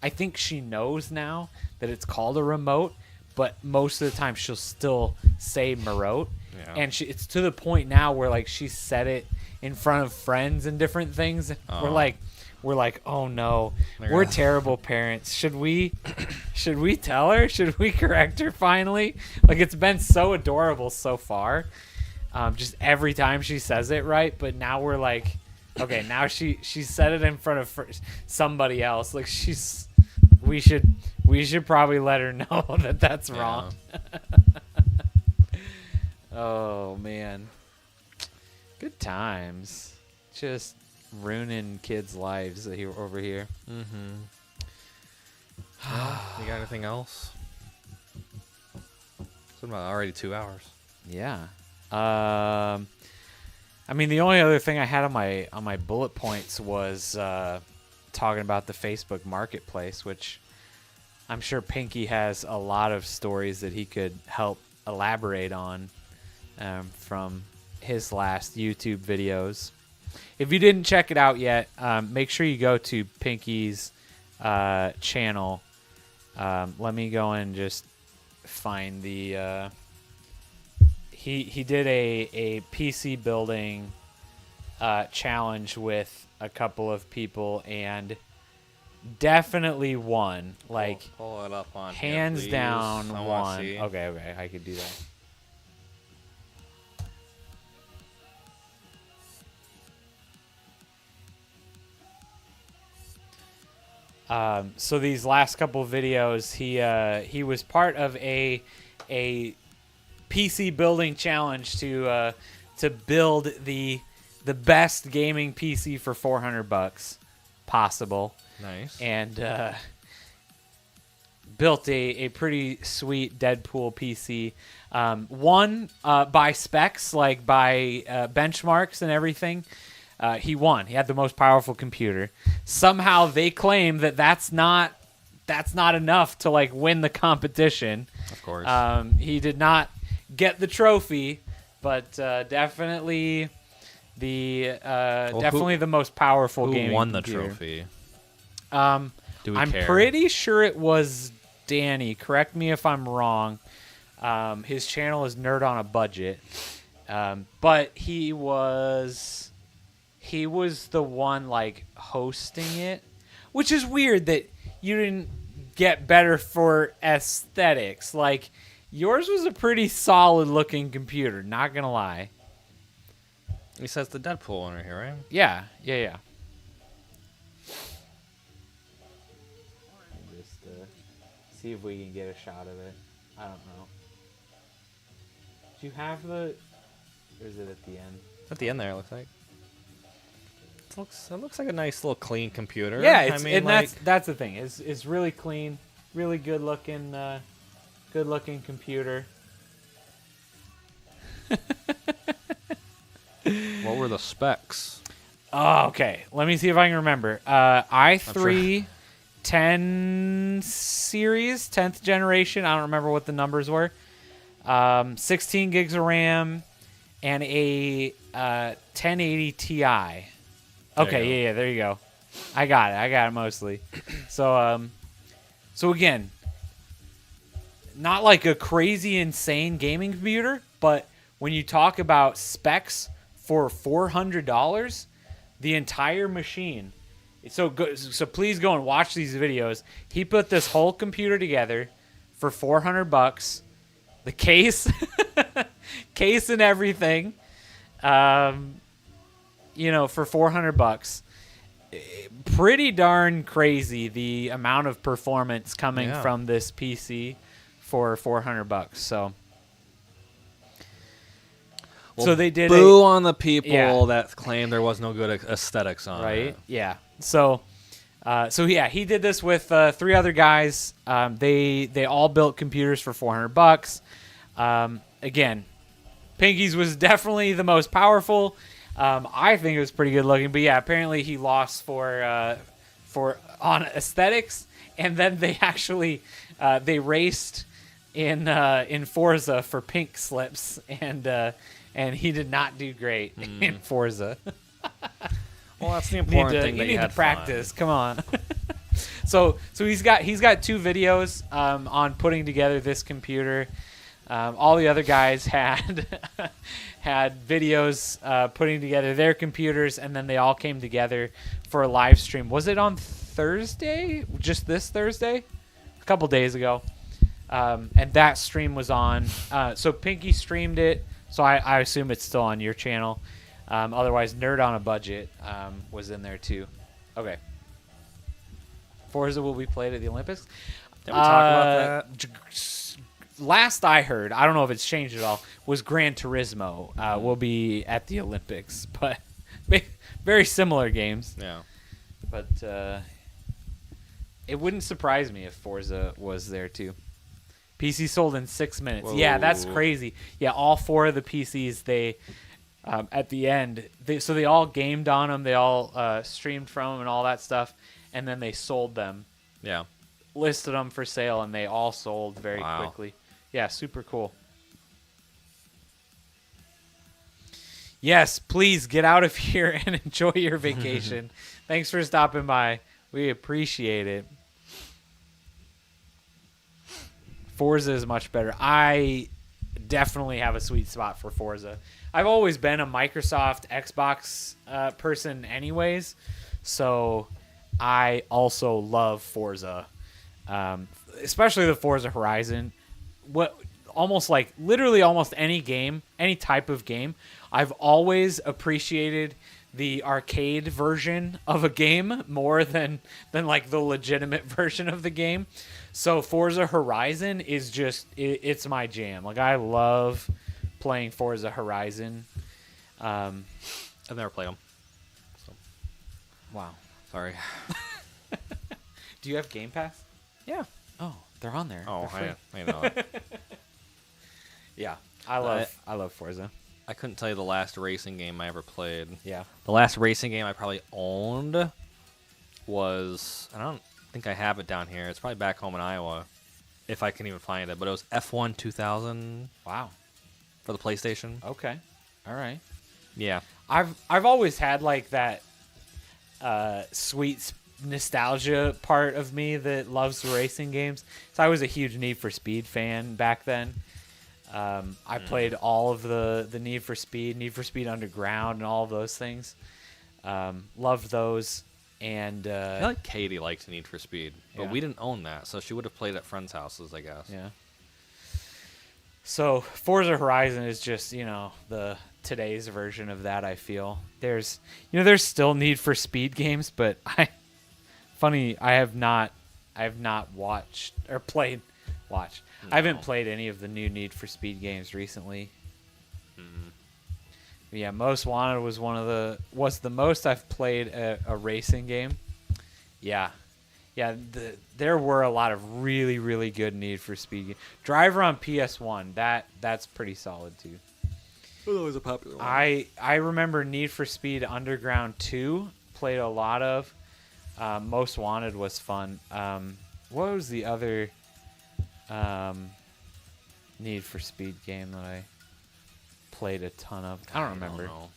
I think she knows now that it's called a remote, but most of the time she'll still say marote. Yeah. And it's to the point now where like she said it in front of friends and different things. Oh. We're like, oh no, Like, we're terrible parents. Should we tell her? Should we correct her finally? Like, it's been so adorable so far. Just every time she says it right, but now we're like, okay, now she said it in front of somebody else. Like we should probably let her know that that's wrong. Oh man, good times. Just ruining kids' lives over here. Mm-hmm. Well, you got anything else? It's about already 2 hours. Yeah. I mean, the only other thing I had on my bullet points was talking about the Facebook Marketplace, which I'm sure Pinky has a lot of stories that he could help elaborate on from his last YouTube videos. If you didn't check it out yet, make sure you go to Pinky's channel. Let me go and just find the... He did a PC building challenge with a couple of people and definitely won. Like, pull it up on hands here, down I wanna won. see. Okay, I could do that. So these last couple videos, he was part of a PC building challenge to build the best gaming PC for $400 possible. Nice. And built a pretty sweet Deadpool PC. Won by specs, like by benchmarks and everything. He won. He had the most powerful computer. Somehow they claim that that's not enough to like win the competition. Of course. He did not get the trophy, but definitely definitely the most powerful who gaming won the computer. trophy? Do we I'm care? pretty sure it was Danny. Correct me if I'm wrong. His channel is Nerd on a Budget, but he was the one like hosting it, which is weird that you didn't get better for aesthetics. Like, yours was a pretty solid looking computer, not gonna lie. He says the Deadpool one right here, right? Yeah. Just see if we can get a shot of it. I don't know. Do you have or is it at the end? At the end there, it looks like. It looks like a nice little clean computer. Yeah, I mean, that's the thing. It's really clean, really good looking computer. what were the specs? Oh, okay. Let me see if I can remember. i3 10 series, 10th generation. I don't remember what the numbers were. 16 gigs of RAM, and a 1080 Ti. Okay, yeah, there you go. I got it mostly. So again, not like a crazy insane gaming computer, but when you talk about specs for $400, the entire machine. So please go and watch these videos. He put this whole computer together for $400. The case, case and everything, for $400. Pretty darn crazy the amount of performance coming from this PC for $400. So. Well, So they did boo on the people that claimed there was no good aesthetics on it. Yeah. So he did this with 3 other guys. They all built computers for $400. Again, Pinky's was definitely the most powerful. I think it was pretty good looking, but yeah, apparently he lost for on aesthetics, and then they actually they raced in Forza for pink slips, and he did not do great in Forza. Well, that's the important thing. You need to practice. Come on. So he's got 2 videos on putting together this computer. All the other guys had had videos putting together their computers, and then they all came together for a live stream. Was it on Thursday? Just this Thursday? A couple days ago. And that stream was on. So Pinky streamed it. So I assume it's still on your channel. Otherwise, Nerd on a Budget was in there too. Okay. Forza will be played at the Olympics. Did we talk about that? Last I heard, I don't know if it's changed at all, was Gran Turismo will be at the Olympics. But very similar games. Yeah. But it wouldn't surprise me if Forza was there too. PC sold in 6 minutes. Whoa. Yeah, that's crazy. Yeah, all 4 of the PCs, they at the end, they all gamed on them. They all streamed from them and all that stuff, and then they sold them. Yeah. Listed them for sale, and they all sold very Wow. quickly. Yeah, super cool. Yes, please get out of here and enjoy your vacation. Thanks for stopping by. We appreciate it. Forza is much better. I definitely have a sweet spot for Forza. I've always been a Microsoft Xbox person anyways, so I also love Forza, especially the Forza Horizon. Literally almost any game, any type of game, I've always appreciated the arcade version of a game more than like the legitimate version of the game. So Forza Horizon is just it's my jam. Like, I love playing Forza Horizon. I've never played them. So. Wow. Sorry. Do you have Game Pass? Yeah. Oh, they're on there. Oh, They're free. I know. Yeah, I love Forza. I couldn't tell you the last racing game I ever played. Yeah. The last racing game I probably owned was, I don't think I have it down here. It's probably back home in Iowa, if I can even find it. But it was F1 2000. Wow. For the PlayStation. Okay. All right. Yeah. I've always had like that sweet nostalgia part of me that loves racing games. So I was a huge Need for Speed fan back then. I played all of the Need for Speed Underground, and all of those things. Loved those. And I feel like Katie liked Need for Speed, but Yeah. we didn't own that, so she would have played at friends' houses, I guess. yeah. So Forza Horizon is just, the today's version of that, I feel. There's still Need for Speed games, but I have not watched or played. I haven't played any of the new Need for Speed games recently. Yeah, Most Wanted was the most I've played a racing game. Yeah. There were a lot of really, really good Need for Speed games. Driver on PS1, that's pretty solid too. It was a popular one. I remember Need for Speed Underground 2, played a lot of. Most Wanted was fun. What was the other Need for Speed game that played a ton of. I don't remember. know.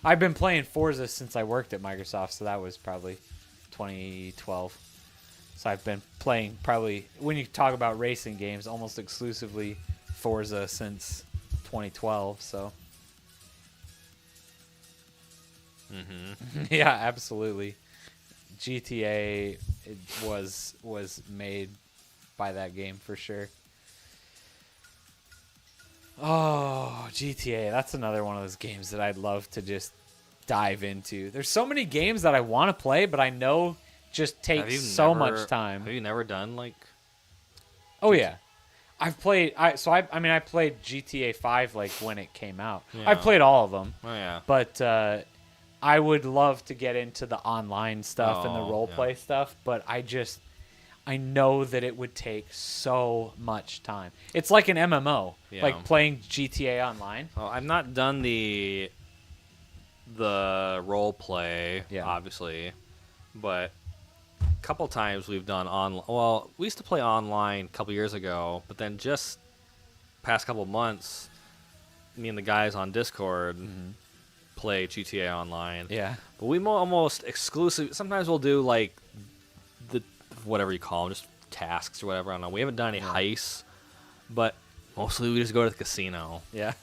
I've been playing Forza since I worked at Microsoft, so that was probably 2012. So I've been playing probably, when you talk about racing games, almost exclusively Forza since 2012. So yeah, absolutely. GTA was made by that game for sure. Oh, GTA. That's another one of those games that I'd love to just dive into. There's so many games that I want to play, but I know just takes so much time. Have you never done like? Oh yeah. I've played I played GTA 5 like when it came out. Yeah. I've played all of them. Oh yeah. But I would love to get into the online stuff and the role yeah. play stuff, but I know that it would take so much time. It's like an MMO, Yeah. like playing GTA Online. Oh, I've not done the role play, Yeah. obviously, but a couple times we've done on. Well, we used to play online a couple years ago, but then just past couple months, me and the guys on Discord play GTA Online. Yeah. But we almost exclusive. Sometimes we'll do like the whatever you call them, just tasks or whatever. I don't know. We haven't done any heists, but mostly we just go to the casino. Yeah.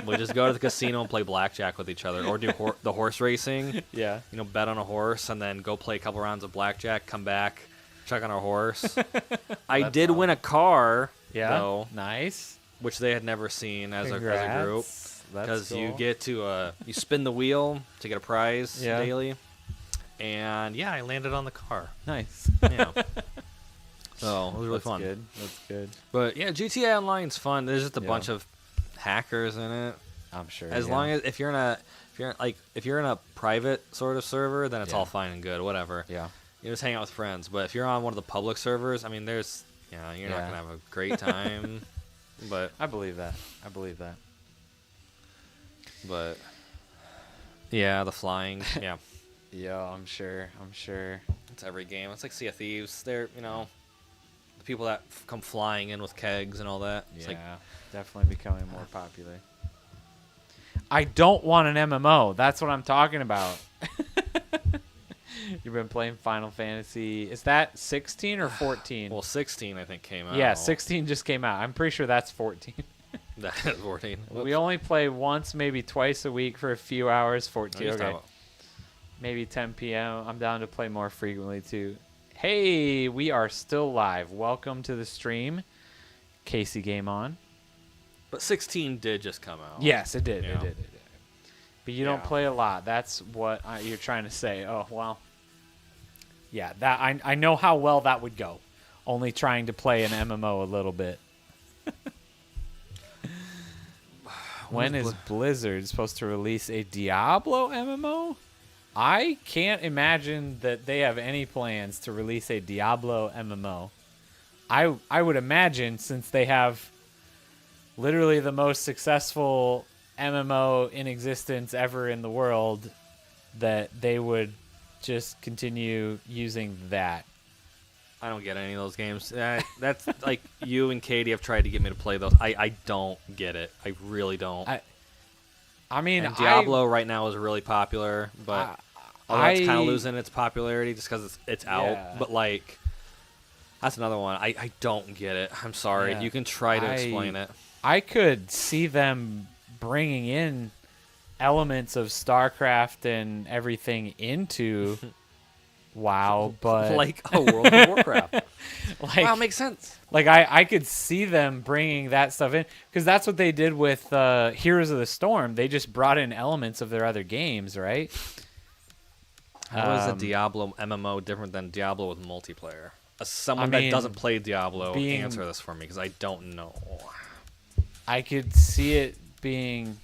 We just go to the casino and play blackjack with each other, or do the horse racing. Yeah. You know, bet on a horse and then go play a couple rounds of blackjack. Come back, check on our horse. I did win a car, though, Nice. which they had never seen as a group. Congrats. That's Because you cool. get to you spin the wheel to get a prize Yeah. daily, and yeah, I landed on the car. Nice. Yeah, so it was really That's fun. good. That's good. But yeah, GTA Online's fun. There's just a Yeah. bunch of hackers in it. I'm sure. As long as if you're in a private sort of server, then it's Yeah. all fine and good. Whatever. Yeah. You just hang out with friends. But if you're on one of the public servers, I mean, you're not Yeah. gonna have a great time. but I believe that. yeah, the flying. Yeah, Yeah, I'm sure. it's every game. It's like Sea of Thieves. They're the people that come flying in with kegs and all that. It's like, definitely becoming more popular. I don't want an MMO. That's what I'm talking about. You've been playing Final Fantasy. Is that 16 or 14? well, 16 I think came out. Yeah, 16 just came out. I'm pretty sure that's 14. That is 14. We only play once, maybe twice a week for a few hours. 14. Whoops. Okay. Maybe 10 p.m. I'm down to play more frequently too. Hey, we are still live. Welcome to the stream. Casey Game On. But 16 did just come out. Yes, it did. Yeah. It did. But you don't Yeah. play a lot. That's what you're trying to say. Oh, well. Yeah, that I know how well that would go. Only trying to play an MMO a little bit. When is Blizzard supposed to release a Diablo MMO? I can't imagine that they have any plans to release a Diablo MMO. I would imagine, since they have literally the most successful MMO in existence ever in the world, that they would just continue using that. I don't get any of those games. That's like you and Katie have tried to get me to play those. I don't get it. I really don't. I mean, and Diablo right now is really popular, but although it's kind of losing its popularity just because it's out. Yeah. But like, that's another one. I don't get it. I'm sorry. Yeah. You can try to explain it. I could see them bringing in elements of StarCraft and everything into WoW, but like World of Warcraft. like, Wow, makes sense. Like I could see them bringing that stuff in, because that's what they did with Heroes of the Storm. They just brought in elements of their other games, right? How is a Diablo MMO different than Diablo with multiplayer? As someone that doesn't play Diablo, answer this for me, because I don't know. I could see it being.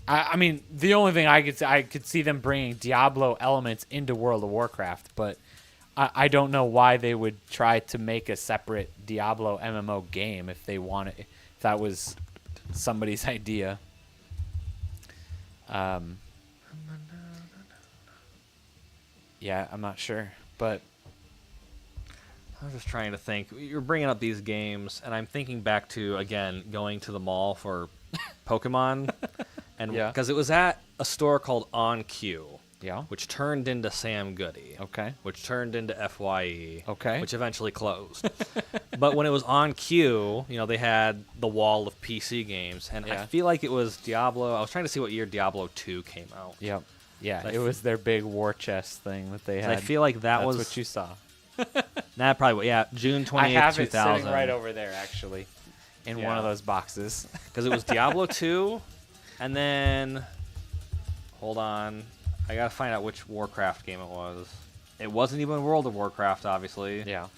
I mean, the only thing I could see them bringing Diablo elements into World of Warcraft, but I don't know why they would try to make a separate Diablo MMO game if they wanted. If that was somebody's idea. Yeah, I'm not sure, but I'm just trying to think. You're bringing up these games, and I'm thinking back to, again, going to the mall for Pokemon. And Yeah. because it was at a store called On Q, Yeah. which turned into Sam Goody. Okay. Which turned into FYE. Okay. Which eventually closed. But when it was On Q, they had the wall of PC games. And Yeah. I feel like it was Diablo. I was trying to see what year Diablo 2 came out. Yep. Yeah, I it was their big war chest thing that they And had. I feel like that That's was what you saw. That probably, yeah, June 28th, I have 2000. it sitting right over there, actually, in one Yeah. of those boxes. Because it was Diablo 2, and then, hold on, I gotta find out which Warcraft game it was. It wasn't even World of Warcraft, obviously. Yeah.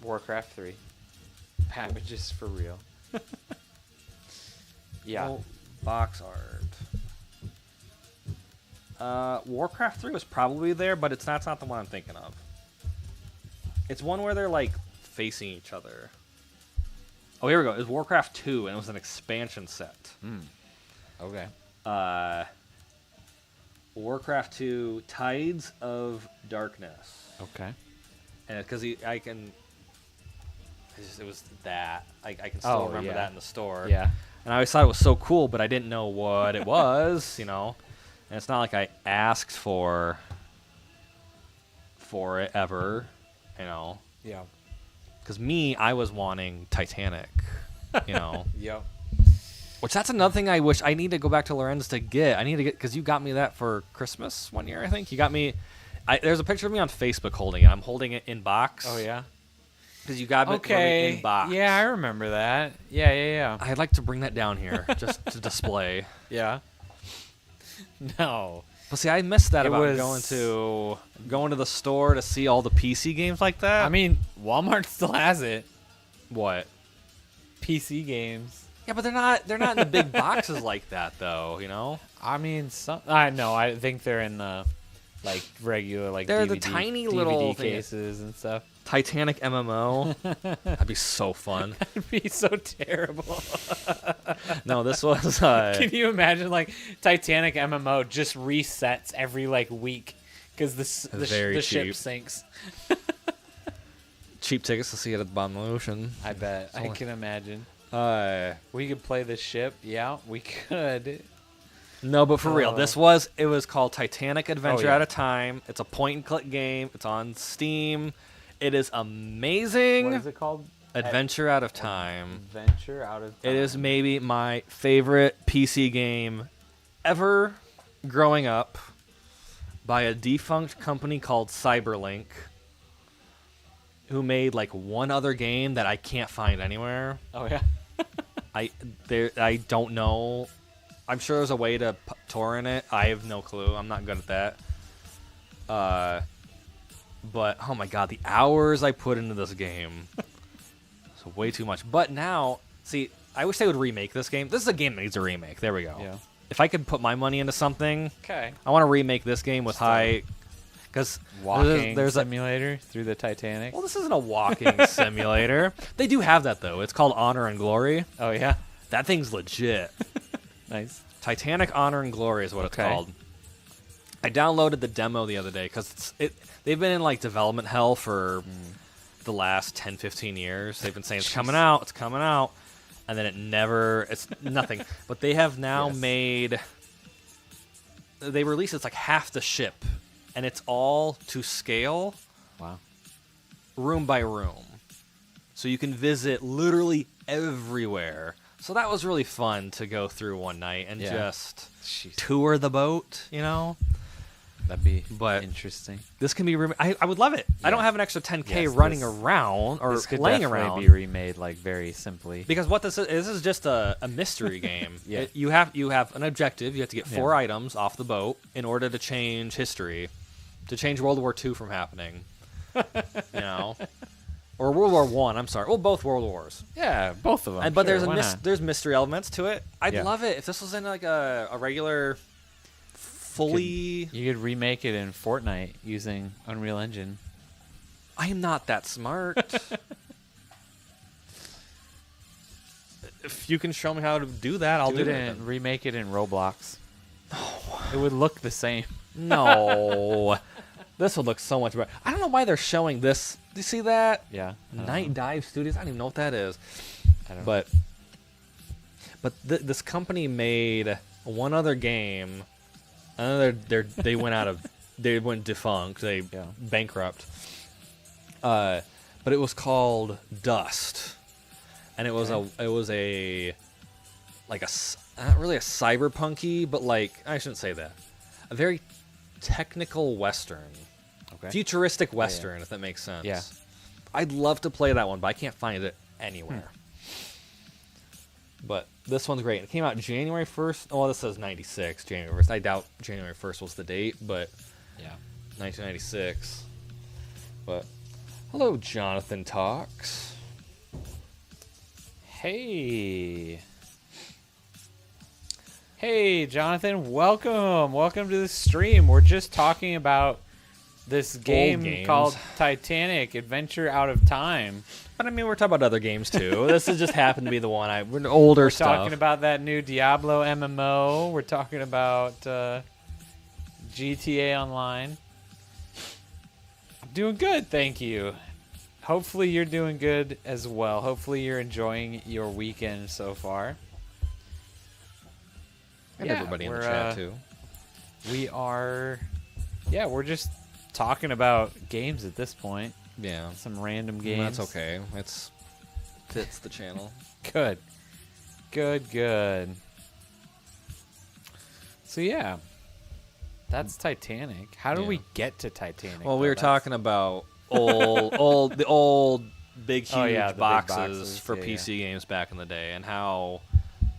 Warcraft 3. Packages for real. Yeah. Well, box art. Warcraft 3 was probably there, but that's not the one I'm thinking of. It's one where they're like facing each other. Oh, here we go. It was Warcraft 2, and it was an expansion set. Okay. Warcraft 2 Tides of Darkness. Okay. And because it was that. I can still remember yeah. that in the store. Yeah. And I always thought it was so cool, but I didn't know what it was, And it's not like I asked for it ever, Yeah. Because I was wanting Titanic, Yep. Which that's another thing I wish I need to go back to Lorenz to get. I need to get, because you got me that for Christmas one year, I think. You got me. There's a picture of me on Facebook holding it. I'm holding it in box. Oh, yeah? Because you got it for me in box. Yeah, I remember that. Yeah. I'd like to bring that down here just to display. Yeah. No. But see, I missed that It about was- going to the store to see all the PC games like that. I mean, Walmart still has it. What? PC games. Yeah, but they're not in the big boxes like that though, I mean, I know. I think they're in the regular They're DVD, the tiny little DVD thing. cases and stuff. Titanic MMO. That'd be so fun. It'd be so terrible. No, this was Can you imagine Titanic MMO just resets every week because Very the ship cheap. sinks? cheap tickets to see it at the bottom of the ocean. I bet. I only- can imagine. Uh, We could play the ship. Yeah, we could. no, but for real, Oh. it was called Titanic Adventure yeah. at a Time. It's a point and click game. It's on Steam. It is amazing. What is it called? Adventure Out of Time. Adventure Out of Time. It is maybe my favorite PC game ever growing up, by a defunct company called Cyberlink, who made one other game that I can't find anywhere. Oh yeah. I don't know. I'm sure there's a way to torrent it. I have no clue. I'm not good at that. But oh my god, the hours I put into this game. It's way too much. But now, see, I wish they would remake this game. This is a game that needs a remake. There we go. Yeah. If I could put my money into something, Okay. I want to remake this game with high, because Walking there's a. simulator through the Titanic. Well, this isn't a walking simulator. They do have that though. It's called Honor and Glory. Oh yeah. That thing's legit. Nice. Titanic Honor and Glory is what it's Okay. called. I downloaded the demo the other day because they've been in development hell for the last 10, 15 years. They've been saying it's coming out, and then it's nothing. But they have now Yes. they released it's half the ship, and it's all to scale, Wow. room by room. So you can visit literally everywhere. So that was really fun to go through one night and Yeah. just Jeez. tour the boat, That'd be But- interesting. This can be I would love it. I don't Yeah. have an extra 10K Yes, running this- around or This could laying definitely around. be remade very simply. Because what this is just a mystery game. Yeah. You have an objective. You have to get 4 Yeah. items off the boat in order to change history, to change World War II from happening. Or World War One. I'm sorry. Well, both World Wars. Yeah, both of them. But sure, there's why not? there's mystery elements to it. I'd Yeah. love it if this was in a regular, fully. You could remake it in Fortnite using Unreal Engine. I am not that smart. If you can show me how to do that, I'll do it it. and remake it in Roblox. It would look the same. No. This would look so much better. I don't know why they're showing this you see that? Yeah. I don't Night know. Dive Studios. I don't even know what that is. I don't But this company made one other game. They went defunct. They Yeah. bankrupt. But it was called Dust, and it was not really a cyberpunky, but like I shouldn't say that. A very technical western, Okay. futuristic western, if that makes sense. Yeah. I'd love to play that one, but I can't find it anywhere. But this one's great. It came out January 1st. Oh, this says 96, January 1st. I doubt January 1st was the date, but Yeah. 1996. But hello, Jonathan Talks. Hey. Hey, Jonathan. Welcome. Welcome to the stream. We're just talking about this game games. called Titanic Adventure Out of Time. But I mean, we're talking about other games too. This has just happened to be the one. We're older We're stuff. talking about that new Diablo MMO. We're talking about GTA Online. I'm doing good, thank you. Hopefully you're doing good as well. Hopefully you're enjoying your weekend so far. and Yeah, everybody in the we're, chat too. We are, yeah, we're just talking about games at this point. Yeah, Some random games. that's okay. It's fits the channel. Good. Good. So yeah, that's Titanic. How do Yeah. we get to Titanic? Well, though? we were That's- talking about the old big huge Oh, yeah, the big boxes for yeah, PC games back in the day, and how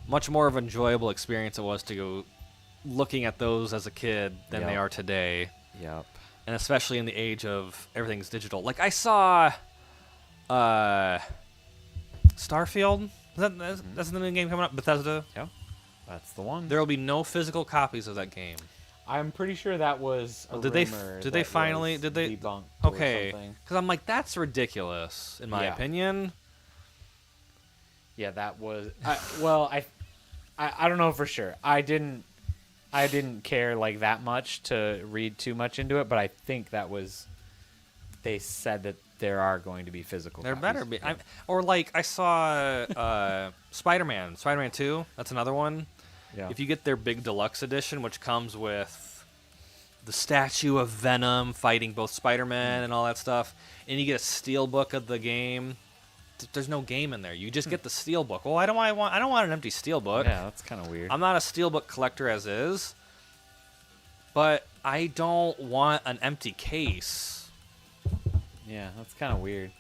much more of an enjoyable experience it was to go looking at those as a kid than they Yep. are today. Yep. And especially in the age of everything's digital. Like I saw Starfield. That's the new game coming up, Bethesda. Yep. That's the one. There will be no physical copies of that game. I'm pretty sure that was a Did they rumor did they that finally was did they debunked or Okay. something. Cuz I'm like that's ridiculous in my Yeah. opinion. Yeah, that was. I don't know for sure. I didn't care like that much to read too much into it, but I think that was. They said that there are going to be physical. There copies. better be. Or like I saw Spider-Man 2, that's another one. Yeah. If you get their big deluxe edition, which comes with the statue of Venom fighting both Spider-Man and all that stuff, and you get a steel book of the game, there's no game in there. You just get the steel book. Well, I don't want an empty steel book. Yeah, that's kind of weird. I'm not a steel book collector as is, but I don't want an empty case Yeah, that's kind of weird.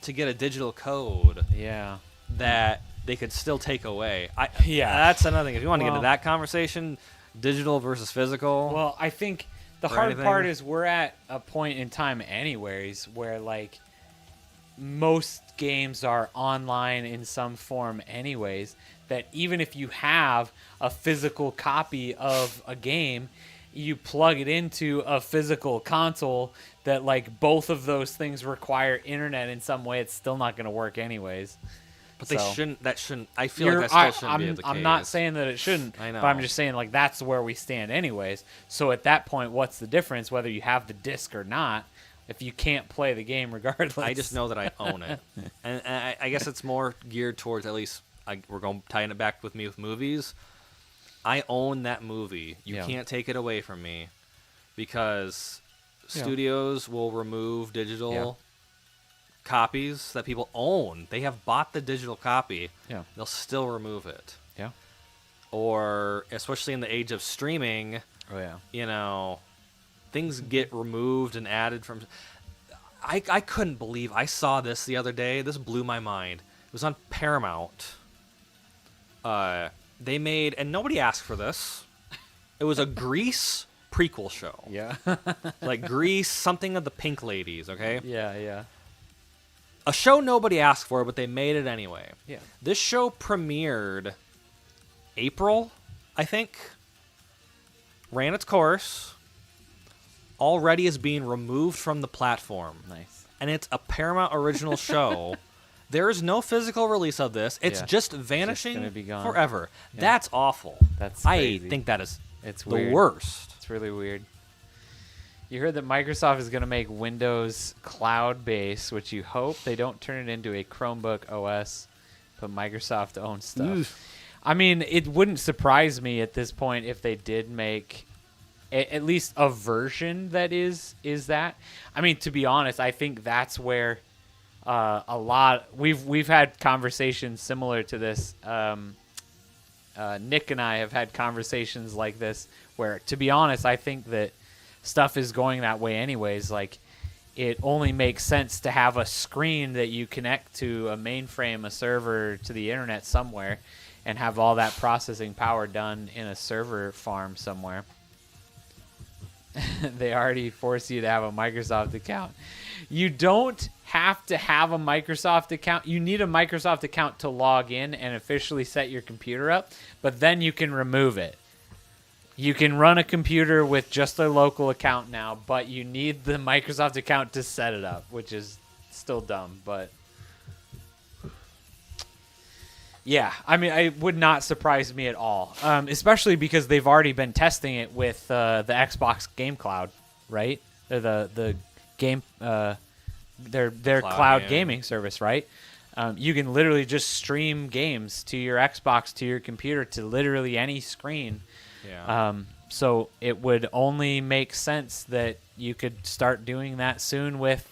to get a digital code Yeah. that they could still take away. Yeah. That's another thing. If you want to get Well- into that conversation, digital versus physical. Well, I think the Or hard anything. part is we're at a point in time anyways where like most games are online in some form anyways, that even if you have a physical copy of a game, you plug it into a physical console that like both of those things require internet in some way, it's still not going to work anyways. but they so- shouldn't. That shouldn't. I feel like that still shouldn't be the case. I'm not saying that it shouldn't, I know. but I'm just saying like that's where we stand anyways. So at that point, what's the difference whether you have the disc or not if you can't play the game regardless? I just know that I own it, and I guess it's more geared towards at least. We're going tying it back with me with movies. I own that movie. You Yeah. can't take it away from me because Yeah. studios will remove digital copies that people own. They have bought the digital copy. Yeah. They'll still remove it. Yeah. Or especially in the age of streaming, Oh yeah. you know, things get removed and added from. I couldn't believe I saw this the other day. This blew my mind. It was on Paramount. They made, and nobody asked for this. It was a Grease prequel show, Yeah. like Grease, something of the Pink Ladies. Okay, yeah. a show nobody asked for, but they made it anyway. Yeah. This show premiered April, I think. Ran its course. Already is being removed from the platform. Nice. And it's a Paramount original show. There is no physical release of this. It's Yeah. just vanishing gonna be gone. forever. Yeah. That's awful. That's I crazy. think that is It's the weird. worst. It's really weird. You heard that Microsoft is going to make Windows cloud-based, which you hope they don't turn it into a Chromebook OS, but Microsoft owns stuff. Oof. I mean, it wouldn't surprise me at this point if they did make at least a version that is that. I mean, to be honest, I think that's where a lot we've had conversations similar to this. Nick and I have had conversations like this where, to be honest, I think that stuff is going that way anyways. Like, it only makes sense to have a screen that you connect to a mainframe, a server, to the internet somewhere, and have all that processing power done in a server farm somewhere. They already force you to have a Microsoft account. You don't have to have a Microsoft account. You need a Microsoft account to log in and officially set your computer up, but then you can remove it. You can run a computer with just a local account now, but you need the Microsoft account to set it up, which is still dumb, but yeah, I mean, it would not surprise me at all, especially because they've already been testing it with the Xbox Game Cloud, right? The game, their cloud gaming service, right? You can literally just stream games to your Xbox, to your computer, to literally any screen. Yeah. So it would only make sense that you could start doing that soon with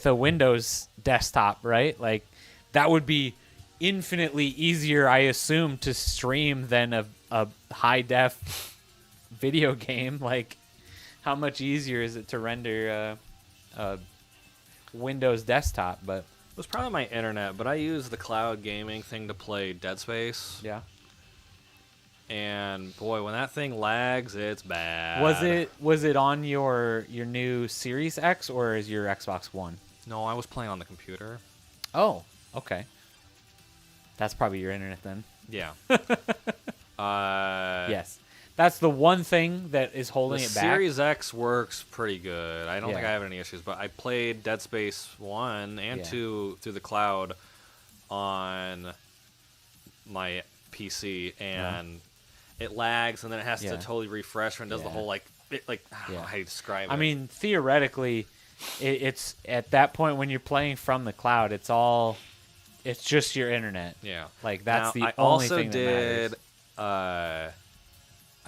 a Windows desktop, right? Like, that would be infinitely easier, I assume, to stream than a high def video game. Like, how much easier is it to render a Windows desktop? But It was probably my internet, but I used the cloud gaming thing to play Dead Space. yeah, And boy, when that thing lags, it's bad. was it on your new Series X or is your Xbox One? No, I was playing on the computer. Oh, okay. That's probably your internet then. Yeah. Yes. That's the one thing that is holding The it back. Series X works pretty good. I don't think Yeah. I have any issues, but I played Dead Space 1 and Yeah. 2 through the cloud on my PC, and it lags, and then it has Yeah. to totally refresh and does the Yeah. whole, I don't know how you describe it. I mean, theoretically, it's at that point when you're playing from the cloud, it's just your internet. yeah. Like, that's Now, the I only also thing that did, matters.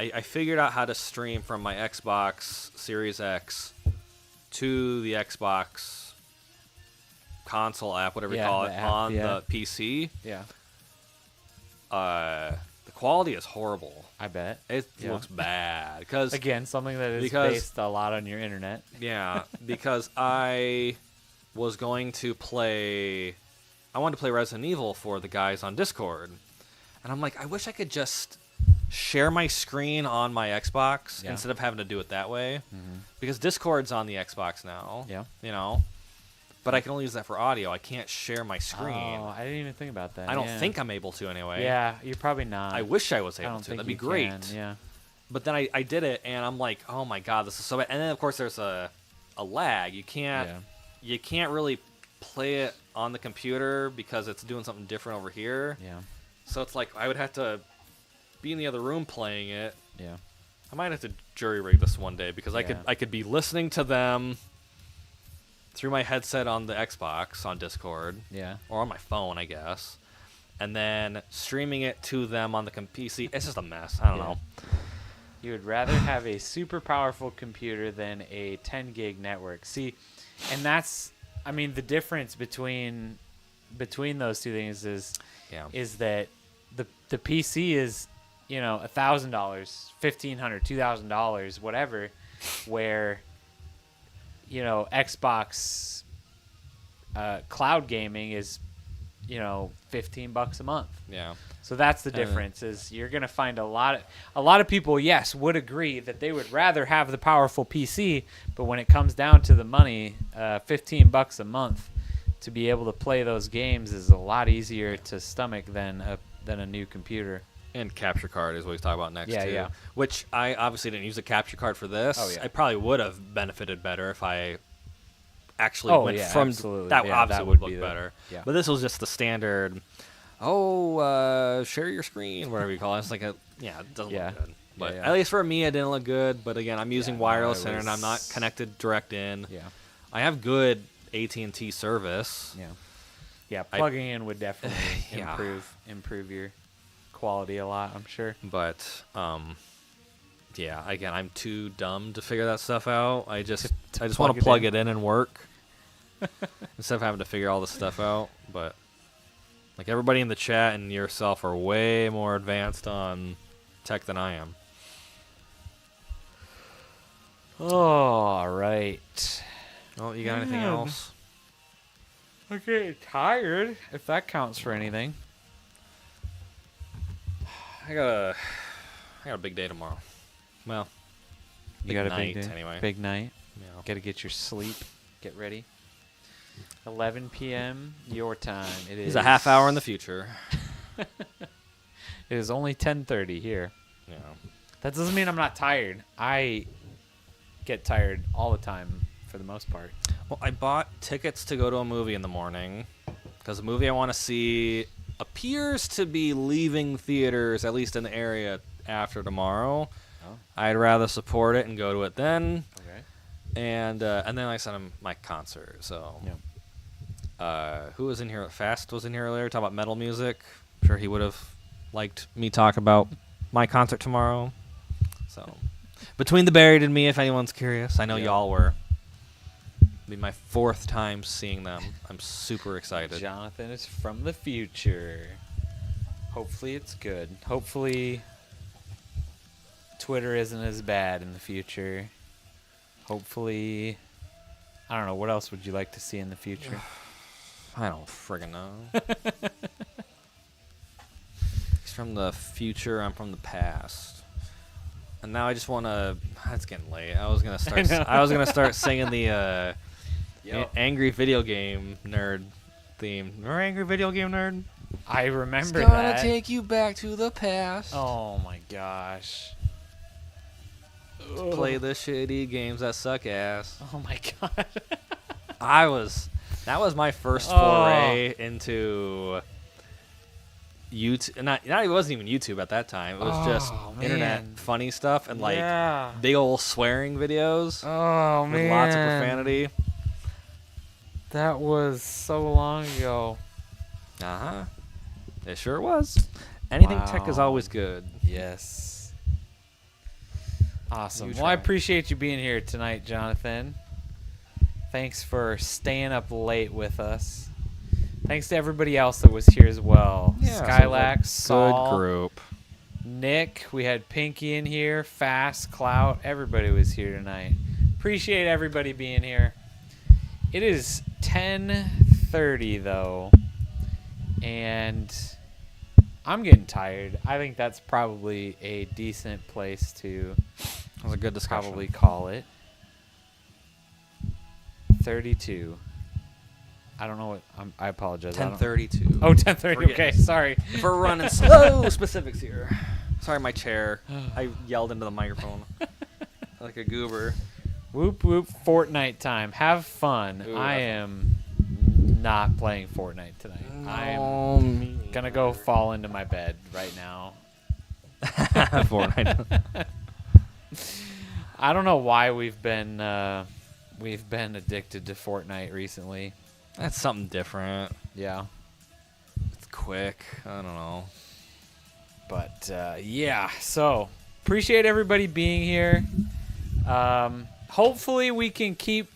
I figured out how to stream from my Xbox Series X to the Xbox console app, whatever you Yeah, call the it, app, on yeah. the PC. Yeah, The quality is horrible. I bet. It Yeah. looks bad because Again, something that is because- based a lot on your internet. yeah, because I was going to play. I wanted to play Resident Evil for the guys on Discord, and I'm like, I wish I could just share my screen on my Xbox Yeah. instead of having to do it that way, because Discord's on the Xbox now. Yeah. you know, but I can only use that for audio. I can't share my screen. Oh, I didn't even think about that. I don't yeah. think I'm able to anyway. Yeah, you're probably not. I wish I was I able don't to. think That'd be you great. can, yeah. But then I did it, and I'm like, oh my god, this is so bad. And then of course there's a lag. You can't really play it on the computer because it's doing something different over here. Yeah. So it's like I would have to be in the other room playing it. Yeah. I might have to jury rig this one day because Yeah. I could be listening to them through my headset on the Xbox on Discord Yeah. or on my phone, I guess, and then streaming it to them on the PC. It's just a mess. I don't Yeah. know. You would rather have a super powerful computer than a 10 gig network. See, and that's, I mean, the difference between those two things is that the PC is, $1,000, $1,500, $2,000, whatever, where, Xbox cloud gaming is, $15 a month. Yeah. So that's the difference. Is you're gonna find a lot of people, yes, would agree that they would rather have the powerful PC, but when it comes down to the money, $15 a month to be able to play those games is a lot easier to stomach than a new computer. And capture card is what we talk about next, Yeah, too. yeah. Which I obviously didn't use a capture card for this. Oh, yeah. I probably would have benefited better if I actually Oh, went yeah, from absolutely. that. Yeah, Obviously that would would be look the- better. yeah. But this was just the standard. Share your screen, whatever you call it. It's like it doesn't Yeah. look good. But yeah. at least for me, it didn't look good. But again, I'm using no, wireless it internet. I'm not was- connected direct in. Yeah. I have good AT&T service. Yeah. Yeah. Plugging in would definitely Yeah. improve your quality a lot, I'm sure. But yeah, again, I'm too dumb to figure that stuff out. I just want plug to it plug in. it in and work instead of having to figure all this stuff out. But like everybody in the chat and yourself are way more advanced on tech than I am. All right. Oh, you got anything Man. else? I'm getting tired, if that counts for anything. I got a big day tomorrow. Well, You got a night, big day? anyway. Big night. Yeah. Got to get your sleep. Get ready. 11 p.m. your time. It is He's a half hour in the future. It is only 10:30 here. Yeah. That doesn't mean I'm not tired. I get tired all the time for the most part. Well, I bought tickets to go to a movie in the morning because the movie I want to see appears to be leaving theaters, at least in the area, after tomorrow. Oh. I'd rather support it and go to it then. Okay. And then I sent him my concert. So, who was in here? Fast was in here earlier talking about metal music. I'm sure he would have liked me talk about my concert tomorrow. So, between the Buried and me, if anyone's curious, I know Yeah. y'all were. It'll be my 4th time seeing them. I'm super excited. Jonathan is from the future. Hopefully it's good. Hopefully Twitter isn't as bad in the future. Hopefully, I don't know, what else would you like to see in the future? I don't friggin' know. He's from the future. I'm from the past. And now I just want to. It's getting late. I was gonna start. know. I was gonna start singing the Yep. angry video game nerd theme. Remember angry video game nerd? I remember It's gonna that. take you back to the past. Oh my gosh. Play the shitty games that suck ass. Oh my god. That was my first Oh. foray into YouTube. It wasn't even YouTube at that time. It was just Oh, internet man. funny stuff and like Yeah. big old swearing videos Oh with man. lots of profanity. That was so long ago. Uh-huh. It sure was. Anything tech is Wow. always good. Yes. Awesome. You Well, I try. appreciate you being here tonight, Jonathan. Thanks for staying up late with us. Thanks to everybody else that was here as well. Skylax, Saul, Good group. Nick, we had Pinky in here, Fast, Clout, everybody was here tonight. Appreciate everybody being here. It is 10:30 though, and I'm getting tired. I think that's probably a decent place to That was a good discussion. probably call it. 32. I don't know what I apologize. I don't- 10:32. Oh, 10:30. Forget Okay, it. sorry. If we're running slow specifics here. Sorry, my chair. I yelled into the microphone like a goober. Whoop whoop Fortnite time. Have fun. Ooh, I have am not playing Fortnite tonight. I'm gonna go fall into my bed right now. Fortnite. I don't know why we've been addicted to Fortnite recently. That's something different. Yeah. It's quick. I don't know. But yeah, so appreciate everybody being here. Hopefully we can keep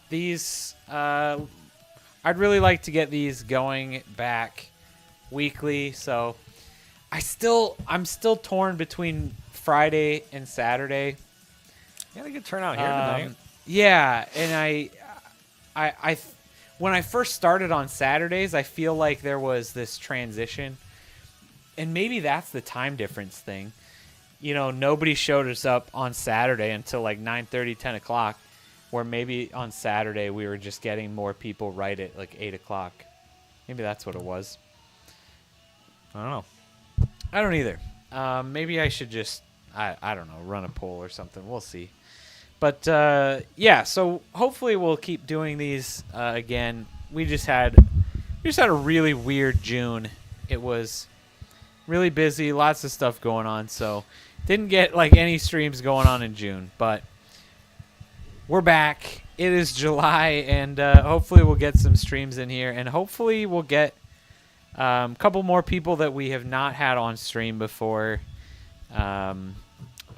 these. I'd really like to get these going back weekly. So I'm still torn between Friday and Saturday. You had a good turnout here tonight. Yeah, and I when I first started on Saturdays, I feel like there was this transition, and maybe that's the time difference thing. You know, nobody showed us up on Saturday until like 9:30, 10 o'clock, where maybe on Saturday we were just getting more people right at like 8 o'clock. Maybe that's what it was. I don't know. I don't either. Maybe I should just, I don't know, run a poll or something. We'll see. But, yeah, so hopefully we'll keep doing these again. We just had a really weird June. It was really busy, lots of stuff going on. So Didn't get like any streams going on in June, but we're back. It is July, and hopefully we'll get some streams in here, and hopefully we'll get a couple more people that we have not had on stream before.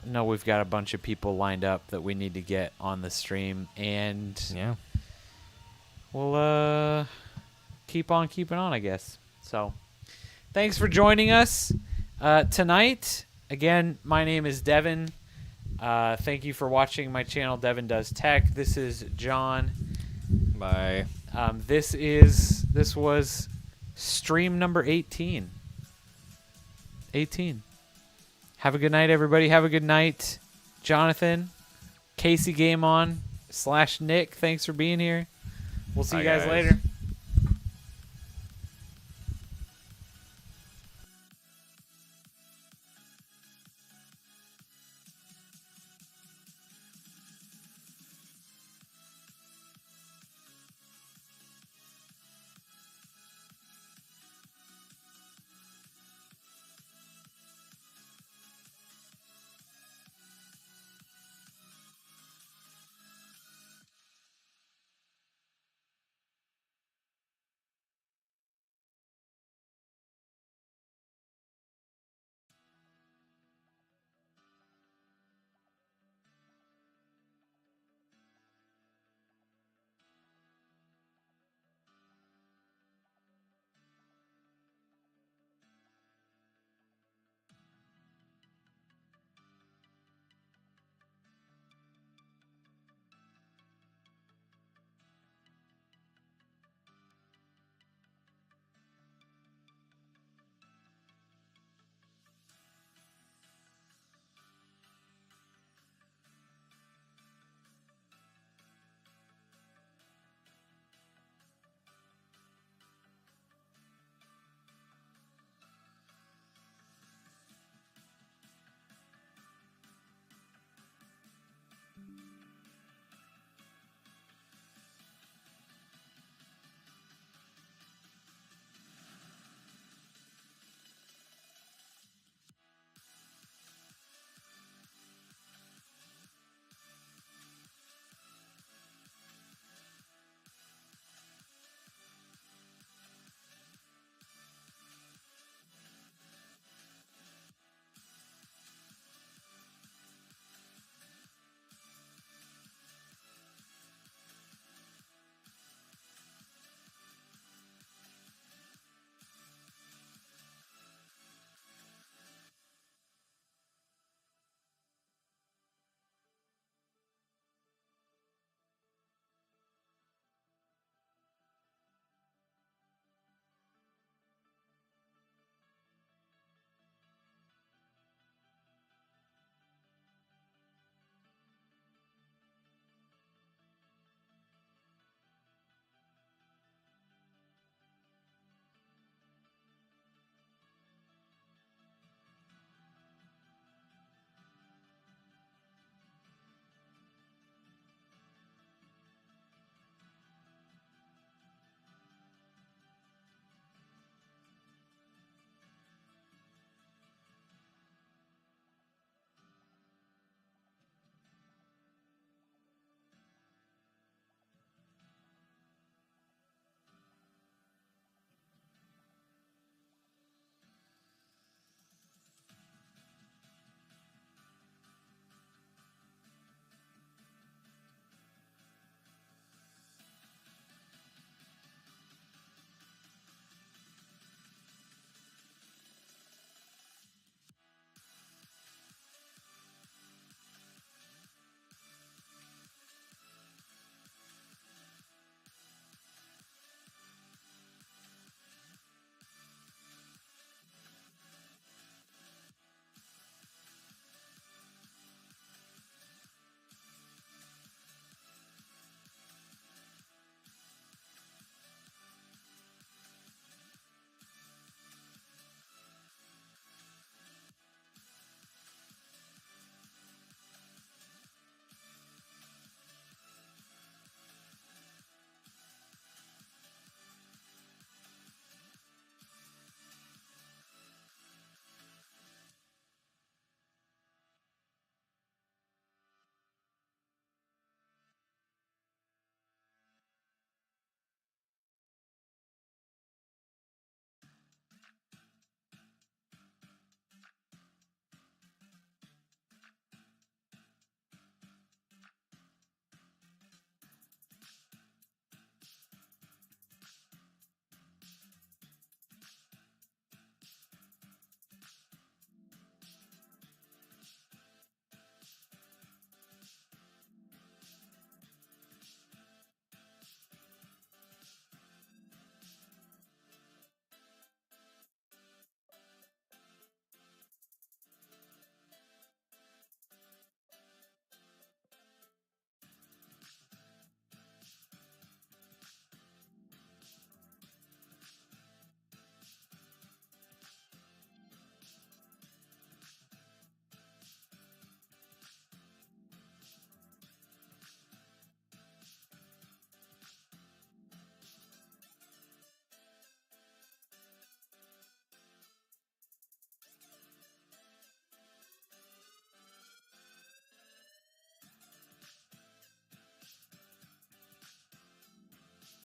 No, we've got a bunch of people lined up that we need to get on the stream, and Yeah. we'll keep on keeping on, I guess. So thanks for joining us tonight. Again, my name is Devon. Thank you for watching my channel, Devon Does Tech. This is John. Bye. This was stream number 18. 18. Have a good night, everybody. Have a good night, Jonathan, Casey Game On / Nick. Thanks for being here. We'll see you Bye, guys guys. later.